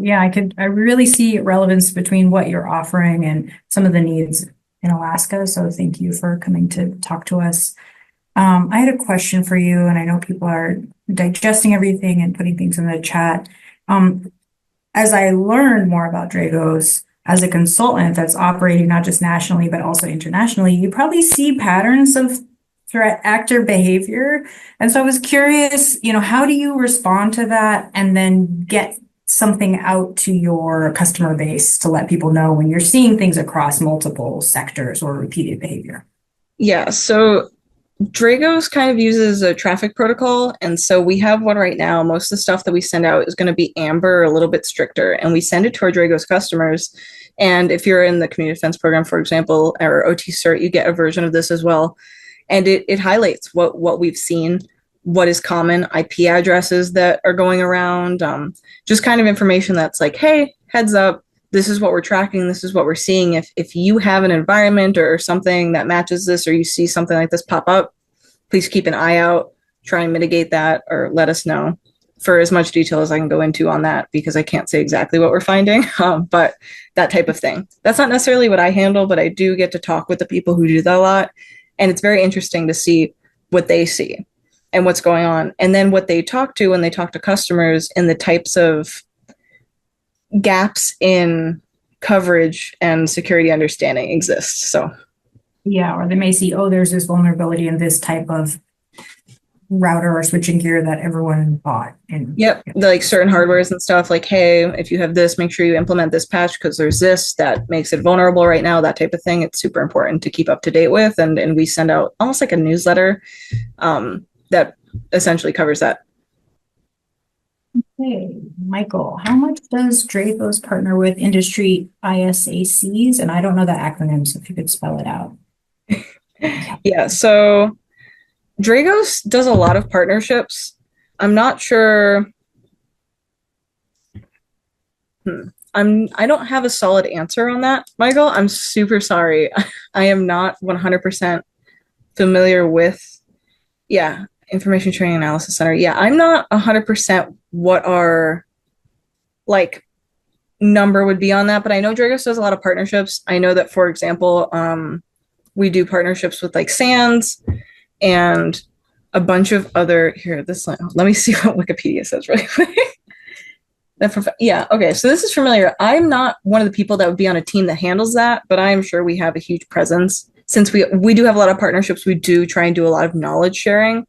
Yeah, I really see relevance between what you're offering and some of the needs in Alaska. So thank you for coming to talk to us. I had a question for you, and I know people are digesting everything and putting things in the chat. As I learned more about Dragos as a consultant that's operating not just nationally, but also internationally, you probably see patterns of threat actor behavior. And so I was curious, how do you respond to that and then get something out to your customer base to let people know when you're seeing things across multiple sectors or repeated behavior? Yeah, so Dragos kind of uses a traffic protocol. And so we have one right now. Most of the stuff that we send out is going to be amber, a little bit stricter. And we send it to our Dragos customers. And if you're in the community defense program, for example, or OT CERT, you get a version of this as well. And it highlights what we've seen, what is common, IP addresses that are going around, just kind of information that's like, hey, heads up, this is what we're tracking, this is what we're seeing. If you have an environment or something that matches this, or you see something like this pop up, please keep an eye out, try and mitigate that, or let us know for as much detail as I can go into on that, because I can't say exactly what we're finding, but that type of thing. That's not necessarily what I handle, but I do get to talk with the people who do that a lot. And it's very interesting to see what they see and what's going on. And then what they talk to when they talk to customers and the types of gaps in coverage and security understanding exists. So yeah, or they may see, oh, there's this vulnerability in this type of router or switching gear that everyone bought. Yep, like certain hardwares and stuff, like, hey, if you have this, make sure you implement this patch because there's this that makes it vulnerable right now, that type of thing. It's super important to keep up to date with. And we send out almost like a newsletter that essentially covers that. Okay, Michael, how much does Dragos partner with industry ISACs? And I don't know the acronym, so if you could spell it out. Yeah, so Dragos does a lot of partnerships. I'm not sure. I don't have a solid answer on that, Michael. I'm super sorry. I am not 100% familiar with, Information Training Analysis Center. Yeah, I'm not 100% what our number would be on that, but I know Dragos does a lot of partnerships. I know that, for example, we do partnerships with like SANS and a bunch of other let me see what Wikipedia says really quick. Yeah, okay, so this is familiar. I'm not one of the people that would be on a team that handles that, but I'm sure we have a huge presence. Since we do have a lot of partnerships, we do try and do a lot of knowledge sharing.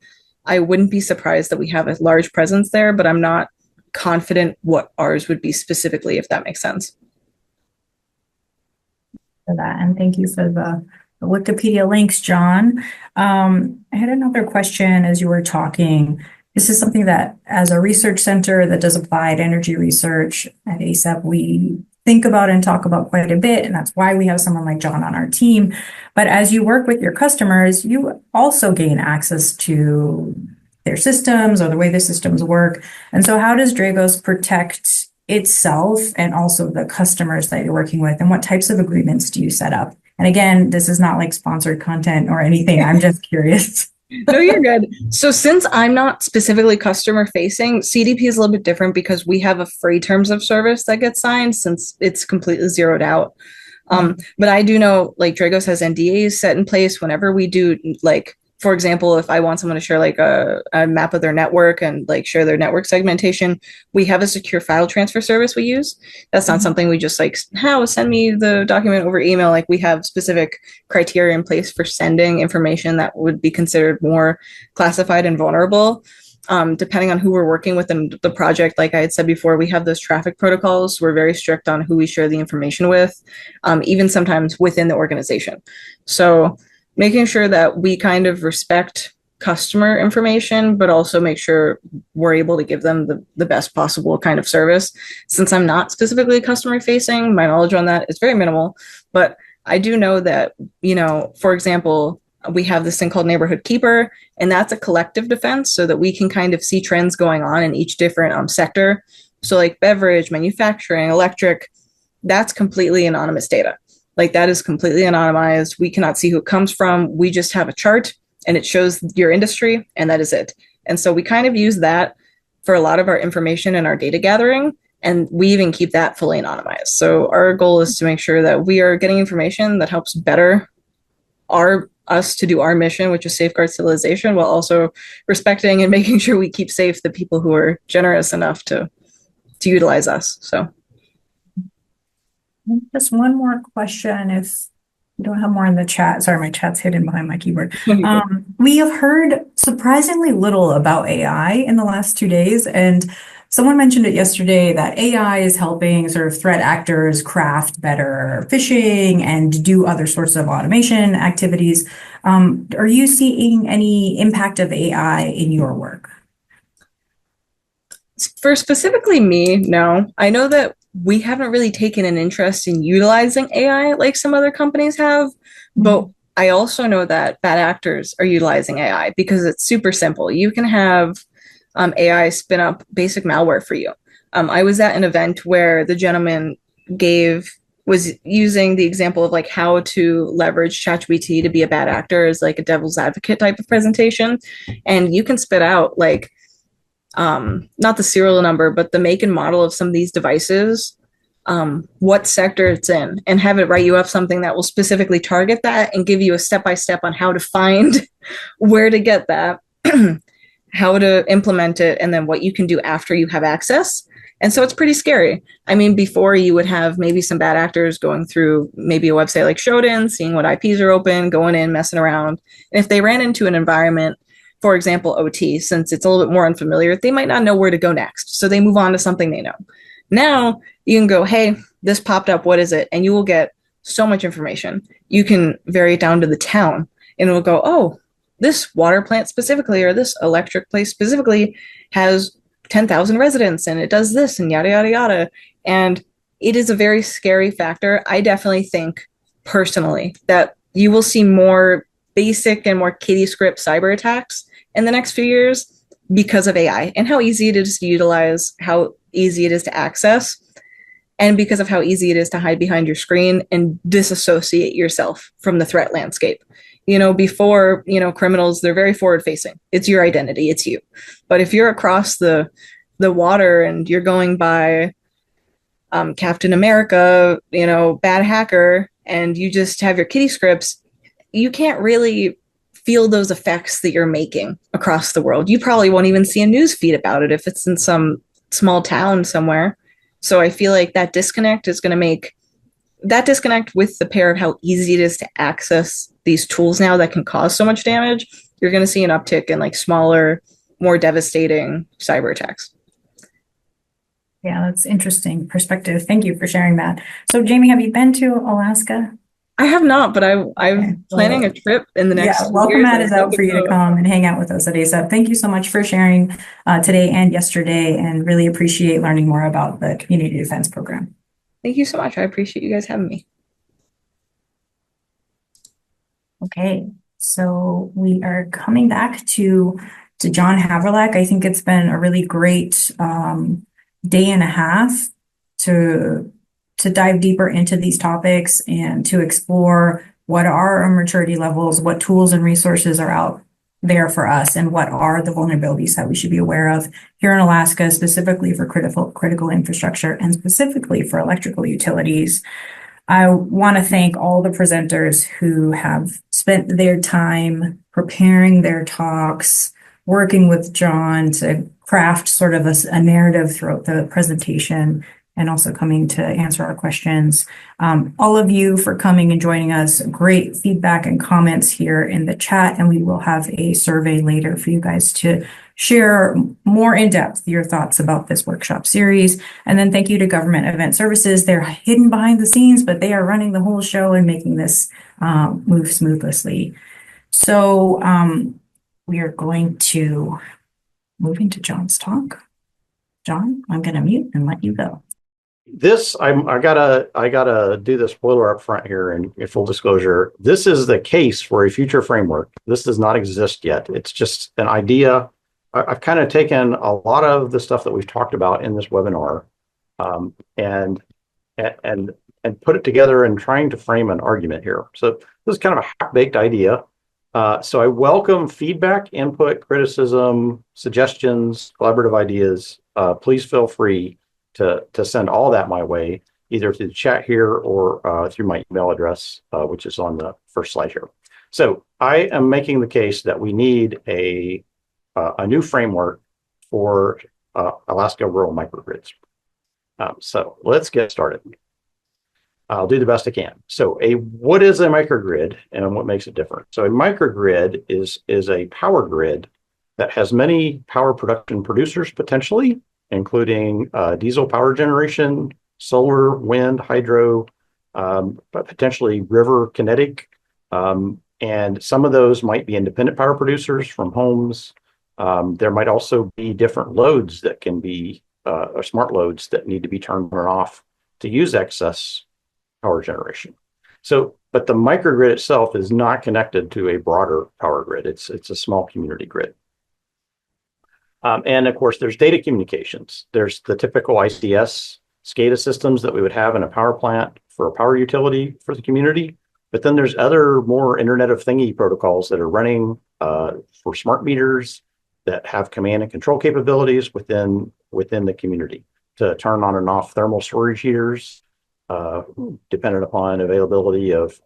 I wouldn't be surprised that we have a large presence there, but I'm not confident what ours would be specifically, if that makes sense. For that, and thank you for the Wikipedia links, John. I had another question as you were talking. This is something that, as a research center that does applied energy research at ASAP, we think about and talk about quite a bit, and that's why we have someone like John on our team. But as you work with your customers, you also gain access to their systems or the way the systems work. And so how does Dragos protect itself and also the customers that you're working with, and what types of agreements do you set up? And again, this is not like sponsored content or anything. I'm just curious. No, you're good. So since I'm not specifically customer facing, CDP is a little bit different because we have a free terms of service that gets signed since it's completely zeroed out. But I do know like Dragos has NDAs set in place whenever we do, like, for example, if I want someone to share like a map of their network and like share their network segmentation, we have a secure file transfer service we use. That's not something we just like, how send me the document over email. Like we have specific criteria in place for sending information that would be considered more classified and vulnerable. Depending on who we're working with in the project, like I had said before, we have those traffic protocols. We're very strict on who we share the information with, even sometimes within the organization. So making sure that we kind of respect customer information, but also make sure we're able to give them the best possible kind of service. Since I'm not specifically customer facing, my knowledge on that is very minimal, but I do know that, you know, for example, we have this thing called Neighborhood Keeper, and that's a collective defense so that we can kind of see trends going on in each different sector. So like beverage, manufacturing, electric, that's completely anonymous data. Like that is completely anonymized. We cannot see who it comes from. We just have a chart and it shows your industry and that is it. And so we kind of use that for a lot of our information and our data gathering. And we even keep that fully anonymized. So our goal is to make sure that we are getting information that helps better us to do our mission, which is safeguard civilization, while also respecting and making sure we keep safe the people who are generous enough to utilize us. So just one more question, if you don't have more in the chat. Sorry, my chat's hidden behind my keyboard. We have heard surprisingly little about AI in the last 2 days, and someone mentioned it yesterday that AI is helping sort of threat actors craft better phishing and do other sorts of automation activities. Are you seeing any impact of AI in your work? For specifically me, no. I know that we haven't really taken an interest in utilizing AI like some other companies have, but I also know that bad actors are utilizing AI because it's super simple. You can have AI spin up basic malware for you. I was at an event where the gentleman was using the example of like how to leverage ChatGPT to be a bad actor as like a devil's advocate type of presentation. And you can spit out like, not the serial number, but the make and model of some of these devices, what sector it's in, and have it write you up something that will specifically target that and give you a step-by-step on how to find where to get that, how to implement it, and then what you can do after you have access. And so it's pretty scary. I mean, before you would have maybe some bad actors going through maybe a website like Shodan, seeing what IPs are open, going in, messing around. And if they ran into an environment, for example, OT, since it's a little bit more unfamiliar, they might not know where to go next. So they move on to something they know. Now you can go, hey, this popped up. What is it? And you will get so much information. You can vary it down to the town and it will go, oh, this water plant specifically, or this electric place specifically has 10,000 residents and it does this and yada, yada, yada. And it is a very scary factor. I definitely think personally that you will see more basic and more kiddie script cyber attacks in the next few years because of AI and how easy it is to utilize, how easy it is to access, and because of how easy it is to hide behind your screen and disassociate yourself from the threat landscape. You know, before, you know, criminals, they're very forward facing. It's your identity, it's you. But if you're across the water and you're going by Captain America, you know, bad hacker, and you just have your kiddie scripts, you can't really feel those effects that you're making across the world. You probably won't even see a news feed about it if it's in some small town somewhere. So I feel like that disconnect is going to make that disconnect with the pair of how easy it is to access these tools now that can cause so much damage. You're going to see an uptick in like smaller, more devastating cyber attacks. Yeah, that's interesting perspective. Thank you for sharing that. So Jamie, have you been to Alaska? I have not, but I'm planning a trip in the next welcome Matt is out for you to come and hang out with us at ASAP. Thank you so much for sharing today and yesterday, and really appreciate learning more about the Community Defense Program. Thank you so much. I appreciate you guys having me. Okay, so we are coming back to John Haverlack. I think it's been a really great day and a half to dive deeper into these topics and to explore what are our maturity levels, what tools and resources are out there for us, and what are the vulnerabilities that we should be aware of here in Alaska, specifically for critical infrastructure and specifically for electrical utilities. I want to thank all the presenters who have spent their time preparing their talks, working with John to craft sort of a narrative throughout the presentation, and also coming to answer our questions. All of you for coming and joining us. Great feedback and comments here in the chat, and we will have a survey later for you guys to share more in depth your thoughts about this workshop series. And then thank you to Government Event Services. They're hidden behind the scenes, but they are running the whole show and making this move smoothly. So we are going to move into John's talk. John, I'm going to mute and let you go. I gotta do the spoiler up front here, and in full disclosure, this is the case for a future framework. This does not exist yet. It's just an idea. I've kind of taken a lot of the stuff that we've talked about in this webinar, and put it together and trying to frame an argument here. So this is kind of a half-baked idea. So I welcome feedback, input, criticism, suggestions, collaborative ideas. Please feel free to send all that my way, either through the chat here or through my email address, which is on the first slide here. So I am making the case that we need a new framework for Alaska rural microgrids. So let's get started. I'll do the best I can. So what is a microgrid and what makes it different? So a microgrid is a power grid that has many power production producers potentially, including diesel power generation, solar, wind, hydro, but potentially river kinetic. And some of those might be independent power producers from homes. There might also be different loads that can be, or smart loads that need to be turned on and off to use excess power generation. So, but the microgrid itself is not connected to a broader power grid. It's a small community grid. And of course, there's data communications. There's the typical ICS SCADA systems that we would have in a power plant for a power utility for the community. But then there's other more Internet of Thingy protocols that are running for smart meters that have command and control capabilities within the community to turn on and off thermal storage heaters, dependent upon availability of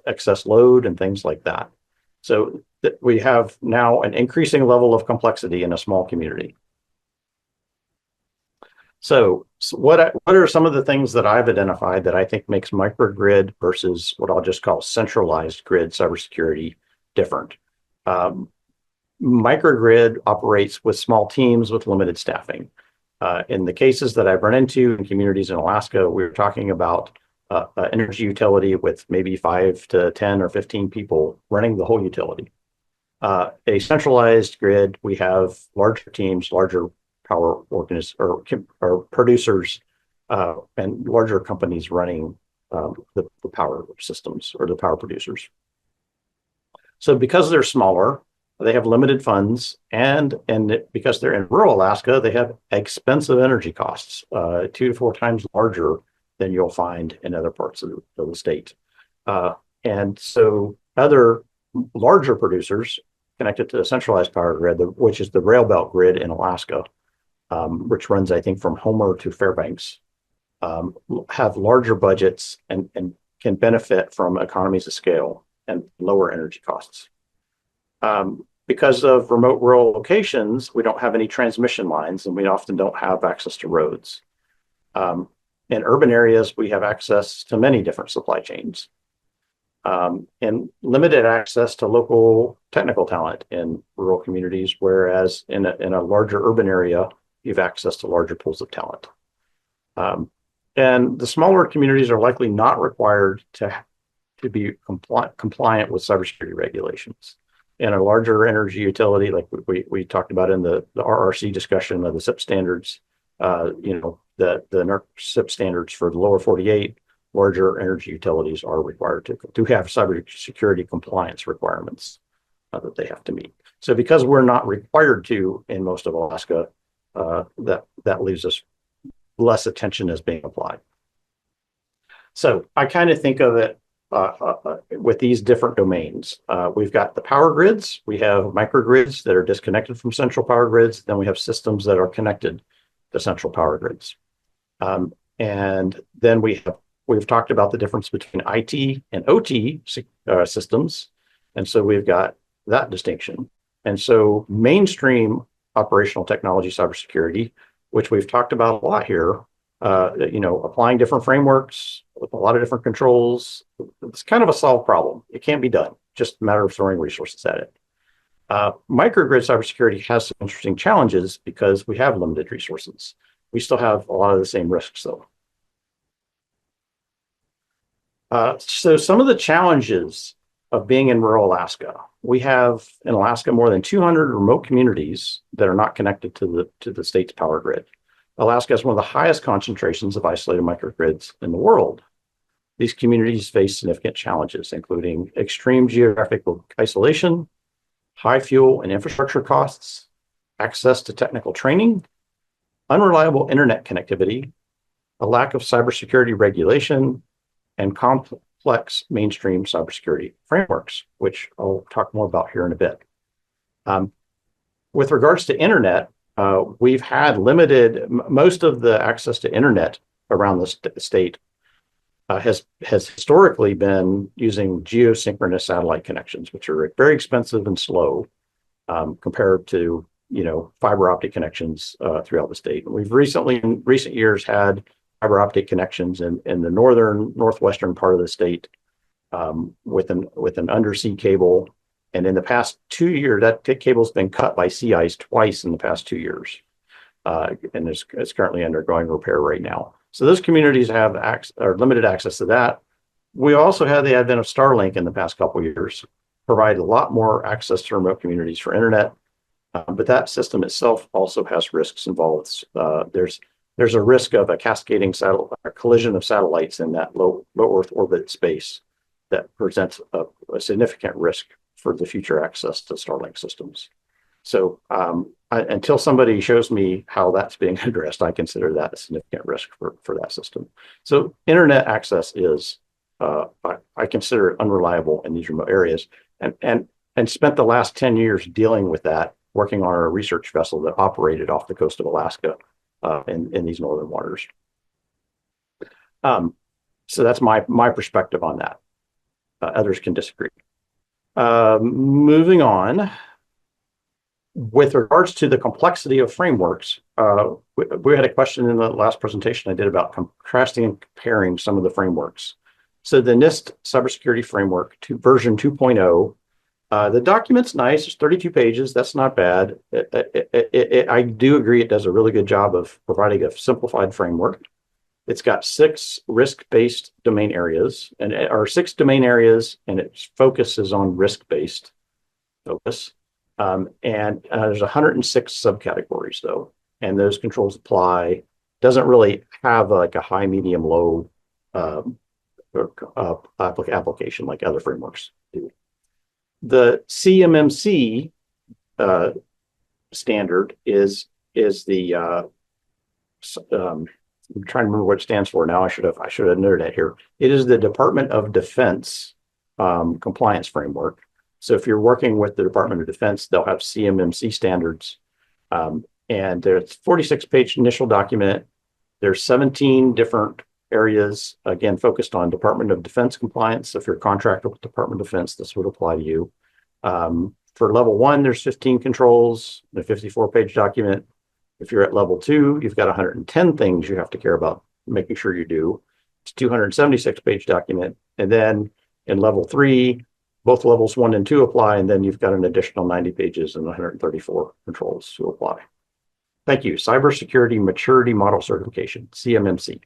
excess load and things like that. So we have now an increasing level of complexity in a small community. So what are some of the things that I've identified that I think makes microgrid versus what I'll just call centralized grid cybersecurity different? Microgrid operates with small teams with limited staffing. In the cases that I've run into in communities in Alaska, we're talking about an energy utility with maybe 5 to 10 or 15 people running the whole utility. A centralized grid, we have larger teams, larger power or producers, and larger companies running the power systems or the power producers. So because they're smaller, they have limited funds, and because they're in rural Alaska, they have expensive energy costs, 2 to 4 times larger than you'll find in other parts of the state. And so other larger producers connected to the centralized power grid, which is the rail belt grid in Alaska, which runs, I think, from Homer to Fairbanks, have larger budgets and can benefit from economies of scale and lower energy costs. Because of remote rural locations, we don't have any transmission lines, and we often don't have access to roads. In urban areas, we have access to many different supply chains, and limited access to local technical talent in rural communities, whereas in a larger urban area, you have access to larger pools of talent. And the smaller communities are likely not required to be compliant with cybersecurity regulations. In a larger energy utility, like we talked about in the RRC discussion of the SIP standards, the NERC standards for the lower 48, larger energy utilities are required to have cybersecurity compliance requirements that they have to meet. So because we're not required to in most of Alaska, that leaves us less attention as being applied. So I kind of think of it with these different domains. We've got the power grids. We have microgrids that are disconnected from central power grids. Then we have systems that are connected to central power grids. And then we've talked about the difference between IT and OT systems. And so we've got that distinction. And so mainstream operational technology cybersecurity, which we've talked about a lot here, applying different frameworks with a lot of different controls, it's kind of a solved problem. It can't be done, just a matter of throwing resources at it. Microgrid cybersecurity has some interesting challenges because we have limited resources. We still have a lot of the same risks, though. So some of the challenges of being in rural Alaska. We have in Alaska more than 200 remote communities that are not connected to the state's power grid. Alaska has one of the highest concentrations of isolated microgrids in the world. These communities face significant challenges, including extreme geographic isolation, high fuel and infrastructure costs, access to technical training, unreliable internet connectivity, a lack of cybersecurity regulation, and complex mainstream cybersecurity frameworks, which I'll talk more about here in a bit. With regards to internet, we've had most of the access to internet around the state has historically been using geosynchronous satellite connections, which are very expensive and slow compared to fiber optic connections throughout the state. We've in recent years had fiber optic connections in the northwestern part of the state with an undersea cable. And in the past 2 years, that cable's been cut by sea ice twice in the past 2 years. And it's currently undergoing repair right now. So those communities have limited access to that. We also had the advent of Starlink in the past couple of years, provide a lot more access to remote communities for internet. But that system itself also has risks involved. There's a risk of a cascading collision of satellites in that low Earth orbit space that presents a significant risk for the future access to Starlink systems. So until somebody shows me how that's being addressed, I consider that a significant risk for that system. So internet access is, I consider it unreliable in these remote areas, and spent the last 10 years dealing with that, working on a research vessel that operated off the coast of Alaska in these northern waters. So that's my perspective on that. Others can disagree. Moving on, with regards to the complexity of frameworks, we had a question in the last presentation I did about contrasting and comparing some of the frameworks. So the NIST cybersecurity framework version 2.0, the document's nice. It's 32 pages. That's not bad. I do agree it does a really good job of providing a simplified framework. It's got 6 risk-based domain areas, and its focus is on risk-based focus. And there's 106 subcategories though, and those controls apply. Doesn't really have like a high, medium, low application like other frameworks do. The CMMC standard is the I'm trying to remember what it stands for now. I should have noted that here. It is the Department of Defense compliance framework. So if you're working with the Department of Defense, they'll have CMMC standards. And there's 46-page initial document. There's 17 different areas, again, focused on Department of Defense compliance. So if you're a contractor with Department of Defense, this would apply to you. For level 1, there's 15 controls, the 54-page document. If you're at level 2, you've got 110 things you have to care about making sure you do. It's 276-page document. And then in level 3, both levels 1 and 2 apply, and then you've got an additional 90 pages and 134 controls to apply. Thank you. Cybersecurity Maturity Model Certification, CMMC.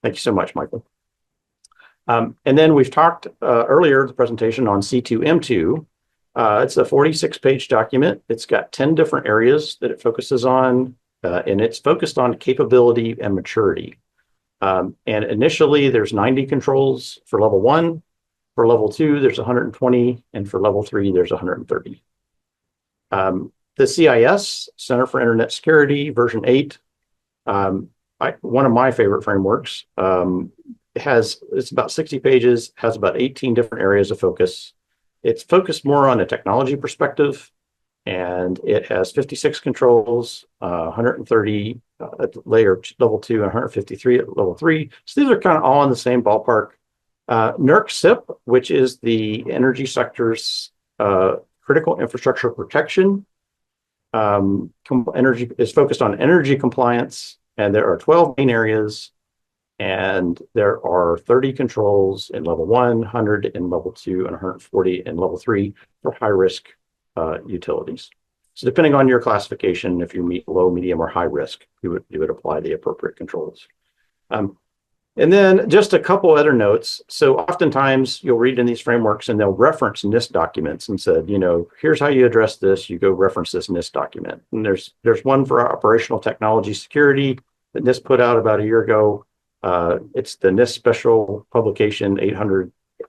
Thank you so much, Michael. And then we've talked earlier in the presentation on C2M2. It's a 46-page document. It's got 10 different areas that it focuses on. and it's focused on capability and maturity. And initially, there's 90 controls for level 1. For level 2, there's 120, and for level 3, there's 130. The CIS, Center for Internet Security, version 8, one of my favorite frameworks, it's about 60 pages, has about 18 different areas of focus. It's focused more on a technology perspective, and it has 56 controls, 130 at layer level 2, and 153 at level 3. So these are kind of all in the same ballpark. NERC CIP, which is the energy sector's critical infrastructure protection, energy is focused on energy compliance, and there are 12 main areas, and there are 30 controls in level 1, 100 in level 2, and 140 in level 3 for high risk utilities. So depending on your classification, if you meet low, medium, or high risk, you would apply the appropriate controls. And then just a couple other notes. So oftentimes you'll read in these frameworks and they'll reference NIST documents and said, here's how you address this. You go reference this NIST document. And there's one for operational technology security that NIST put out about a year ago. It's the NIST Special Publication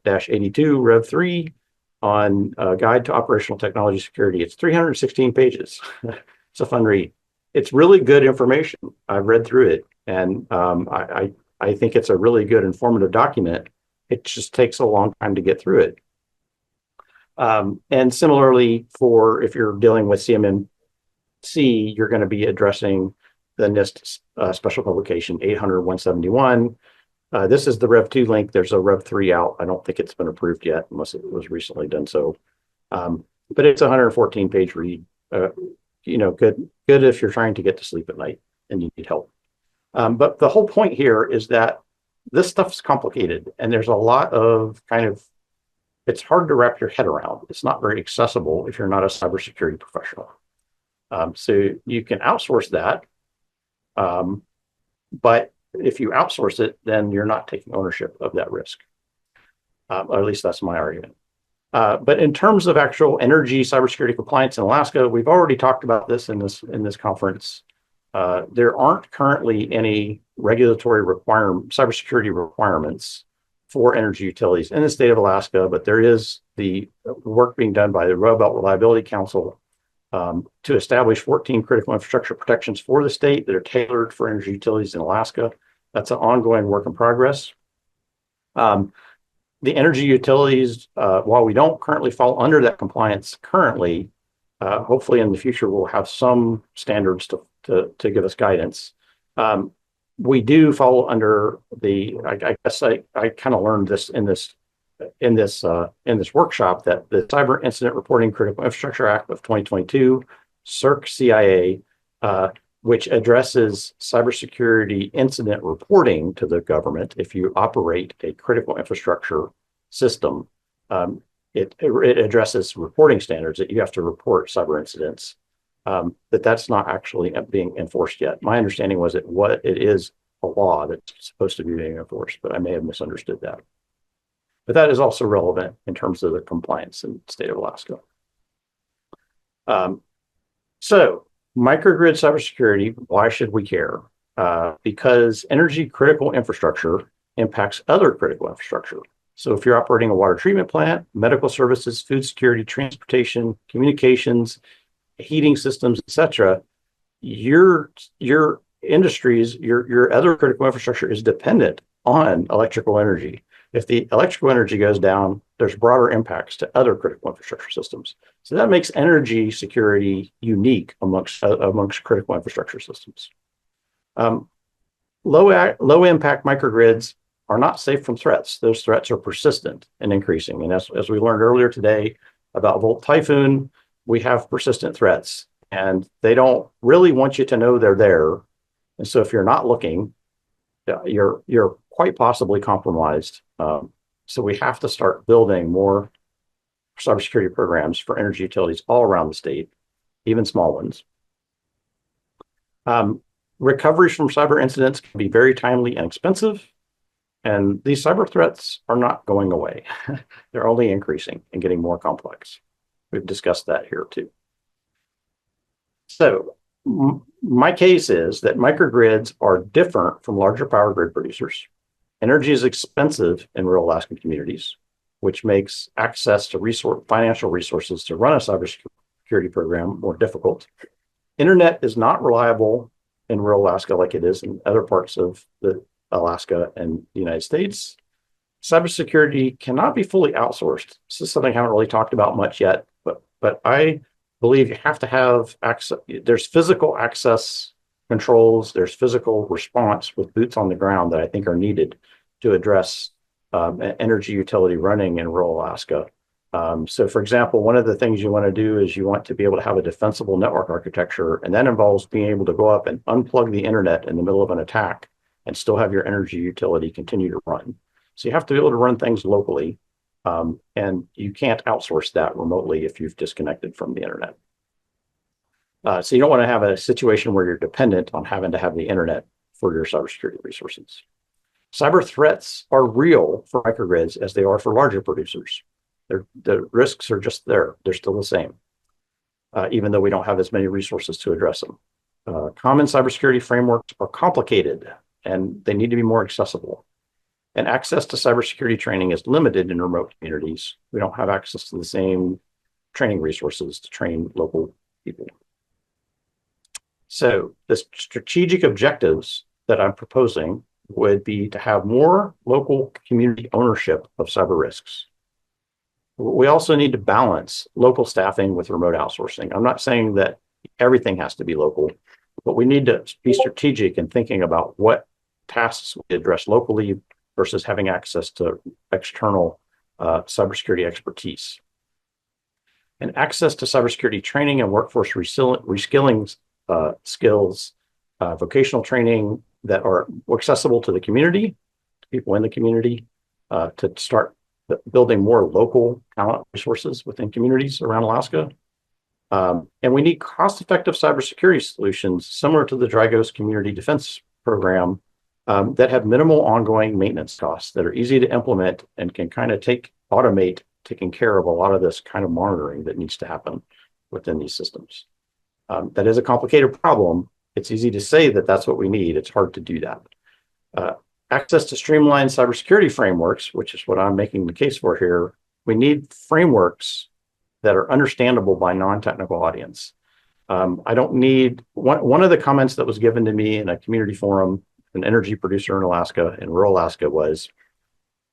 800-82 Rev 3 on Guide to Operational Technology Security. It's 316 pages. It's a fun read. It's really good information. I've read through it, and I think it's a really good informative document. It just takes a long time to get through it. And similarly, for if you're dealing with CMMC, you're going to be addressing the NIST Special Publication 800-171. This is the Rev 2 link. There's a Rev 3 out. I don't think it's been approved yet, unless it was recently done so. But it's a 114-page read. Good if you're trying to get to sleep at night and you need help. But the whole point here is that this stuff's complicated, and there's a lot of it's hard to wrap your head around. It's not very accessible if you're not a cybersecurity professional. So you can outsource that. But if you outsource it, then you're not taking ownership of that risk. Or at least that's my argument. But in terms of actual energy cybersecurity compliance in Alaska, we've already talked about this in this conference. There aren't currently any regulatory cybersecurity requirements for energy utilities in the state of Alaska, but there is the work being done by the Rail Belt Reliability Council to establish 14 critical infrastructure protections for the state that are tailored for energy utilities in Alaska. That's an ongoing work in progress. The energy utilities, while we don't currently fall under that compliance currently, hopefully in the future we'll have some standards to give us guidance. We do fall under I guess I kind of learned this in this workshop, that the Cyber Incident Reporting Critical Infrastructure Act of 2022, CIRC-CIA, which addresses cybersecurity incident reporting to the government. If you operate a critical infrastructure system, it addresses reporting standards that you have to report cyber incidents. That's not actually being enforced yet. My understanding was it is a law that's supposed to be being enforced, but I may have misunderstood that. But that is also relevant in terms of the compliance in the state of Alaska. So microgrid cybersecurity, why should we care? Because energy critical infrastructure impacts other critical infrastructure. So if you're operating a water treatment plant, medical services, food security, transportation, communications, heating systems, etc., your industries, your other critical infrastructure is dependent on electrical energy. If the electrical energy goes down, there's broader impacts to other critical infrastructure systems. So that makes energy security unique amongst critical infrastructure systems. Low impact microgrids are not safe from threats. Those threats are persistent and increasing. And as we learned earlier today about Volt Typhoon, we have persistent threats, and they don't really want you to know they're there. And so if you're not looking, you're quite possibly compromised. So we have to start building more cybersecurity programs for energy utilities all around the state, even small ones. Recoveries from cyber incidents can be very timely and expensive, and these cyber threats are not going away. They're only increasing and getting more complex. We've discussed that here too. So My case is that microgrids are different from larger power grid producers. Energy is expensive in rural Alaskan communities, which makes access to financial resources to run a cybersecurity program more difficult. Internet is not reliable in rural Alaska like it is in other parts of Alaska and the United States. Cybersecurity cannot be fully outsourced. This is something I haven't really talked about much yet, but I believe you have to have access. There's physical access controls, there's physical response with boots on the ground that I think are needed to address energy utility running in rural Alaska. So for example, one of the things you want to do is you want to be able to have a defensible network architecture, and that involves being able to go up and unplug the internet in the middle of an attack and still have your energy utility continue to run. So you have to be able to run things locally, and you can't outsource that remotely if you've disconnected from the internet. So you don't want to have a situation where you're dependent on having to have the internet for your cybersecurity resources. Cyber threats are real for microgrids as they are for larger producers. The risks are just there. They're still the same, even though we don't have as many resources to address them. Common cybersecurity frameworks are complicated and they need to be more accessible. And access to cybersecurity training is limited in remote communities. We don't have access to the same training resources to train local people. So the strategic objectives that I'm proposing would be to have more local community ownership of cyber risks. We also need to balance local staffing with remote outsourcing. I'm not saying that everything has to be local, but we need to be strategic in thinking about what tasks we address locally versus having access to external cybersecurity expertise. And access to cybersecurity training and workforce reskilling skills, vocational training that are accessible to the community, to people in the community, to start building more local talent resources within communities around Alaska. And we need cost-effective cybersecurity solutions similar to the Dragos Community Defense Program that have minimal ongoing maintenance costs, that are easy to implement and can kind of automate taking care of a lot of this kind of monitoring that needs to happen within these systems. That is a complicated problem. It's easy to say that that's what we need. It's hard to do that. Access to streamlined cybersecurity frameworks, which is what I'm making the case for here. We need frameworks that are understandable by non-technical audience. I don't need, one of the comments that was given to me in a community forum, an energy producer in Alaska, in rural Alaska, was,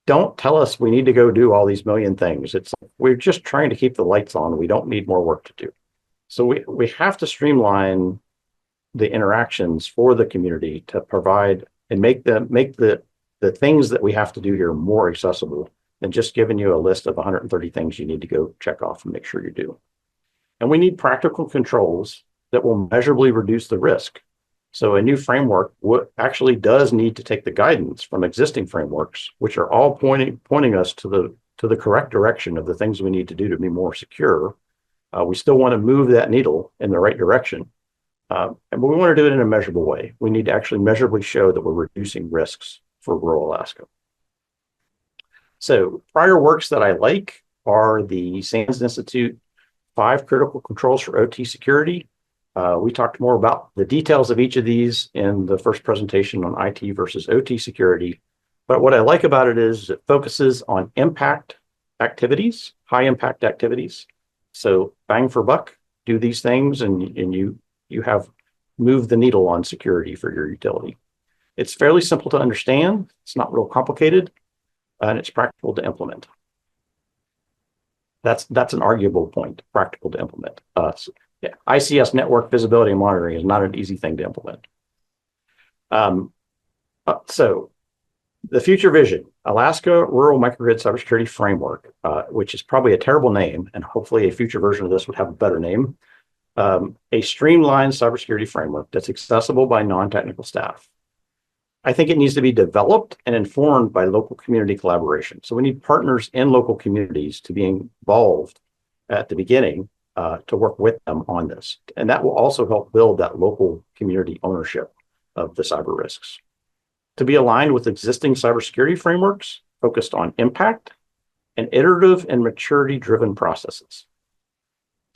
don't tell us we need to go do all these million things. It's we're just trying to keep the lights on. We don't need more work to do. So we have to streamline the interactions for the community to provide and make the things that we have to do here more accessible than just giving you a list of 130 things you need to go check off and make sure you do. And we need practical controls that will measurably reduce the risk. So a new framework actually does need to take the guidance from existing frameworks, which are all pointing us to the correct direction of the things we need to do to be more secure. We still want to move that needle in the right direction, but we want to do it in a measurable way. We need to actually measurably show that we're reducing risks for rural Alaska. So prior works that I like are the Sands Institute 5 Critical Controls for OT Security. We talked more about the details of each of these in the first presentation on IT versus OT security. But what I like about it is it focuses on impact activities, high impact activities. So bang for buck, do these things and you have moved the needle on security for your utility. It's fairly simple to understand. It's not real complicated, and it's practical to implement. That's an arguable point, practical to implement. Yeah, ICS network visibility and monitoring is not an easy thing to implement. So the future vision, Alaska Rural Microgrid Cybersecurity Framework, which is probably a terrible name, and hopefully a future version of this would have a better name. A streamlined cybersecurity framework that's accessible by non-technical staff. I think it needs to be developed and informed by local community collaboration. So we need partners in local communities to be involved at the beginning to work with them on this. And that will also help build that local community ownership of the cyber risks. To be aligned with existing cybersecurity frameworks focused on impact and iterative and maturity-driven processes.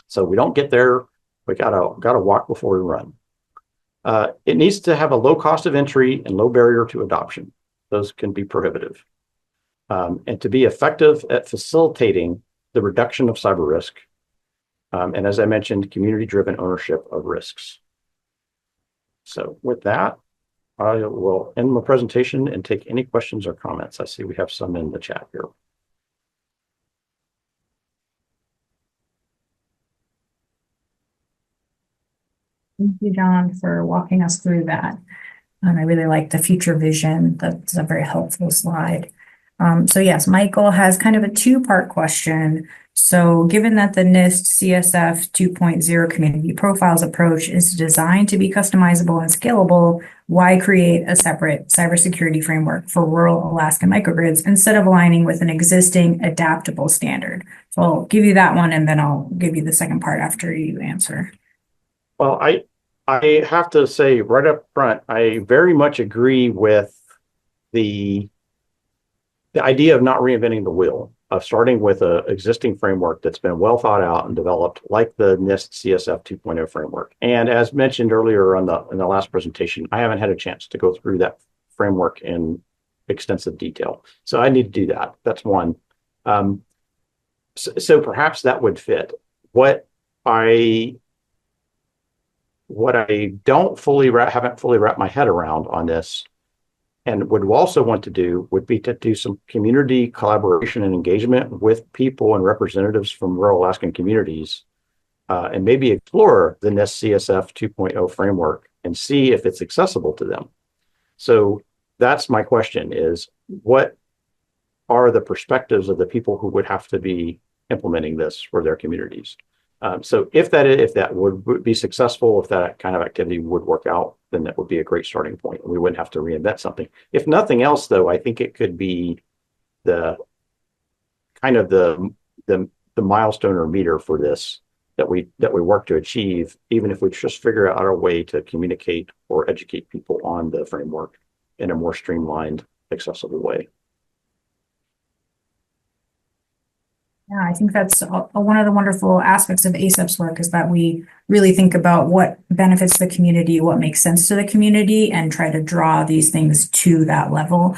So we don't get there, we gotta walk before we run. It needs to have a low cost of entry and low barrier to adoption. Those can be prohibitive. And to be effective at facilitating the reduction of cyber risk. And as I mentioned, community-driven ownership of risks. So with that, I will end my presentation and take any questions or comments. I see we have some in the chat here. Thank you, John, for walking us through that. And I really like the future vision. That's a very helpful slide. So yes, Michael has kind of a two-part question. So given that the NIST CSF 2.0 community profiles approach is designed to be customizable and scalable, why create a separate cybersecurity framework for rural Alaska microgrids instead of aligning with an existing adaptable standard? So I'll give you that one, and then I'll give you the second part after you answer. Well, I have to say right up front, I very much agree with the idea of not reinventing the wheel, of starting with an existing framework that's been well thought out and developed, like the NIST CSF 2.0 framework. And as mentioned earlier in the last presentation, I haven't had a chance to go through that framework in extensive detail. So I need to do that. That's one. So perhaps that would fit. What I haven't fully wrapped my head around on this, and would also want to do, would be to do some community collaboration and engagement with people and representatives from rural Alaskan communities, and maybe explore the NIST CSF 2.0 framework and see if it's accessible to them. So that's my question: is what are the perspectives of the people who would have to be implementing this for their communities? So if that would be successful, if that kind of activity would work out, then that would be a great starting point. We wouldn't have to reinvent something. If nothing else, though, I think it could be the kind of the milestone or meter for this that we work to achieve, even if we just figure out a way to communicate or educate people on the framework in a more streamlined, accessible way. Yeah, I think that's one of the wonderful aspects of ASAP's work, is that we really think about what benefits the community, what makes sense to the community, and try to draw these things to that level,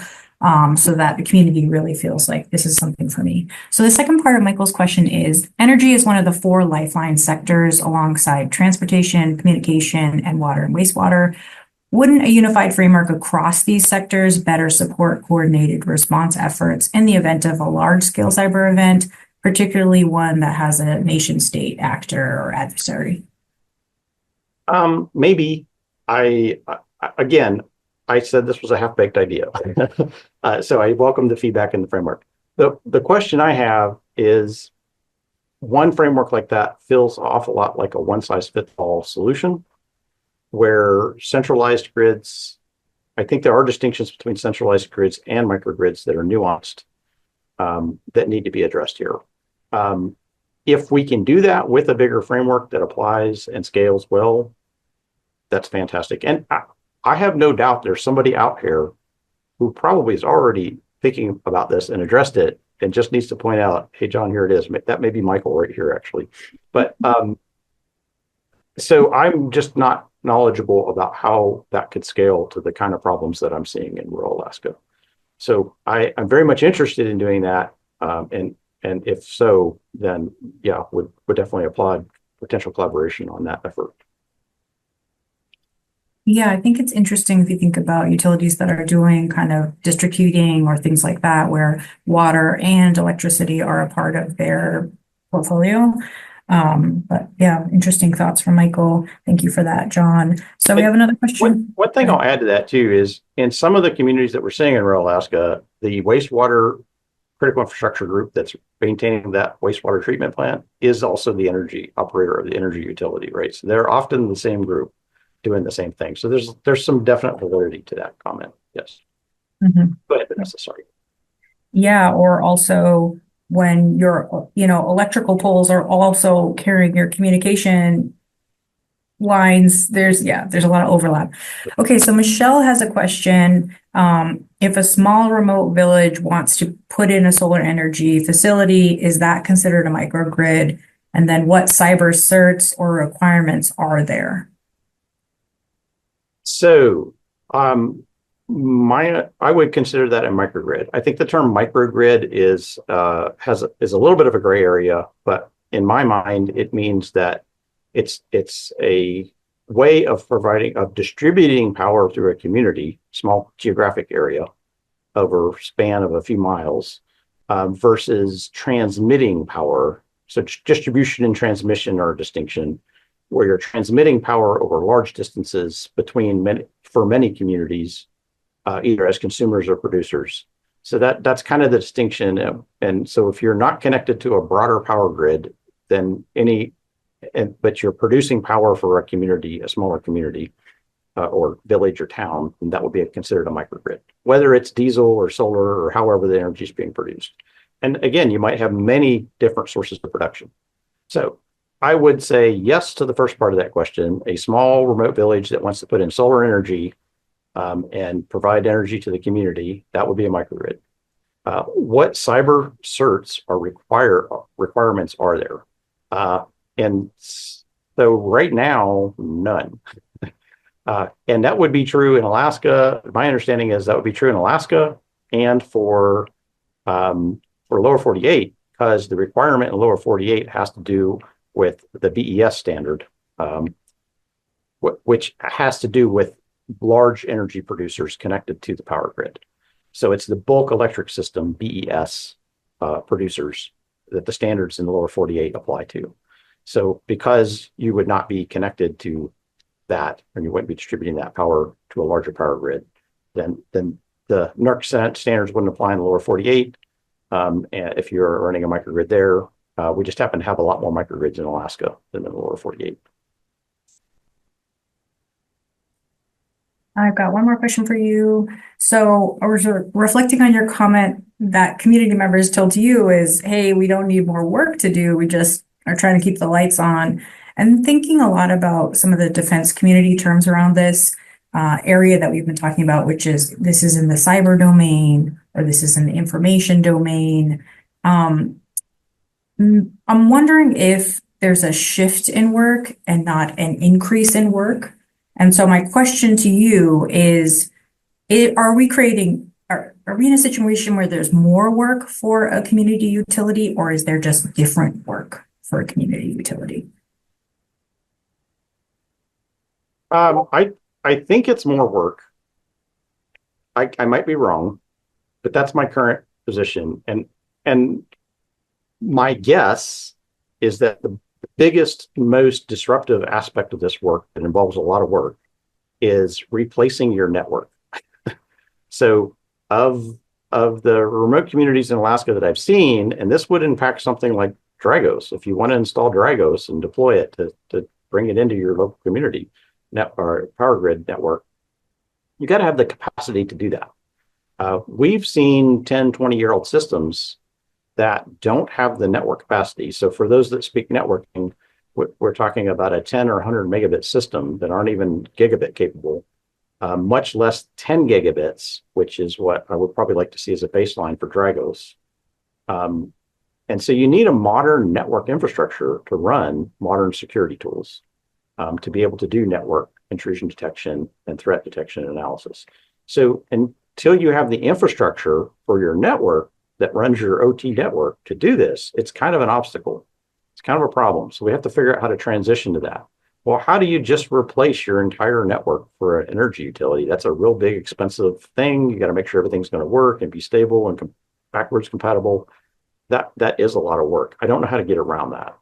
so that the community really feels like this is something for me. So the second part of Michael's question is, energy is one of the 4 lifeline sectors alongside transportation, communication, and water and wastewater. Wouldn't a unified framework across these sectors better support coordinated response efforts in the event of a large-scale cyber event, particularly one that has a nation state actor or adversary? Maybe. Again, I said this was a half-baked idea. So I welcome the feedback in the framework. The question I have is, one framework like that feels an awful lot like a one-size-fits-all solution, where centralized grids, I think there are distinctions between centralized grids and microgrids that are nuanced, that need to be addressed here. If we can do that with a bigger framework that applies and scales well, that's fantastic. And I have no doubt there's somebody out here who probably is already thinking about this and addressed it and just needs to point out, hey, John, here it is. That may be Michael right here, actually. But so I'm just not knowledgeable about how that could scale to the kind of problems that I'm seeing in rural Alaska. So I'm very much interested in doing that. And if so, then yeah, would definitely applaud potential collaboration on that effort. Yeah, I think it's interesting if you think about utilities that are doing kind of district heating or things like that, where water and electricity are a part of their portfolio. But yeah, interesting thoughts from Michael. Thank you for that, John. So we have another question. One thing I'll add to that too is, in some of the communities that we're seeing in rural Alaska, the wastewater critical infrastructure group that's maintaining that wastewater treatment plant is also the energy operator of the energy utility, right? So they're often the same group doing the same thing. So there's some definite validity to that comment. Yes. Mm-hmm. Go ahead, Vanessa. Sorry. Yeah, or also when your electrical poles are also carrying your communication lines, there's a lot of overlap. Okay, so Michelle has a question. If a small remote village wants to put in a solar energy facility, is that considered a microgrid? And then what cyber certs or requirements are there? So, I would consider that a microgrid. I think the term microgrid is a little bit of a gray area, but in my mind, it means that it's a way of distributing power through a community, small geographic area over span of a few miles, versus transmitting power. So distribution and transmission are a distinction, where you're transmitting power over large distances for many communities, either as consumers or producers. So that's kind of the distinction. And so if you're not connected to a broader power grid, then but you're producing power for a community, a smaller community, or village or town, and that would be considered a microgrid, whether it's diesel or solar or however the energy is being produced. And again, you might have many different sources of production. So I would say yes to the first part of that question. A small remote village that wants to put in solar energy and provide energy to the community, that would be a microgrid. What cyber certs requirements are there? And so right now, none. And that would be true in Alaska. My understanding is that would be true in Alaska and for lower 48, because the requirement in lower 48 has to do with the BES standard, which has to do with large energy producers connected to the power grid. So it's the bulk electric system, BES, producers that the standards in the lower 48 apply to. So because you would not be connected to that, and you wouldn't be distributing that power to a larger power grid, then the NERC standards wouldn't apply in the lower 48. And if you're running a microgrid there, we just happen to have a lot more microgrids in Alaska than in the lower 48. I've got one more question for you. So I was reflecting on your comment that community members told you is, hey, we don't need more work to do. We just are trying to keep the lights on. And thinking a lot about some of the defense community terms around this area that we've been talking about, which is this is in the cyber domain or this is in the information domain. I'm wondering if there's a shift in work and not an increase in work. And so my question to you is, are we in a situation where there's more work for a community utility, or is there just different work for a community utility? I think it's more work. I might be wrong, but that's my current position. And my guess is that the biggest, most disruptive aspect of this work that involves a lot of work is replacing your network. So of the remote communities in Alaska that I've seen, and this would impact something like Dragos. If you want to install Dragos and deploy it to bring it into your local community or power grid network, you got to have the capacity to do that. We've seen 10, 20-year-old systems that don't have the network capacity. So for those that speak networking, we're talking about a 10 or 100 megabit system that aren't even gigabit capable, much less 10 gigabits, which is what I would probably like to see as a baseline for Dragos. And so you need a modern network infrastructure to run modern security tools, to be able to do network intrusion detection and threat detection and analysis. So until you have the infrastructure for your network that runs your OT network to do this, it's kind of an obstacle. It's kind of a problem. So we have to figure out how to transition to that. Well, how do you just replace your entire network for an energy utility? That's a real big, expensive thing. You got to make sure everything's going to work and be stable and backwards compatible. That is a lot of work. I don't know how to get around that.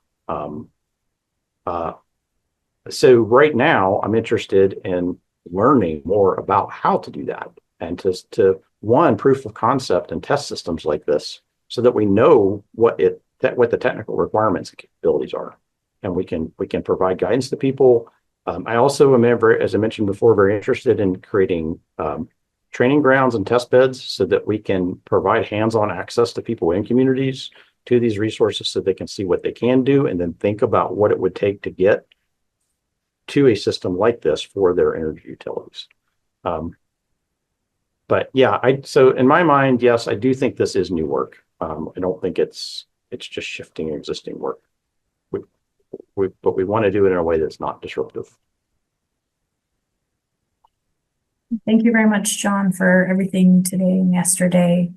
So right now, I'm interested in learning more about how to do that, and to proof of concept and test systems like this, so that we know what the technical requirements and capabilities are, and we can provide guidance to people. I also am, as I mentioned before, very interested in creating training grounds and test beds so that we can provide hands-on access to people in communities to these resources, so they can see what they can do and then think about what it would take to get to a system like this for their energy utilities. But yeah, so in my mind, yes, I do think this is new work. I don't think it's just shifting existing work. But we want to do it in a way that's not disruptive. Thank you very much, John, for everything today and yesterday.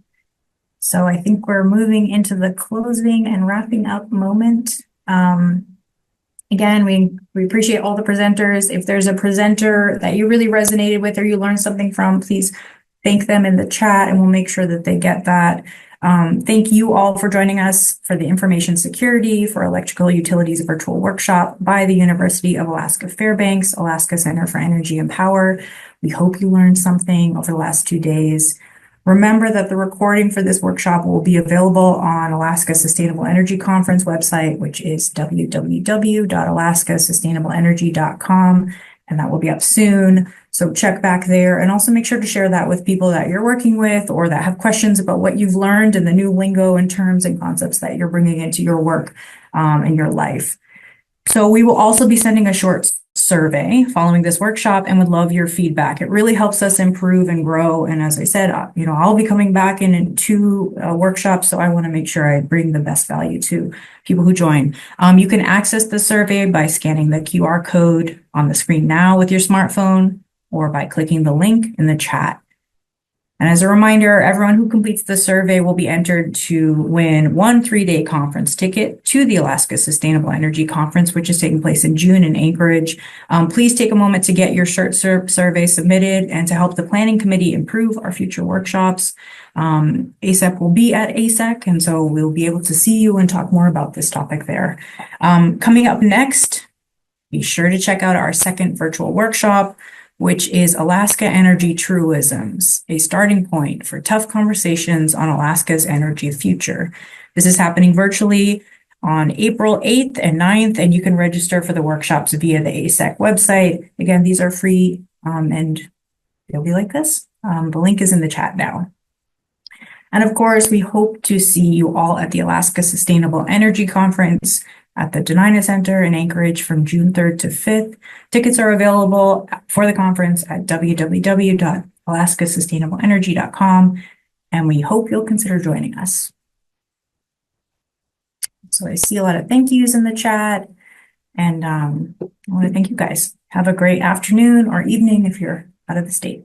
So I think we're moving into the closing and wrapping up moment. Again, we appreciate all the presenters. If there's a presenter that you really resonated with or you learned something from, please thank them in the chat and we'll make sure that they get that. Thank you all for joining us for the Information Security for Electrical Utilities virtual workshop by the University of Alaska Fairbanks, Alaska Center for Energy and Power. We hope you learned something over the last 2 days. Remember that the recording for this workshop will be available on Alaska Sustainable Energy Conference website, which is www.alaskasustainableenergy.com, and that will be up soon. So check back there and also make sure to share that with people that you're working with or that have questions about what you've learned and the new lingo and terms and concepts that you're bringing into your work and your life. So we will also be sending a short survey following this workshop and would love your feedback. It really helps us improve and grow. And as I said, I'll be coming back in 2 workshops, so I want to make sure I bring the best value to people who join. You can access the survey by scanning the QR code on the screen now with your smartphone or by clicking the link in the chat. And as a reminder, everyone who completes the survey will be entered to win 1 3-day conference ticket to the Alaska Sustainable Energy Conference, which is taking place in June in Anchorage. Please take a moment to get your short survey submitted and to help the planning committee improve our future workshops. ASEP will be at ASEC, and so we'll be able to see you and talk more about this topic there. Coming up next, be sure to check out our second virtual workshop, which is Alaska Energy Truisms, a starting point for tough conversations on Alaska's energy future. This is happening virtually on April 8th and 9th, and you can register for the workshops via the ASEC website. Again, these are free and they'll be like this. The link is in the chat now. And of course, we hope to see you all at the Alaska Sustainable Energy Conference at the Denina Center in Anchorage from June 3rd to 5th. Tickets are available for the conference at www.alaskasustainableenergy.com, and we hope you'll consider joining us. So I see a lot of thank yous in the chat, and I want to thank you guys. Have a great afternoon or evening if you're out of the state.